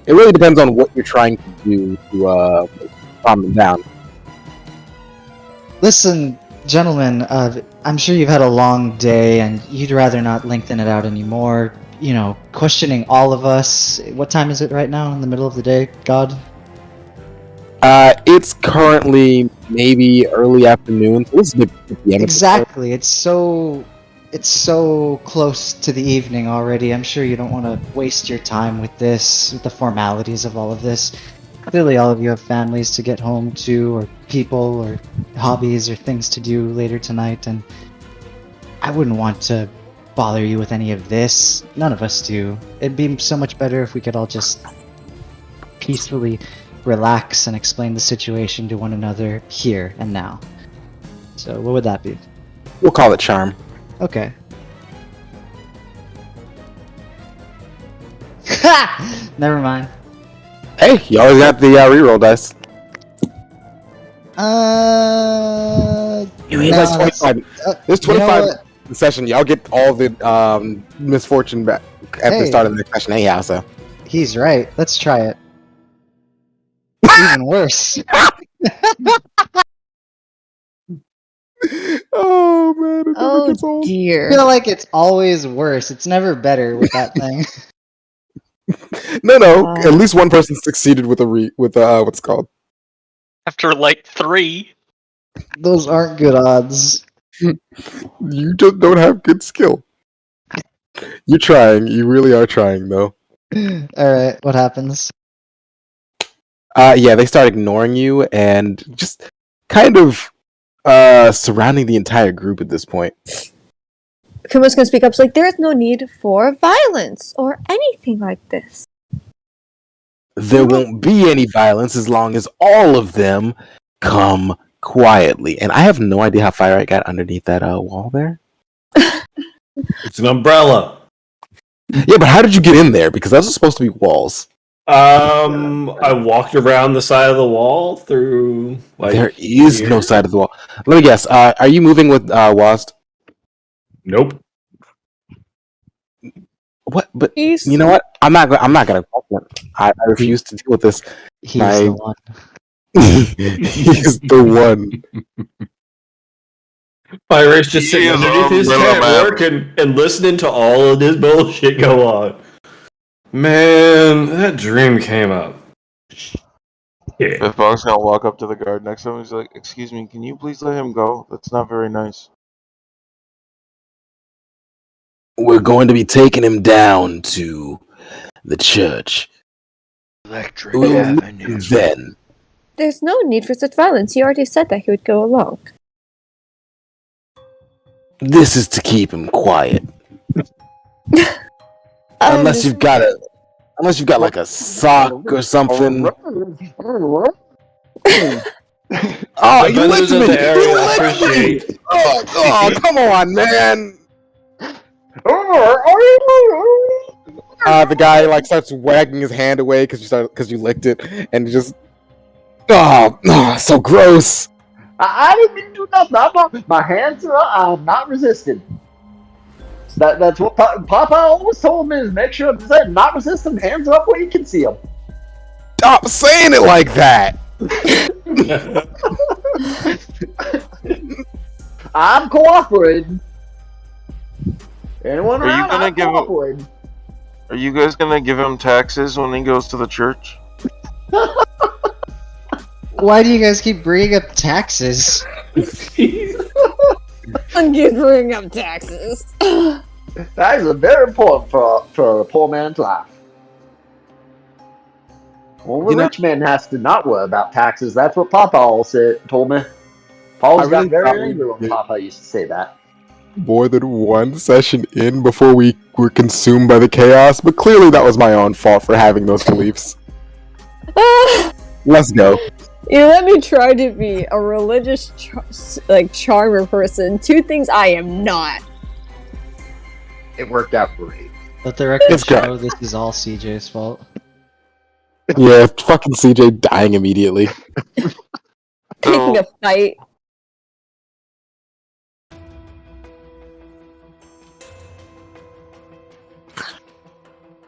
It really depends on what you're trying to do to calm them down. Listen, gentlemen, I'm sure you've had a long day, and you'd rather not lengthen it out anymore. Questioning all of us. What time is it right now? In the middle of the day, God? It's currently maybe early afternoon. So this is the end. Exactly. It's so close to the evening already. I'm sure you don't want to waste your time with this, with the formalities of all of this. Clearly, all of you have families to get home to, or people, or hobbies, or things to do later tonight, and I wouldn't want to bother you with any of this. None of us do. It'd be so much better if we could all just peacefully relax and explain the situation to one another here and now. So, what would that be? We'll call it charm. Okay. Ha! Never mind. Hey, you always got the reroll dice. There's 25. There's 25 in session. Y'all get all the misfortune back at the start of the next session anyhow, so. He's right. Let's try it. Even worse. Oh man, it never gets old. I Dear. feel like it's always worse. It's never better with that thing. No. At least one person succeeded with what's it called? After like 3. Those aren't good odds. You just don't have good skill. You're trying. You really are trying, though. Alright, what happens? Yeah, they start ignoring you and just kind of surrounding the entire group at this point. Kuma's gonna speak up. She's like, there is no need for violence or anything like this. There won't be any violence as long as all of them come quietly. And I have no idea how far I got underneath that wall there. It's an umbrella. Yeah, but how did you get in there? Because those are supposed to be walls. I walked around the side of the wall through. Like, there is here. no side of the wall. Let me guess. Are you moving with Wast? Nope. What? But He's you know what? I'm not gonna. I refuse to deal with this. He's My- the one. He's the one. Pirate's just sitting He is underneath his on tent map. working and listening to all of this bullshit go on. Man, that dream came up. Yeah. If Bog's gonna walk up to the guard next to him, he's like, "Excuse me, can you please let him go? That's not very nice." We're going to be taking him down to the church. Electric We'll Avenue. meet then. There's no need for such violence. He already said that he would go along. This is to keep him quiet. Unless you've got like a sock or something. Oh, The you vendors licked of me! the area You licked appreciate. me! Oh, come on, man! The guy like starts wagging his hand away because you licked it, and just so gross. I didn't even do nothing. My hands are. I'm not resisting. That's what Papa always told me: is make sure to say, not resisting. Hands up where you can see them. Stop saying it like that. I'm cooperating. Anyone Are you around? gonna I'm give him- cooperating. Are you guys gonna give him taxes when he goes to the church? Why do you guys keep bringing up taxes? I'm bringing up taxes. That is a very important for a poor man's life. Only rich man has to not worry about taxes. That's what Papa always told me. Paul I really got thought very we angry when did. Papa used to say that. More than one session in before we were consumed by the chaos, but clearly that was my own fault for having those beliefs. Let's go. You let me try to be a religious, charmer person. Two things I am not. It worked out great. Let the record It's good. show this is all CJ's fault. Yeah, fucking CJ dying immediately. Picking a fight.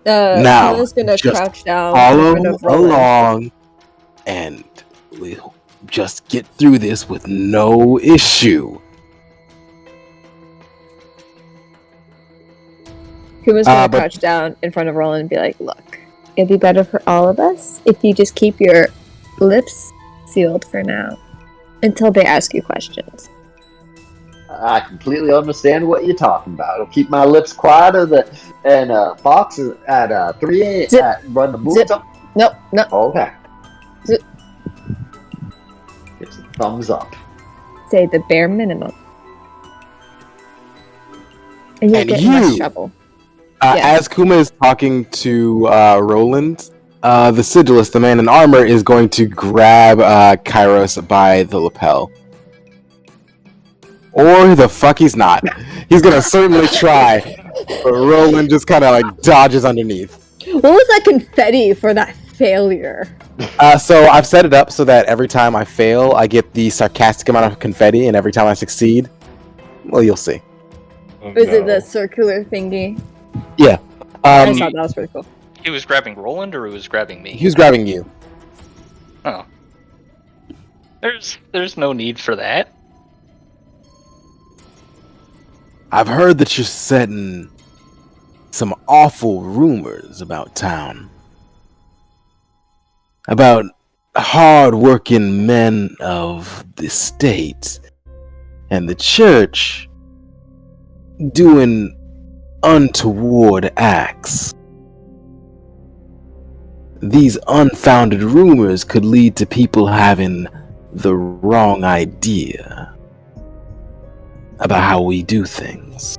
Now, Kuma's gonna just crouch down in Follow front of Roland. along, and we'll just get through this with no issue. Kuma's gonna but- crouch down in front of Roland and be like, look, it'd be better for all of us if you just keep your lips sealed for now until they ask you questions. I completely understand what you're talking about. I'll keep my lips quieter and Fox is at 3 a.m. Zip. Run the moves Zip. up. Nope, no. Okay. Zip. It's a thumbs up. Say the bare minimum. And you'll And get in much you- trouble. Yes. As Kuma is talking to Roland, the Sigilist, the man in armor, is going to grab Kairos by the lapel. Or the fuck he's not. He's gonna certainly try, but Roland just kind of like dodges underneath. What was that confetti for that failure? So I've set it up so that every time I fail, I get the sarcastic amount of confetti, and every time I succeed, well, you'll see. Was it the circular thingy? Yeah. I just thought that was pretty cool. He was grabbing Roland, or he was grabbing me? He was grabbing you. Oh. There's no need for that. I've heard that you're setting some awful rumors about town. About hard-working men of the state and the church doing untoward acts. These unfounded rumors could lead to people having the wrong idea about how we do things.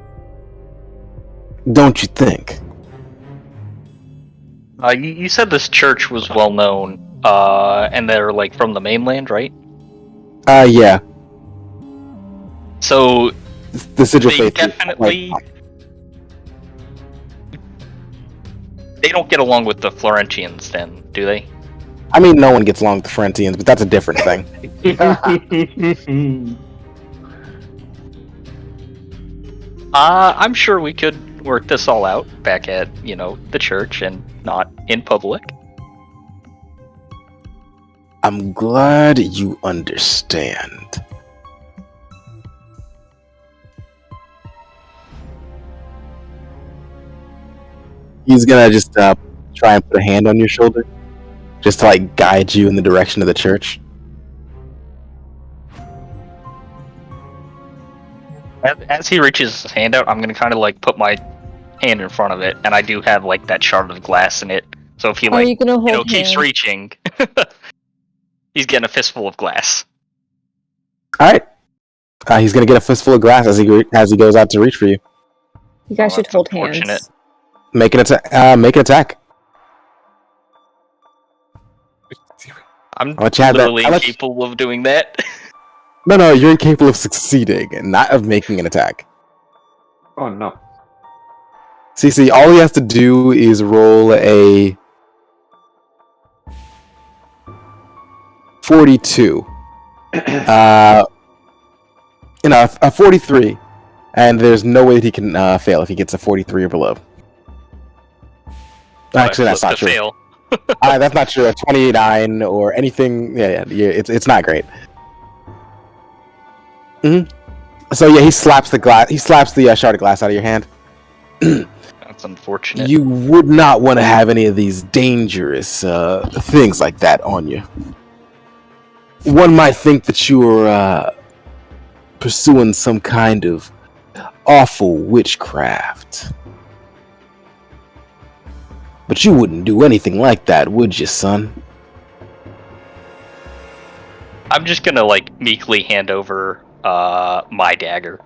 Don't you think? You said this church was well known, and they're like from the mainland, right? Yeah. So The Sigil they Faith. definitely. They don't get along with the Florentians, then, do they? I mean, no one gets along with the Florentians, but that's a different thing. I'm sure we could work this all out back at, the church and not in public. I'm glad you understand. He's gonna just try and put a hand on your shoulder, just to like guide you in the direction of the church. As he reaches his hand out, I'm gonna kind of like put my hand in front of it, and I do have like that shard of glass in it. So if he Are you gonna hold keeps hands? reaching, he's getting a fistful of glass. All right. He's gonna get a fistful of glass as he goes out to reach for you. You guys should that's hold unfortunate. hands. Make an attack. Make an attack. I'm I'll let you have that. literally incapable of doing that. No, you're incapable of succeeding and not of making an attack. Oh no. CC, all he has to do is roll a 42. A 43. And there's no way that he can fail if he gets a 43 or below. Actually, that's not true. Fail. That's not true. A 29 or anything. Yeah, it's not great. So yeah, he slaps the glass. He slaps the shard of glass out of your hand. That's unfortunate. You would not want to have any of these dangerous things like that on you. One might think that you're pursuing some kind of awful witchcraft. But you wouldn't do anything like that, would you, son? I'm just gonna meekly hand over my dagger.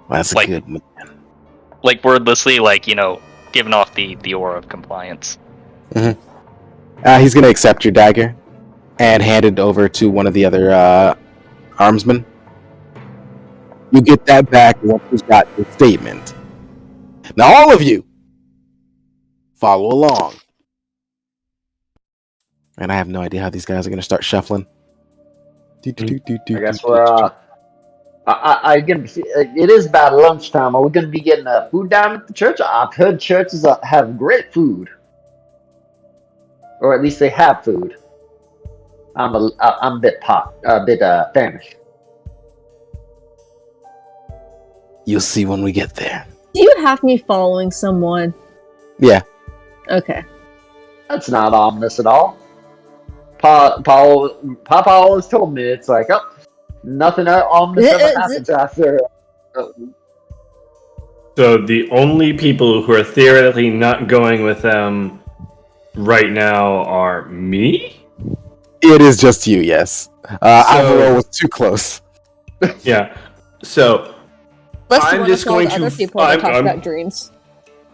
Well, that's a good man. Wordlessly, giving off the aura of compliance. He's gonna accept your dagger and hand it over to one of the other armsmen. You get that back once he's got your statement. Now all of you, follow along. And I have no idea how these guys are gonna start shuffling. I guess we're it is about lunchtime. Are we gonna be getting food down at the church? I've heard churches have great food, or at least they have food. I'm a bit famished. You'll see when we get there. Do you have me following someone? Yeah. Okay. That's not ominous at all. Papa always told me it's like, oh, nothing ominous ever happens after. So the only people who are theoretically not going with them right now are me? It is just you, yes. Alvaro was too close. Yeah. So I'm just going to. Other people that talk about dreams.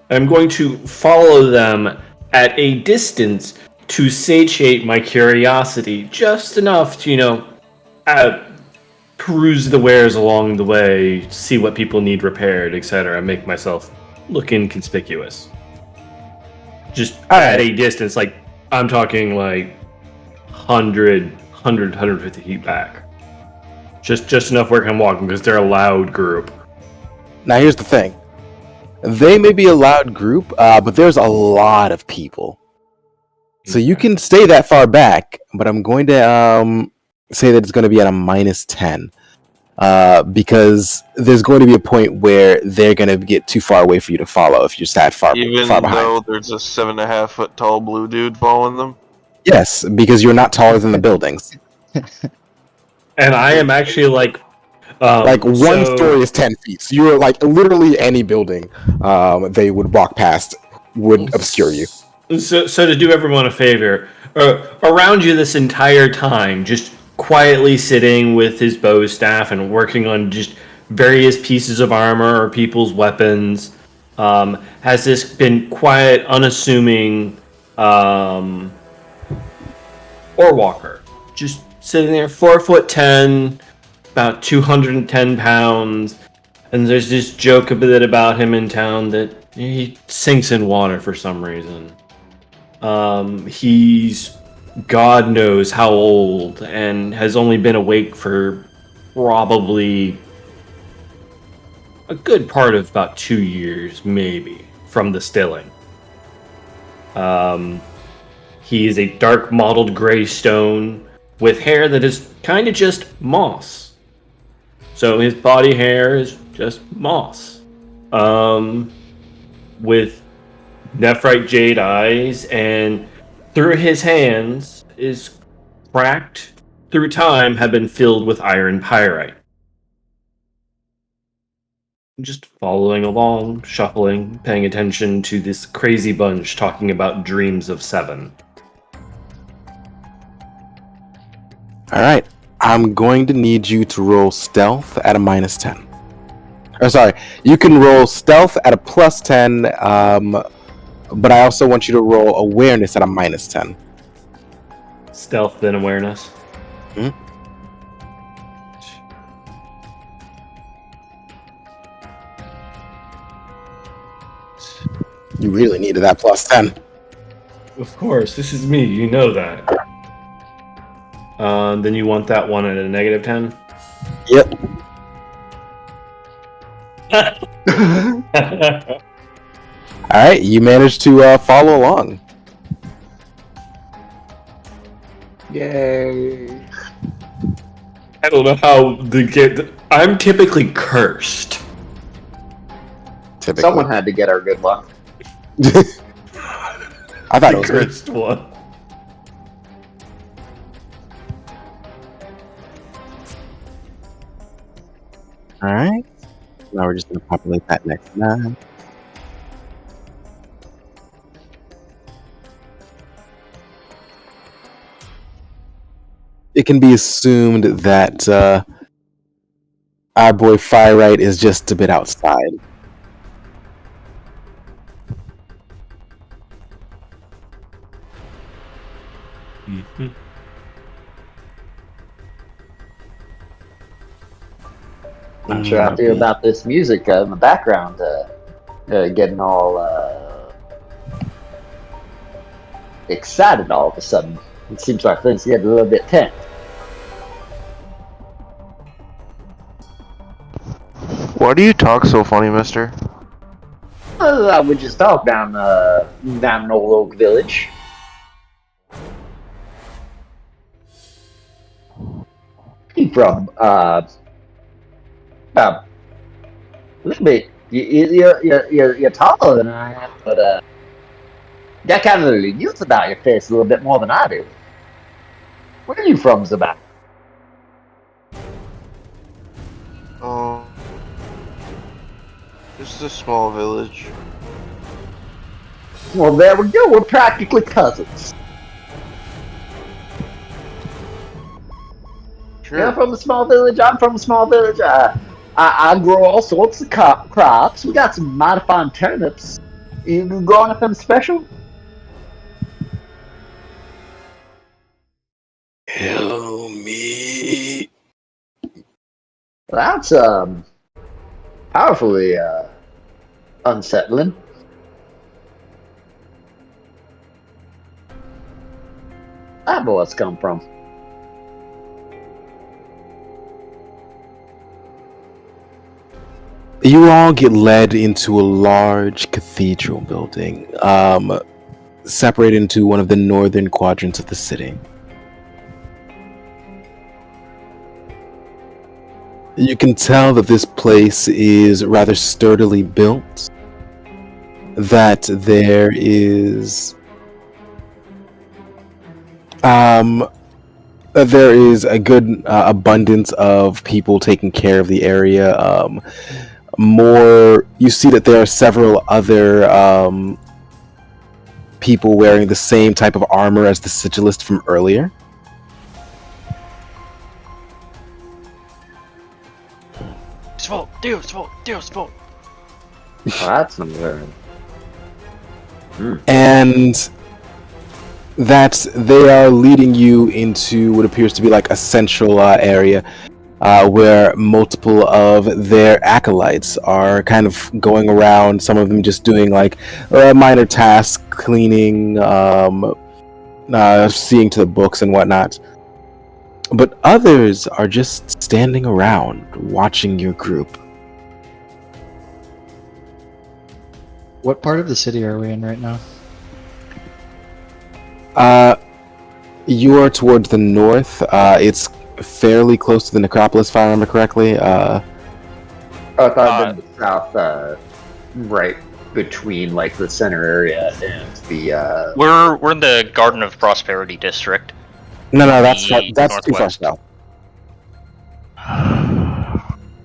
I'm going to follow them at a distance to satiate my curiosity, just enough to, peruse the wares along the way, see what people need repaired, etc., make myself look inconspicuous. Just at a distance, I'm talking 150 feet back. Just enough where I can walk because they're a loud group. Now here's the thing. They may be a loud group, but there's a lot of people. So you can stay that far back, but I'm going to say that it's going to be at a -10. Because there's going to be a point where they're going to get too far away for you to follow if you're that far behind. Even though there's a 7.5 foot tall blue dude following them? Yes, because you're not taller than the buildings. And I am actually one story is 10 feet. So you're literally any building they would walk past would obscure you. So to do everyone a favor, around you this entire time, just quietly sitting with his bow staff and working on just various pieces of armor or people's weapons, has this been quiet, unassuming Orwalker. Just sitting there, 4'10", about 210 pounds, And there's this joke a bit about him in town that he sinks in water for some reason. He's God knows how old and has only been awake for probably a good part of about 2 years, maybe, from the stilling. He is a dark mottled gray stone with hair that is kind of just moss. So his body hair is just moss. With nephrite jade eyes, and through his hands is cracked through time, have been filled with iron pyrite. Just following along, shuffling, paying attention to this crazy bunch talking about dreams of 7. Alright, I'm going to need you to roll stealth at a -10. Or sorry, you can roll stealth at a +10, but I also want you to roll awareness at a -10. Stealth, then awareness. Hmm? You really needed that +10. Of course, this is me, you know that. Then you want that one at a -10? Yep. Alright, you managed to follow along. Yay. I don't know how I'm typically cursed. Typically. Someone had to get our good luck. I thought it The was me. cursed one. Alright. Now we're just going to populate that next 9. It can be assumed that our boy Firelight is just a bit outside. Mm-hmm. I'm sure I feel about this music in the background, getting all excited all of a sudden. It seems like things get a little bit tense. Why do you talk so funny, mister? I would just talk down in Old Oak Village. Where you from? A little bit. You're taller than I am, but you got kind of the youth about your face a little bit more than I do. Where are you from, Zabat? Oh, this is a small village. Well, there we go. We're practically cousins. Sure. You're from a small village. I'm from a small village. I grow all sorts of crops. We got some mighty fine turnips. You growing anything special? Help me. That's powerfully unsettling. I know what's come from. You all get led into a large cathedral building, separated into one of the northern quadrants of the city. You can tell that this place is rather sturdily built, that there is a good abundance of people taking care of the area. You see that there are several other people wearing the same type of armor as the sigilist from earlier. Deus, Oh, that's not very. And that they are leading you into what appears to be like a central area. where multiple of their acolytes are kind of going around. Some of them just doing like minor tasks, cleaning, seeing to the books and whatnot. But others are just standing around, watching your group. What part of the city are we in right now? You are towards the north. It's fairly close to the necropolis, if I remember correctly. I thought I'd been south, right between like the center area and the. We're in the Garden of Prosperity district. No, that's too far northwest. south.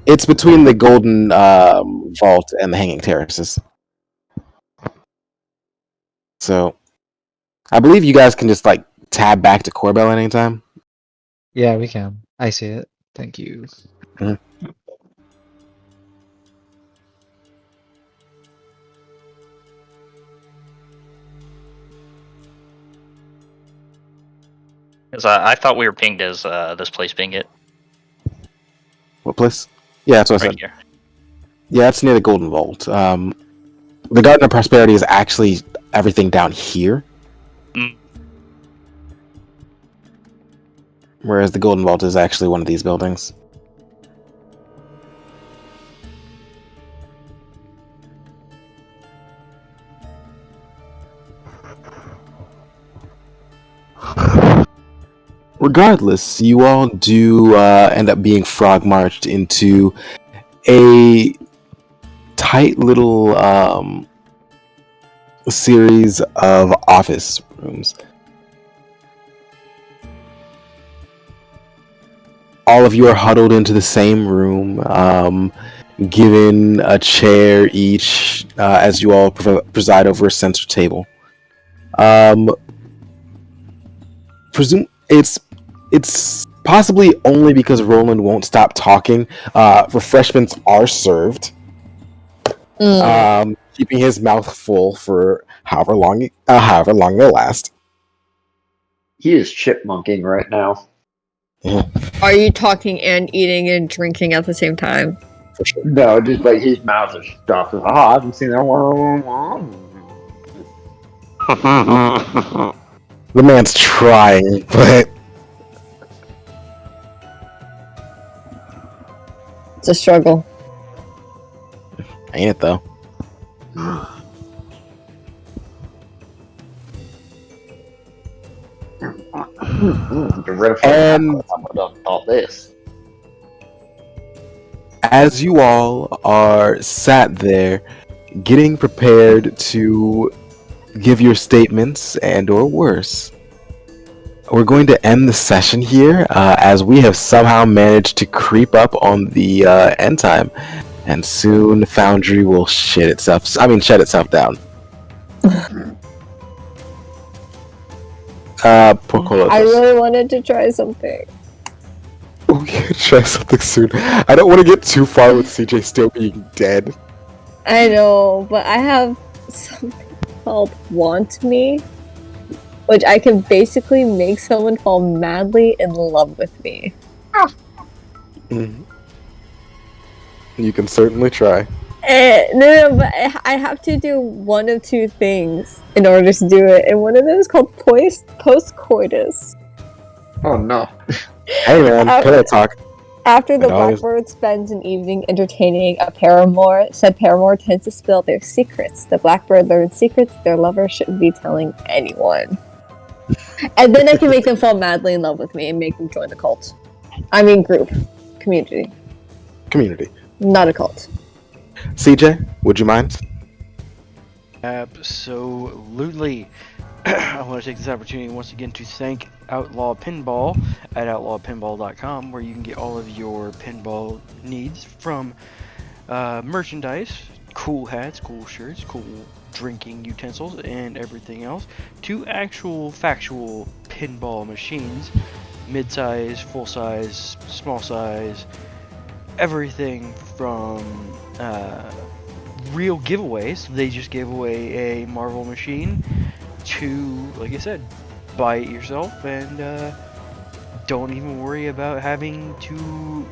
It's between the Golden Vault and the Hanging Terraces. So, I believe you guys can just like tab back to Corbell at any time. Yeah, we can. I see it. Thank you. Mhm. Because I thought we were pinged as this place being it. What place? Yeah, that's what I Right said. here. Yeah, it's near the Golden Vault. The Garden of Prosperity is actually everything down here. Mm. Whereas the Golden Vault is actually one of these buildings. Regardless, you all do end up being frog marched into a tight little series of office rooms. All of you are huddled into the same room, given a chair each as you all preside over a center table. Presume it's possibly only because Roland won't stop talking. Refreshments are served, keeping his mouth full for however long they'll last. He is chipmunking right now. Are you talking and eating and drinking at the same time? For sure. No, just like his mouth is stopped. I haven't seen that one. The man's trying, but It's a struggle. ain't it though? And all this. as you all are sat there, getting prepared to give your statements and or worse, we're going to end the session here as we have somehow managed to creep up on the end time, and soon Foundry will shut itself down. Porcolo, I really wanted to try something. we can try something soon. I don't want to get too far with CJ still being dead. I know, but I have something called Want Me, which I can basically make someone fall madly in love with me. Mm-hmm. You can certainly try. No, but I have to do one of two things in order to do it, and one of them is called post-coitus. Oh no. Hey man, pillow talk. After the And always- Blackbird spends an evening entertaining a paramour, said paramour tends to spill their secrets. The Blackbird learns secrets their lover shouldn't be telling anyone. And then I can make them fall madly in love with me and make them join the cult. I mean group. Community. Not a cult. CJ, would you mind? Absolutely. I want to take this opportunity once again to thank Outlaw Pinball at outlawpinball.com, where you can get all of your pinball needs from merchandise, cool hats, cool shirts, cool drinking utensils, and everything else, to actual factual pinball machines, mid-size, full-size, small size, everything from real giveaways. They just gave away a Marvel machine to, like I said, buy it yourself and don't even worry about having to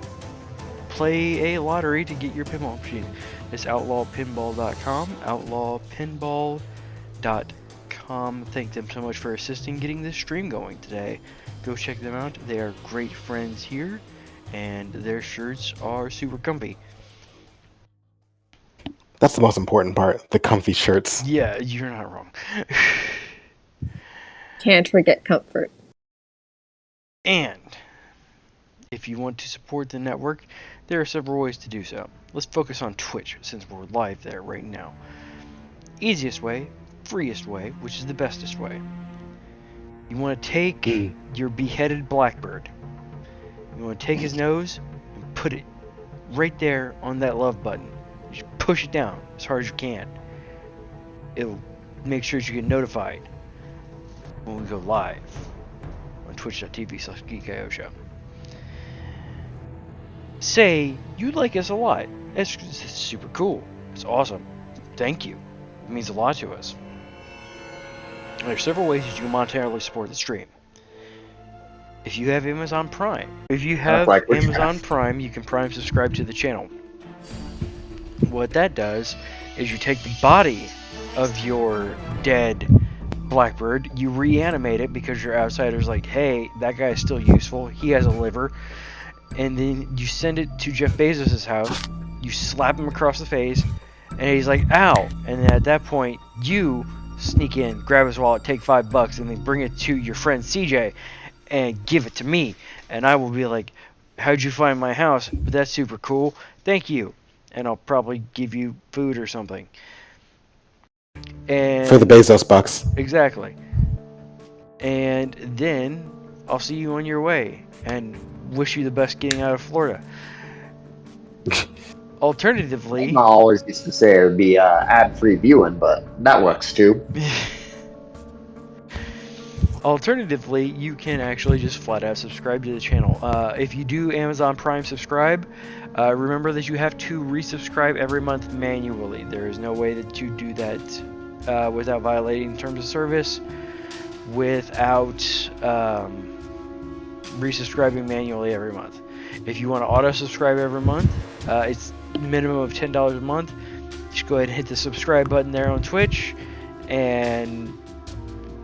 play a lottery to get your pinball machine. It's outlawpinball.com, outlawpinball.com. Thank them so much for assisting getting this stream going today. Go check them out. They are great friends here, and their shirts are super comfy. That's the most important part, the comfy shirts. Yeah, you're not wrong. Can't forget comfort. And if you want to support the network, there are several ways to do so. Let's focus on Twitch, since we're live there right now. Easiest way, freest way, which is the bestest way. You want to take your beheaded Blackbird. You want to take his nose and put it right there on that love button. Just push it down as hard as you can. It'll make sure that you get notified when we go live on twitch.tv/geekio show. Say you like us a lot. It's super cool. It's awesome. Thank you. It means a lot to us. There are several ways that you can monetarily support the stream. If you have Amazon Prime, Amazon Prime, you can Prime subscribe to the channel. What that does is you take the body of your dead Blackbird, you reanimate it because your outsider's like, hey, that guy is still useful, he has a liver, and then you send it to Jeff Bezos' house, you slap him across the face, and he's like, ow, and then at that point, you sneak in, grab his wallet, take $5, and then bring it to your friend CJ, and give it to me, and I will be like, how'd you find my house? But that's super cool, thank you, and I'll probably give you food or something. And For the Bezos bucks. Exactly. And then I'll see you on your way and wish you the best getting out of Florida. Alternatively, I always used to say it would be ad-free viewing, but that works too. Alternatively, you can actually just flat out subscribe to the channel. If you do Amazon Prime subscribe, remember that you have to resubscribe every month manually. There is no way to do that without violating terms of service, without resubscribing manually every month. If you want to auto subscribe every month, it's minimum of $10 a month. Just go ahead and hit the subscribe button there on Twitch, and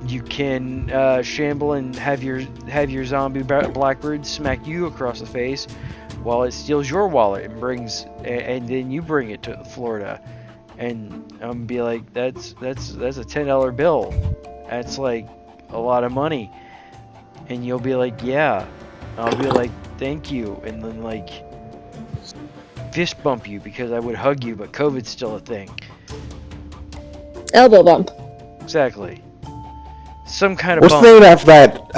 you can shamble and have your zombie Blackbird smack you across the face while it steals your wallet and then you bring it to Florida, and be like, that's a $10 bill. That's like a lot of money, and you'll be like, yeah. I'll be like, thank you, and then like fist bump you because I would hug you, but COVID's still a thing. Elbow bump. Exactly. Some kind of What's bump. the name of that,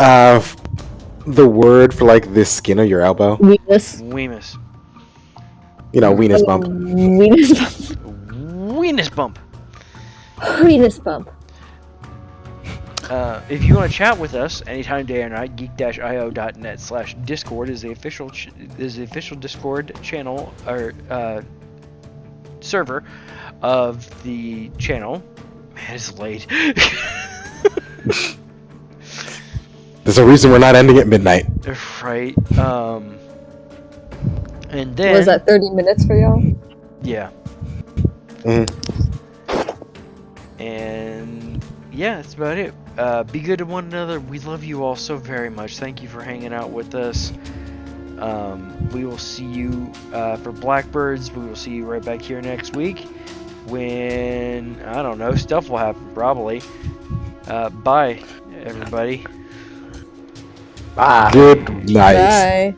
the word for like the skin of your elbow? Weenus. Weenus. You know, weenus bump. Weenus bump. Weenus bump. Weenus bump. If you want to chat with us anytime, day or night, geek-io.net/discord is the official Discord channel or server of the channel. Man, it's late. There's a reason we're not ending at midnight. Right. And then Was that 30 minutes for y'all? Yeah. Mm-hmm. And yeah, that's about it. Be good to one another. We love you all so very much. Thank you for hanging out with us. We will see you for Blackbirds. We will see you right back here next week when, I don't know, stuff will happen probably. Bye, everybody. Bye. Good night. Bye.